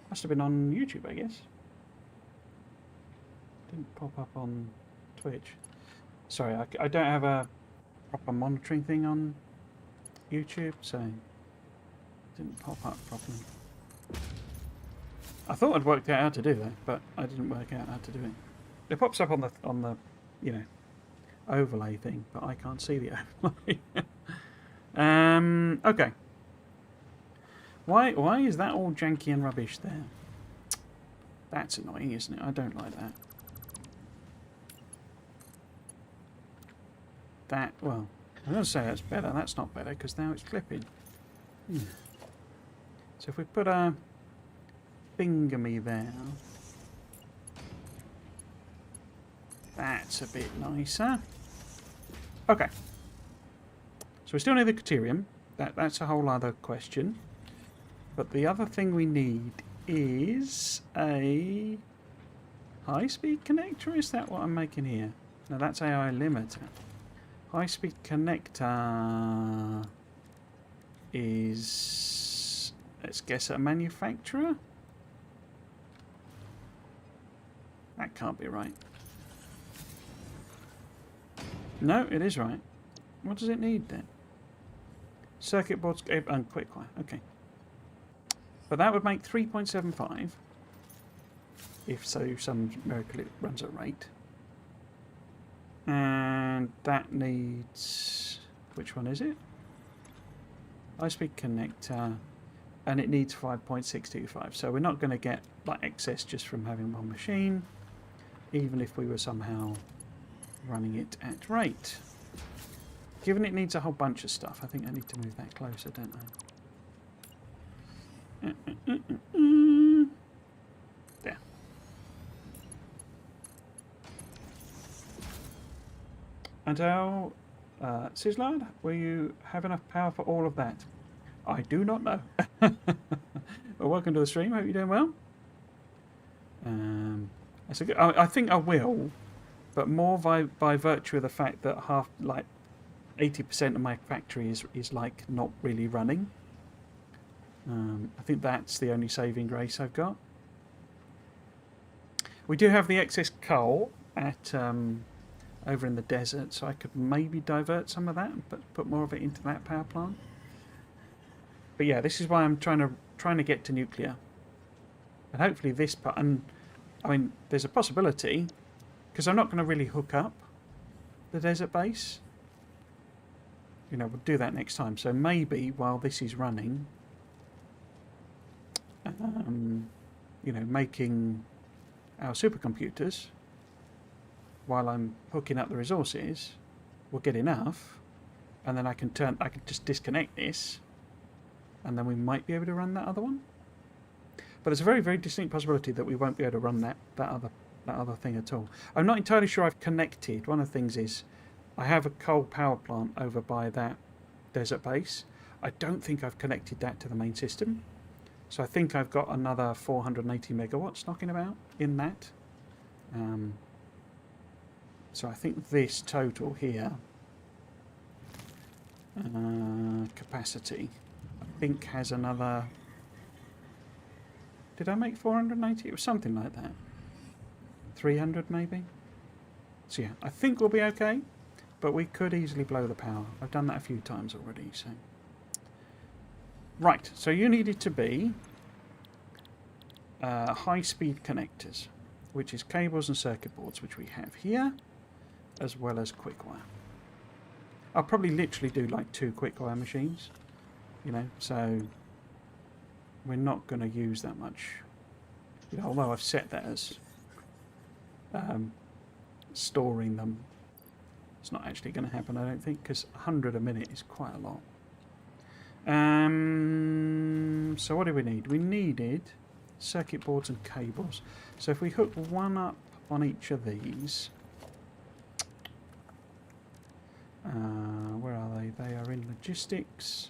Must have been on YouTube, I guess. Didn't pop up on Twitch. Sorry, I don't have a proper monitoring thing on YouTube, so it didn't pop up properly. I thought I'd worked out how to do that, but I didn't work out how to do it. It pops up on the you know, overlay thing, but I can't see the overlay. Okay. Why is that all janky and rubbish there? That's annoying, isn't it? I don't like that. That, well, I'm going to say that's better. That's not better, because now it's clipping. So if we put a thingamy there, that's a bit nicer. Okay. So we still need the Caterium. That's a whole other question. But the other thing we need is a high-speed connector. Is that what I'm making here? No, that's AI limiter. High-speed connector is, let's guess, a manufacturer? That can't be right. No, it is right. What does it need then? Circuit boards, and quick wire. Okay. But that would make 3.75. If so, some miracle it runs at rate. And that needs... which one is it? High-speed connector. And it needs 5.625. So we're not going to get like excess just from having one machine, even if we were somehow running it at rate. Given it needs a whole bunch of stuff, I think I need to move that closer, don't I? There. And how, Sizzlard, will you have enough power for all of that? I do not know. Well, welcome to the stream. Hope you're doing well. That's a good, I think I will, but more by virtue of the fact that 80% of my factory is like not really running. I think that's the only saving grace I've got. We do have the excess coal at over in the desert, so I could maybe divert some of that and put more of it into that power plant. But yeah, this is why I'm trying to get to nuclear, and hopefully this part. And I mean, there's a possibility, because I'm not going to really hook up the desert base. You know, we'll do that next time. So maybe while this is running, you know, making our supercomputers, while I'm hooking up the resources, we'll get enough and then I can just disconnect this, and then we might be able to run that other one. But there's a very, very distinct possibility that we won't be able to run that other thing at all. I'm not entirely sure I've connected. One of the things is I have a coal power plant over by that desert base. I don't think I've connected that to the main system. So I think I've got another 480 megawatts knocking about in that. So I think this total here, capacity, I think has another... Did I make 480? It was something like that. 300 maybe? So yeah, I think we'll be okay, but we could easily blow the power. I've done that a few times already, so... Right, so you needed to be high-speed connectors, which is cables and circuit boards, which we have here, as well as quick wire. I'll probably literally do like 2 quick wire machines, you know, so we're not going to use that much. You know, although I've set that as storing them, it's not actually going to happen, I don't think, because 100 a minute is quite a lot. So what do we need? We needed circuit boards and cables. So if we hook one up on each of these, where are they? They are in logistics.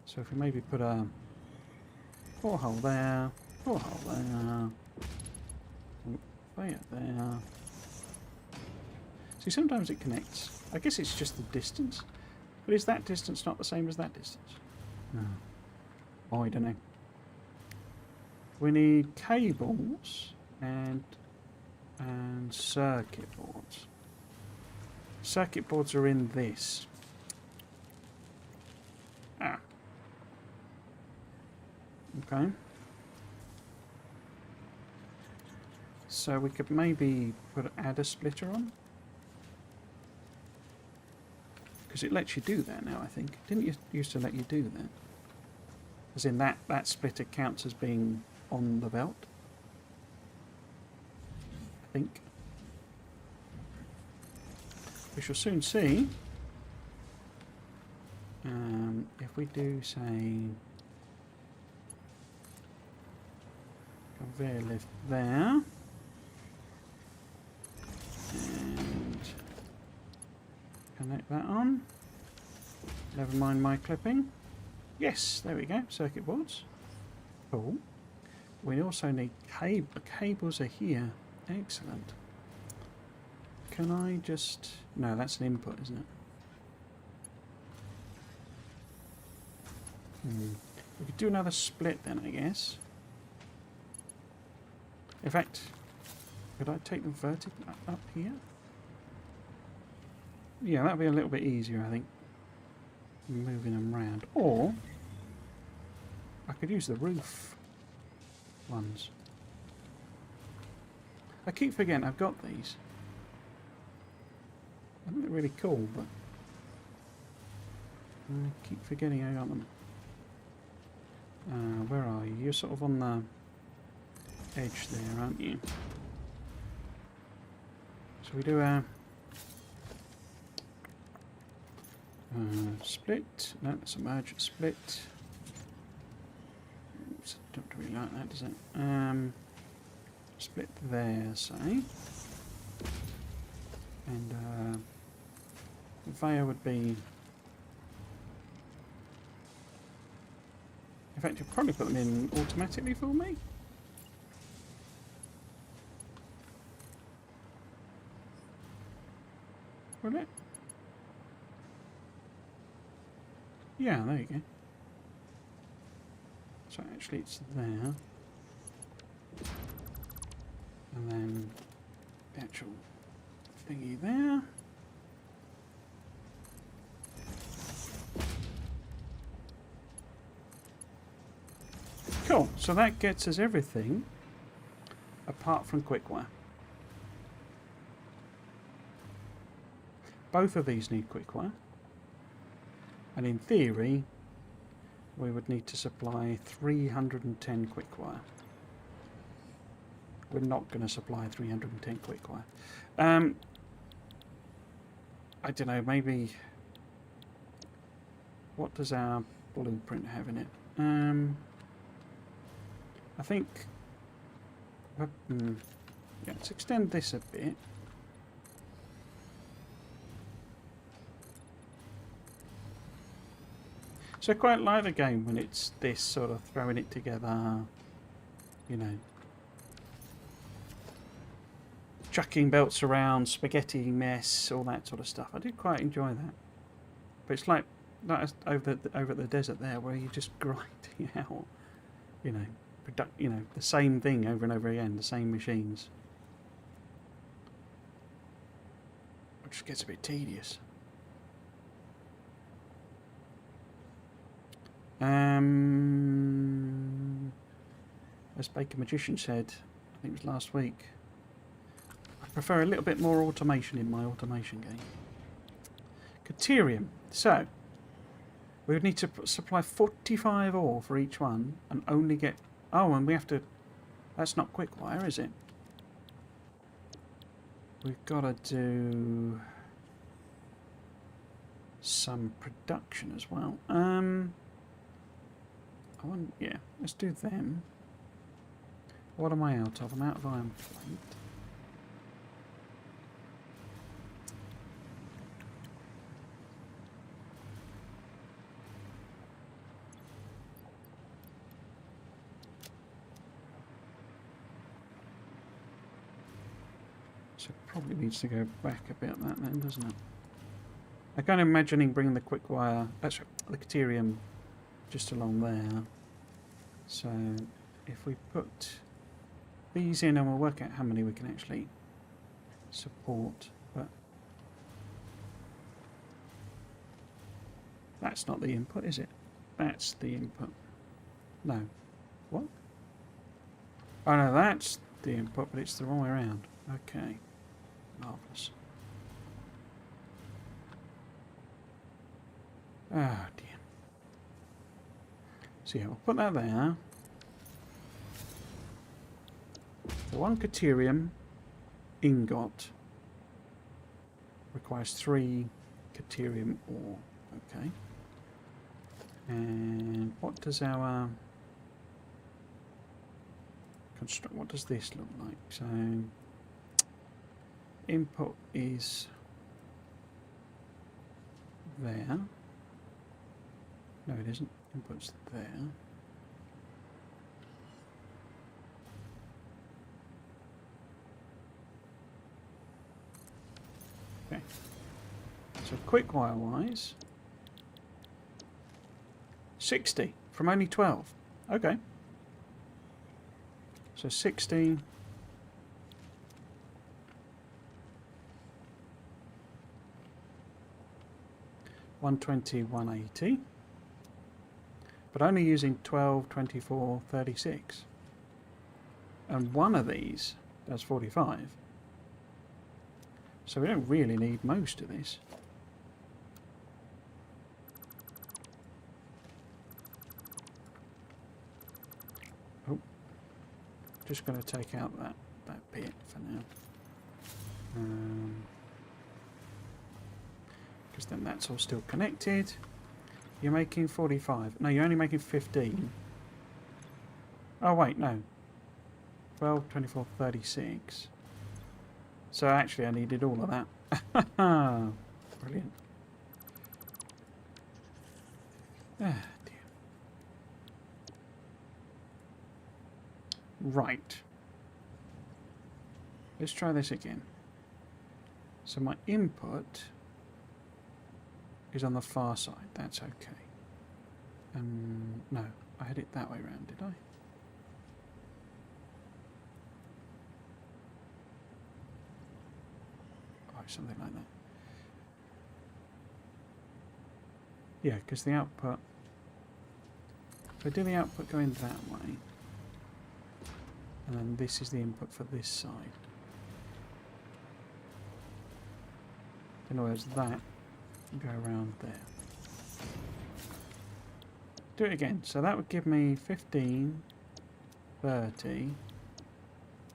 So if we maybe put a 4-hole there, 4-hole there, there. See, sometimes it connects. I guess it's just the distance. But is that distance not the same as that distance? No. Oh, I don't know. We need cables and circuit boards. Circuit boards are in this. Ah. Okay. So we could maybe add a splitter on. Because it lets you do that now, I think. Didn't it used to let you do that? As in that splitter counts as being on the belt. I think. We shall soon see. If we do, say, conveyor lift there. And connect that on. Never mind my clipping. Yes, there we go. Circuit boards. Cool. We also need cables are here. Excellent. Can I just... No, that's an input, isn't it? We could do another split then, I guess. In fact, could I take them vertically up here? Yeah, that'd be a little bit easier, I think. Moving them round. Or I could use the roof ones. I keep forgetting I've got these. They're really cool, but I keep forgetting I got them. Where are you? You're sort of on the edge there, aren't you? So we do a split. No, it's a merge split. Oops, don't really like that, does it? Split there, say. And conveyor would be... In fact, you'll probably put them in automatically for me. Will it? Yeah, there you go. So actually it's there. And then the actual thingy there. Cool, so that gets us everything apart from quickwire. Both of these need quickwire. And in theory, we would need to supply 310 quickwire. We're not going to supply 310 quickwire. I don't know, maybe what does our blueprint have in it? I think... yeah, let's extend this a bit. So I quite like the game when it's this sort of throwing it together, you know, chucking belts around, spaghetti mess, all that sort of stuff. I do quite enjoy that. But it's like over at the desert there, where you're just grinding out, you know, the same thing over and over again, the same machines, which gets a bit tedious. As Baker Magician said, I think it was last week, I prefer a little bit more automation in my automation game. Caterium. So, we would need to supply 45 ore for each one and only get... Oh, and we have to... That's not quick wire, is it? We've got to do some production as well. Yeah, let's do them. What am I out of? I'm out of iron plate. So it probably needs to go back a bit that then, doesn't it? I can't imagining bringing the quick wire, that's the caterium, just along there. So if we put these in and we'll work out how many we can actually support, but that's not the input, is it? That's the input. No. What? Oh no, that's the input, but it's the wrong way around. Okay. Marvellous. Oh dear. So yeah, we'll put that there. The one caterium ingot requires 3 caterium ore. Okay. And what does our construct? What does this look like? So input is there. No, it isn't. Input's there. Okay. So quick wire wise, 60 from only 12. Okay. So 60. $120, $180. But only using 12, 24, 36. And one of these does 45. So we don't really need most of this. Oh, just going to take out that bit for now. Because then that's all still connected. You're making 45. No, you're only making 15. Oh, wait, no. 12, 24, 36. So actually I needed all of that. Brilliant. Ah, dear. Right. Let's try this again. So my input is on the far side. That's okay. No, I had it that way around, did I? Oh, something like that. Yeah, because the output... If I do the output going that way, and then this is the input for this side. In other words, that go around there. Do it again. So that would give me 15, 30,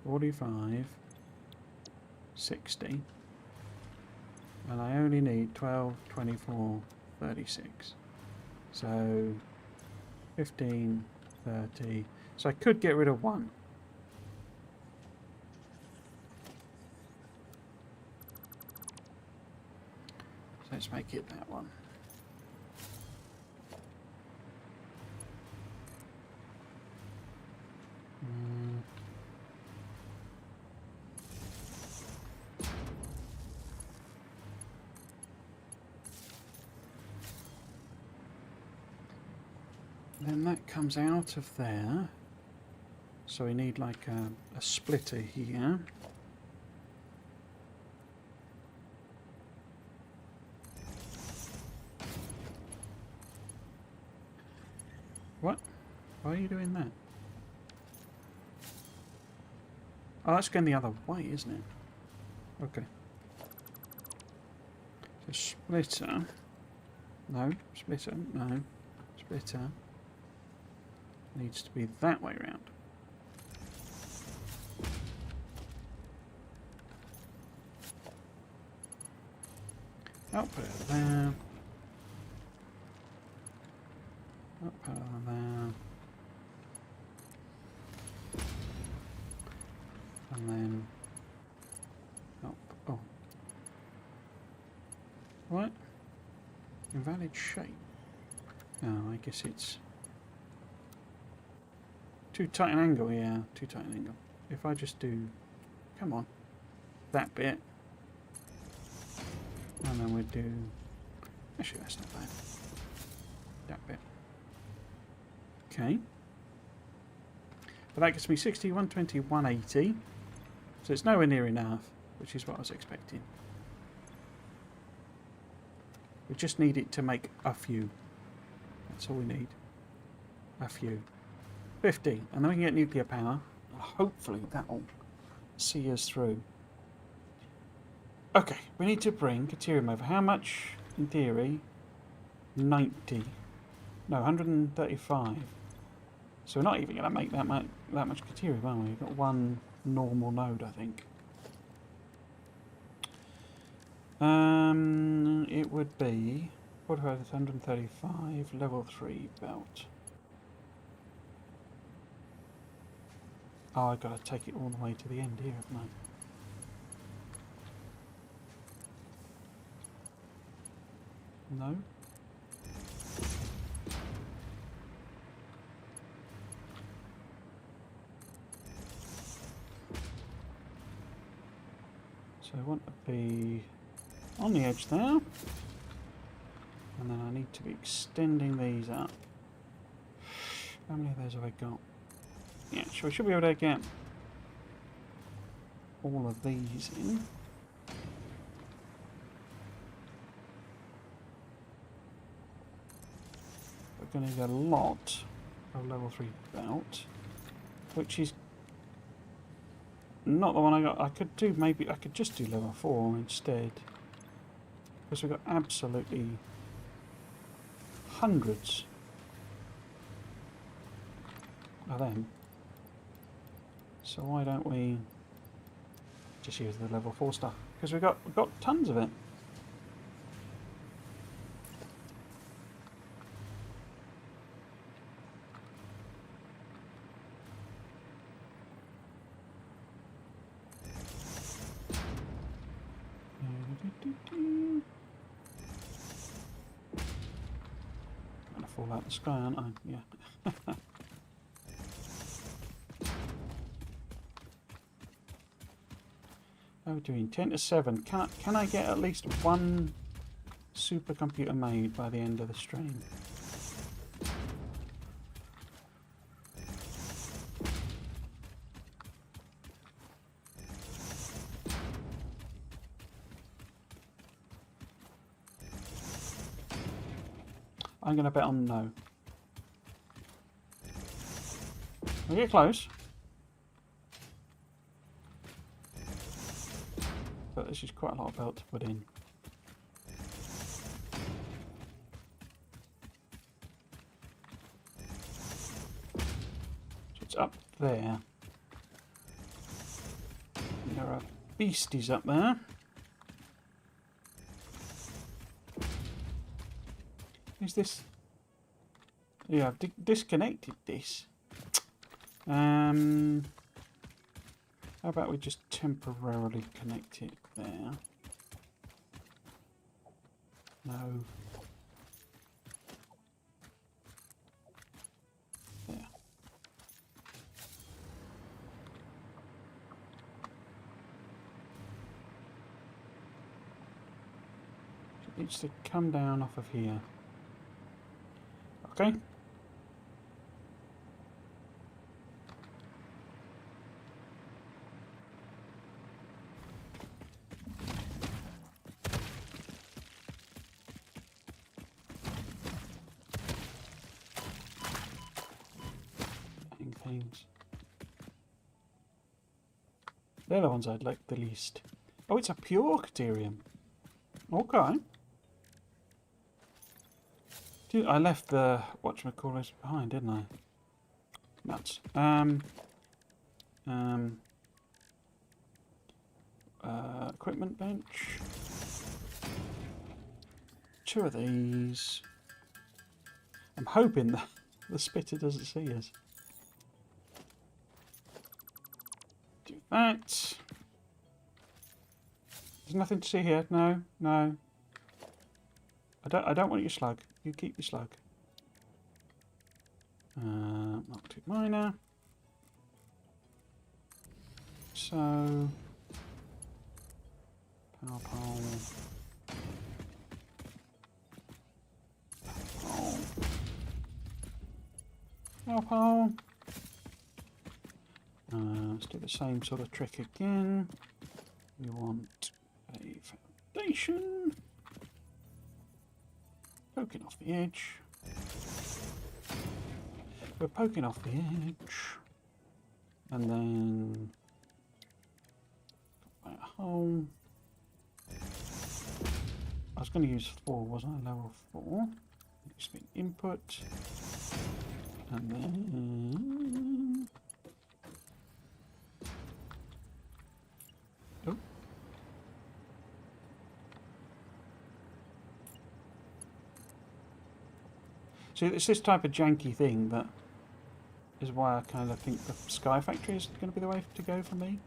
45, 60. And I only need 12, 24, 36. So 15, 30. So I could get rid of one. So let's make it that one. Then that comes out of there. So we need like a splitter here. What? Why are you doing that? Oh, that's going the other way, isn't it? Okay. So splitter. No. Splitter. No. Splitter. Needs to be that way round. Output of there. Output of there. And then up. Oh. What? Invalid shape. Oh, I guess it's too tight an angle, yeah, too tight an angle. If I just do, come on, that bit, and then we do, actually that's not bad, that bit. Okay. But that gets me 60, 120, 180. So it's nowhere near enough, which is what I was expecting. We just need it to make a few. That's all we need. A few. 50, and then we can get nuclear power. Hopefully that'll see us through. Okay, we need to bring Caterium over. How much, in theory? 90. No, 135. So we're not even going to make that much Caterium, are we? We've got one normal node, I think. It would be 135, level 3 belt. Oh, I've got to take it all the way to the end here, haven't I? No? So I want to be on the edge there. And then I need to be extending these up. How many of those have I got? Yeah, sure, we should be able to get all of these in. We're going to need a lot of level 3 belt, which is not the one I got. I could do, maybe I could just do level 4 instead, because we've got absolutely hundreds of them. So why don't we just use the level 4 stuff? Because we've got tons of it. I'm gonna fall out the sky, aren't I? Yeah. How are we doing? 10 to 7. Can I get at least one supercomputer made by the end of the stream? I'm going to bet on no. We get close. But this is quite a lot of belt to put in. So it's up there. And there are beasties up there. Is this Yeah, I've disconnected this. How about we just temporarily connect it there? No. There. It needs to come down off of here. Okay. Things. They're the ones I'd like the least. Oh, it's a pure Caterium. Okay. Dude, I left the whatchamacallit behind, didn't I? Nuts. Equipment bench. 2 of these. I'm hoping that the spitter doesn't see us. Do that. There's nothing to see here. No, no. I don't want your slug. You keep your slug. Arctic miner. So power pole. Power pole. Let's do the same sort of trick again. We want a foundation. Poking off the edge. We're poking off the edge. And then a hole. I was going to use 4, wasn't I? Level 4. Needs to be input. And then... Oh. See, it's this type of janky thing that is why I kind of think the Sky Factory is going to be the way to go for me.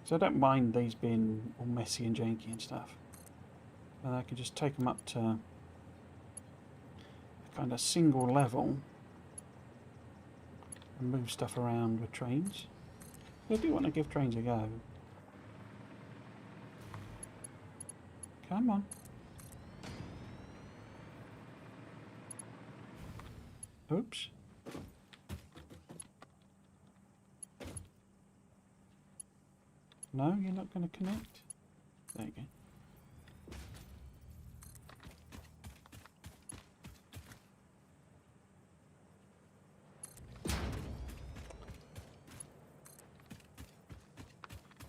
So I don't mind these being all messy and janky and stuff. And I can just take them up to a kind of single level and move stuff around with trains. I do want to give trains a go. Come on. Oops. No, you're not going to connect? There you go.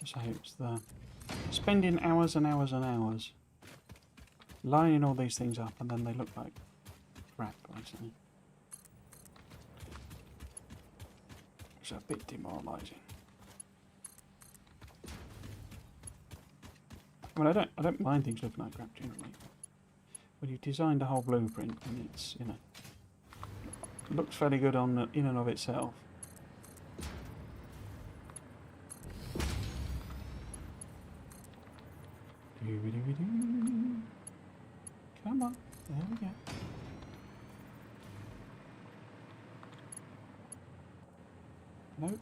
So it's the spending hours and hours and hours lining all these things up, and then they look like crap, basically. It's a bit demoralising. I mean, I don't mind things looking like crap generally. When you've designed a whole blueprint and it's, you know, looks fairly good on in and of itself. Come on, there we go. Nope.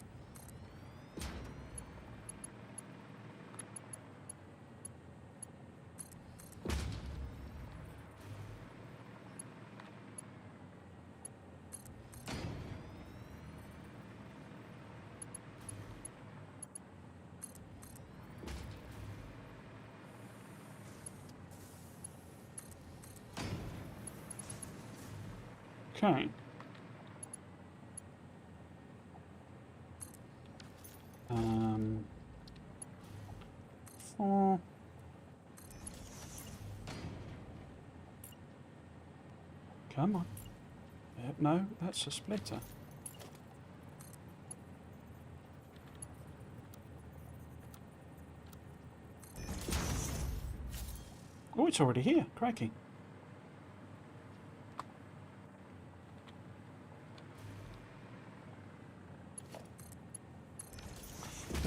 Okay. 4. Come on. No, that's a splitter. Oh, it's already here. Crikey.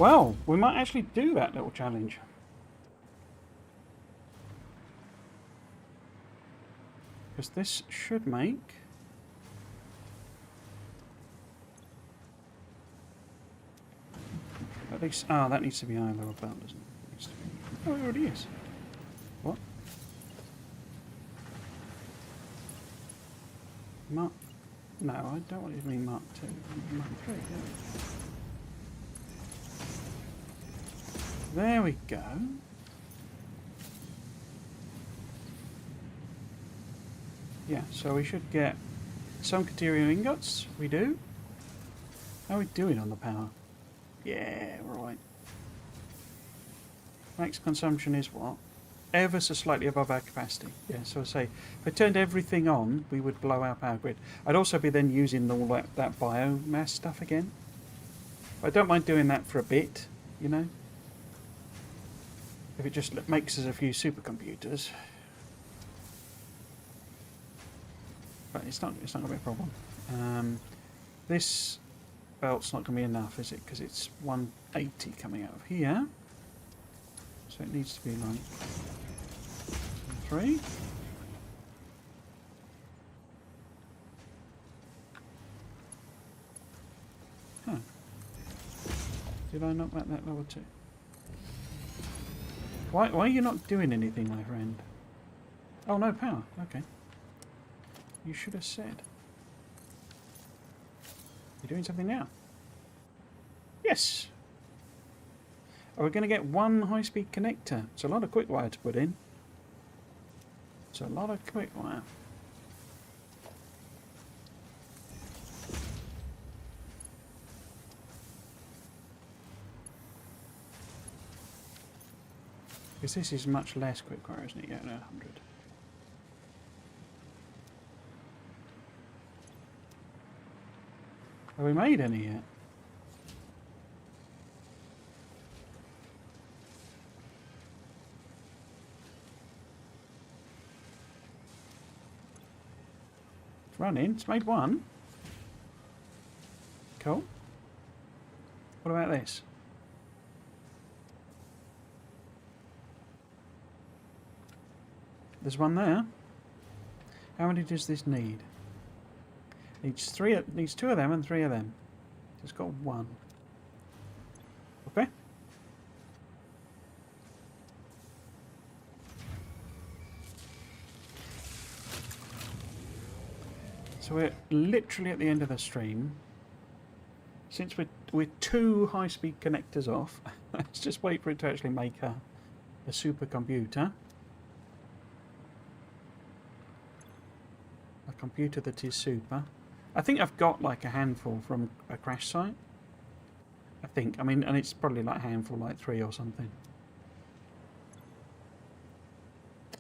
Well, we might actually do that little challenge. Because this should make... at least... ah, that needs to be either above, doesn't it? Needs to be... oh, it already is. What? Mark... no, I don't want it to be Mark 2. Mark 3, yeah. There we go. Yeah, so we should get some Caterium ingots. We do. How are we doing on the power? Yeah, right. Max consumption is what? Ever so slightly above our capacity. Yeah, so I say, if I turned everything on, we would blow our power grid. I'd also be then using all that biomass stuff again. I don't mind doing that for a bit, you know. If it just makes us a few supercomputers. But it's not going to be a problem. This belt's not going to be enough, is it? Because it's 180 coming out of here. So it needs to be like 3. Huh. Did I knock back that level 2? Why are you not doing anything, my friend? Oh, no power. Okay. You should have said. You're doing something now. Yes! Are we going to get one high-speed connector? It's a lot of quick wire to put in. It's a lot of quick wire. Because this is much less quick wire, isn't it? Yeah, no, 100. Have we made any yet? It's running. It's made one. Cool. What about this? There's one there. How many does this need? Needs 2 of them and 3 of them. It's got 1. Okay. So we're literally at the end of the stream. Since we're 2 high-speed connectors off, let's just wait for it to actually make a supercomputer. A computer that is super. I think I've got like a handful from a crash site. I think. I mean, and it's probably like a handful, like 3 or something.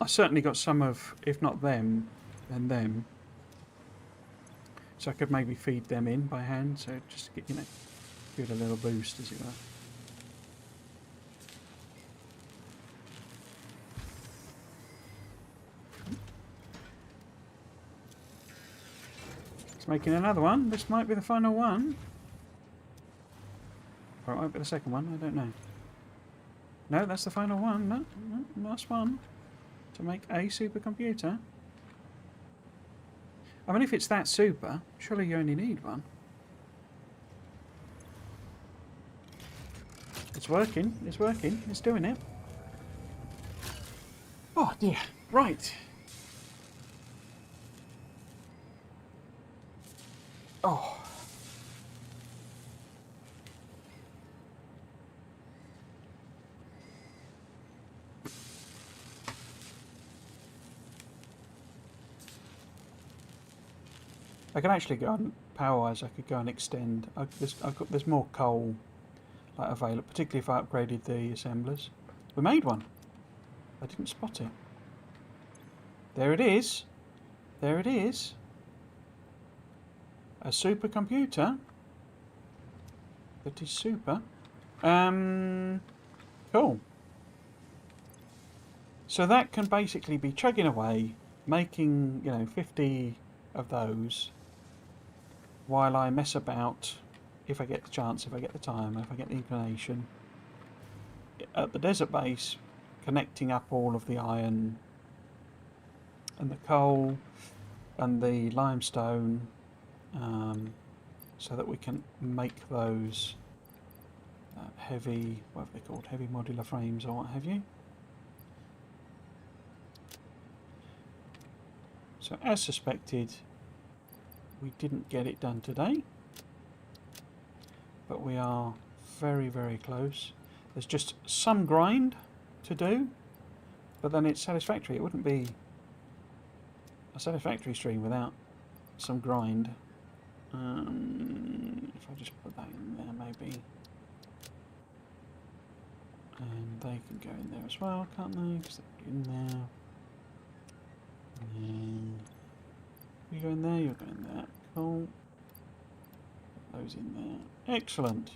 I certainly got some of, if not them, then them. So I could maybe feed them in by hand. So just get, you know, give it a little boost, as it were. It's making another one. This might be the final one. Or it might be the second one. I don't know. No, that's the final one. No, last one. To make a supercomputer. I mean, if it's that super, surely you only need one. It's working. It's working. It's doing it. Oh, dear. Right. Oh. I can actually go on power-wise. I could go and extend. There's more coal like available, particularly if I upgraded the assemblers. We made one. I didn't spot it. There it is. There it is. A supercomputer that is super. Cool. So that can basically be chugging away, making, you know, 50 of those while I mess about if I get the chance, if I get the time, if I get the inclination, at the desert base, connecting up all of the iron and the coal and the limestone, so that we can make those heavy, what are they called, heavy modular frames or what have you. So as suspected, we didn't get it done today, but we are very, very close. There's just some grind to do, but then it's satisfactory. It wouldn't be a satisfactory stream without some grind. If I just put that in there, maybe. And they can go in there as well, can't they? Because they're in there. And you go in there, you'll go in there. Cool. Put those in there. Excellent.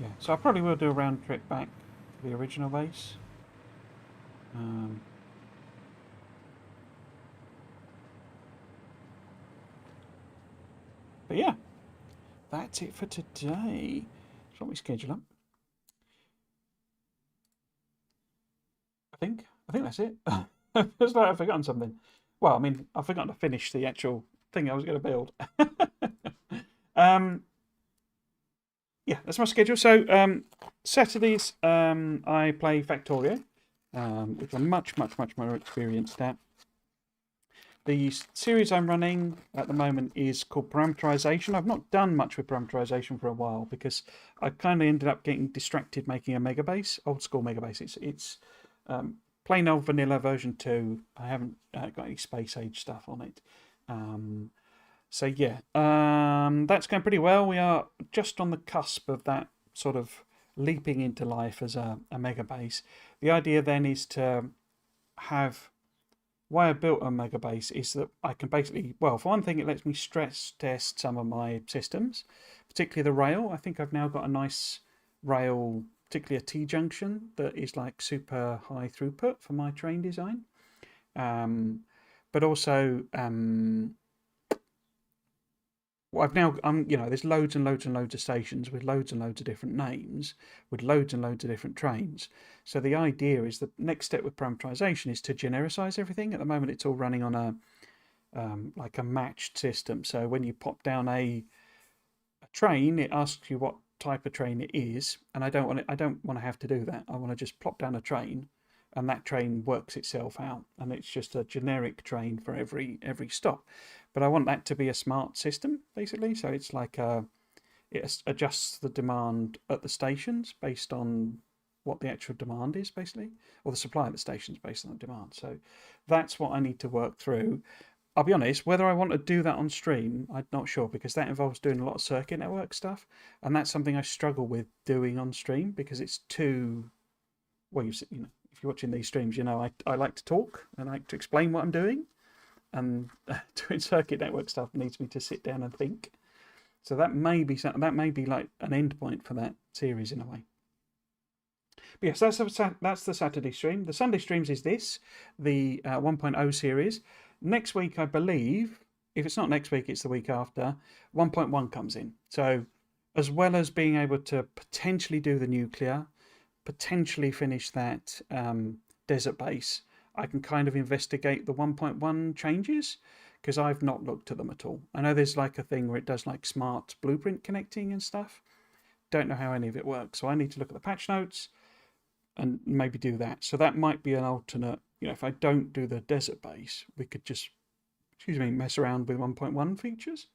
Yeah, so I probably will do a round trip back to the original base. But yeah, that's it for today. Let me schedule up. I think that's it. It's like I've forgotten something. Well, I mean, I've forgotten to finish the actual thing I was going to build. Yeah, that's my schedule. So Saturdays, I play Factorio, which I'm much more experienced at. The series I'm running at the moment is called Parameterization. I've not done much with parameterization for a while because I kind of ended up getting distracted making a megabase, old school megabase. It's plain old vanilla version 2. I haven't got any space age stuff on it. So yeah, that's going pretty well. We are just on the cusp of that sort of leaping into life as a megabase. The idea then is to have... Why I built a megabase is that I can basically, well, for one thing, it lets me stress test some of my systems, particularly the rail. I think I've now got a nice rail, particularly a T-junction, that is like super high throughput for my train design. But also, I've now, there's loads and loads and loads of stations with loads and loads of different names, with loads and loads of different trains. So the idea is the next step with parameterization is to genericize everything. At the moment, it's all running on a like a matched system. So when you pop down a train, it asks you what type of train it is, and I don't want to have to do that. I want to just plop down a train, and that train works itself out, and it's just a generic train for every stop. But I want that to be a smart system, basically. So it's like it adjusts the demand at the stations based on what the actual demand is, basically, or the supply at the stations based on the demand. So that's what I need to work through. I'll be honest, whether I want to do that on stream, I'm not sure, because that involves doing a lot of circuit network stuff, and that's something I struggle with doing on stream because it's too... Well, if you're watching these streams, I like to talk and I like to explain what I'm doing. And doing circuit network stuff needs me to sit down and think. So that may be like an end point for that series in a way. But yes, that's the Saturday stream. The Sunday streams is this, the 1.0 series. Next week, I believe, if it's not next week, it's the week after, 1.1 comes in. So as well as being able to potentially do the nuclear, potentially finish that desert base, I can kind of investigate the 1.1 changes because I've not looked at them at all. I know there's like a thing where it does like smart blueprint connecting and stuff. Don't know how any of it works. So I need to look at the patch notes and maybe do that. So that might be an alternate, if I don't do the desert base, we could just, mess around with 1.1 features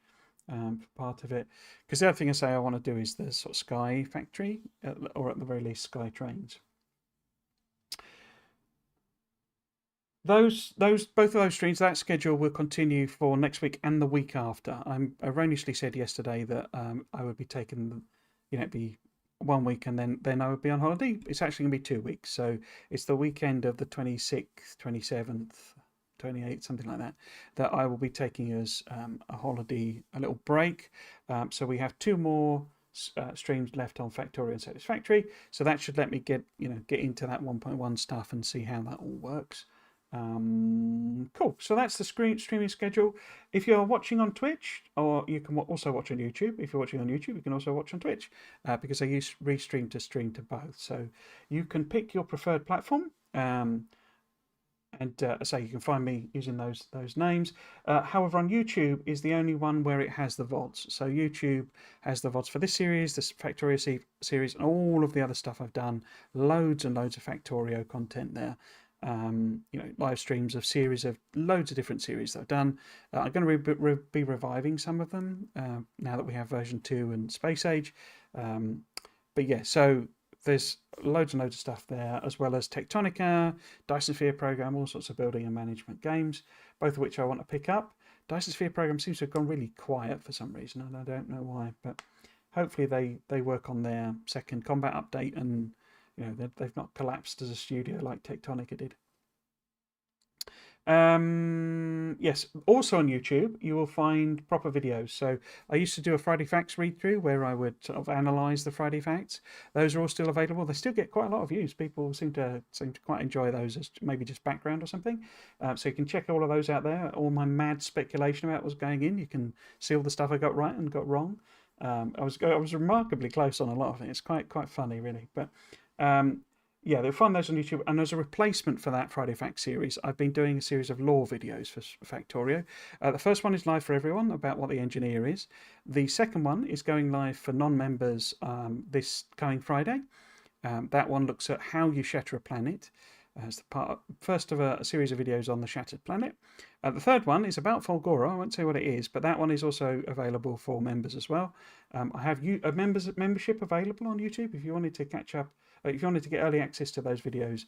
for part of it. Because the other thing I say I want to do is the sort of Sky Factory, or at the very least Sky Trains. Both of those streams, that schedule will continue for next week and the week after. I erroneously said yesterday that I would be taking, it'd be 1 week and then I would be on holiday. It's actually going to be 2 weeks. So it's the weekend of the 26th, 27th, 28th, something like that, that I will be taking as a holiday, a little break. So we have 2 more streams left on Factorio and Satisfactory. So that should let me get into that 1.1 stuff and see how that all works. Cool. So that's the streaming schedule. If you're watching on Twitch, or you can also watch on YouTube. If you're watching on YouTube, you can also watch on Twitch because I use Restream to stream to both. So you can pick your preferred platform. And say you can find me using those names. However, on YouTube is the only one where it has the VODs. So YouTube has the VODs for this series, the Factorio series, and all of the other stuff I've done. Loads and loads of Factorio content there. Live streams of series of loads of different series that I've done. I'm going to be reviving some of them now that we have version 2 and Space Age. But yeah, so there's loads and loads of stuff there, as well as Tectonica, Dyson Sphere Program, all sorts of building and management games, both of which I want to pick up. Dyson Sphere Program seems to have gone really quiet for some reason, and I don't know why, but hopefully they work on their second combat update, and they've not collapsed as a studio like Tectonica did. Yes, also on YouTube you will find proper videos. So I used to do a Friday Facts read through where I would sort of analyze the Friday Facts. Those are all still available. They still get quite a lot of views. People seem to quite enjoy those as maybe just background or something. So you can check all of those out there. All my mad speculation about what's going in. You can see all the stuff I got right and got wrong. I was remarkably close on a lot of it. It's quite funny, really. But yeah, they'll find those on YouTube. And as a replacement for that Friday Facts series, I've been doing a series of lore videos for Factorio. The first one is live for everyone about what the engineer is. The second one is going live for non-members this coming Friday. That one looks at how you shatter a planet. As the first of a series of videos on the shattered planet. The third one is about Folgora. I won't say what it is, but that one is also available for members as well. I have a membership available on YouTube. If you wanted to catch up, if you wanted to get early access to those videos,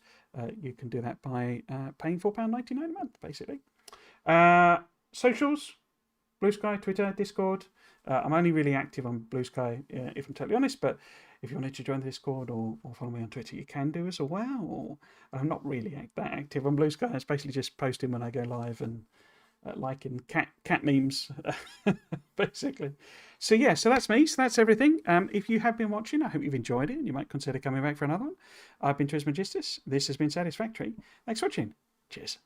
you can do that by paying £4.99 a month, basically. Socials, Blue Sky, Twitter, Discord. I'm only really active on Blue Sky, if I'm totally honest, but if you wanted to join the Discord or follow me on Twitter, you can do as well. I'm not really that active on Blue Sky. It's basically just posting when I go live and liking cat memes, basically. So yeah, so that's me. So that's everything. If you have been watching, I hope you've enjoyed it and you might consider coming back for another one. I've been Trismegistus. This has been Satisfactory. Thanks for watching. Cheers.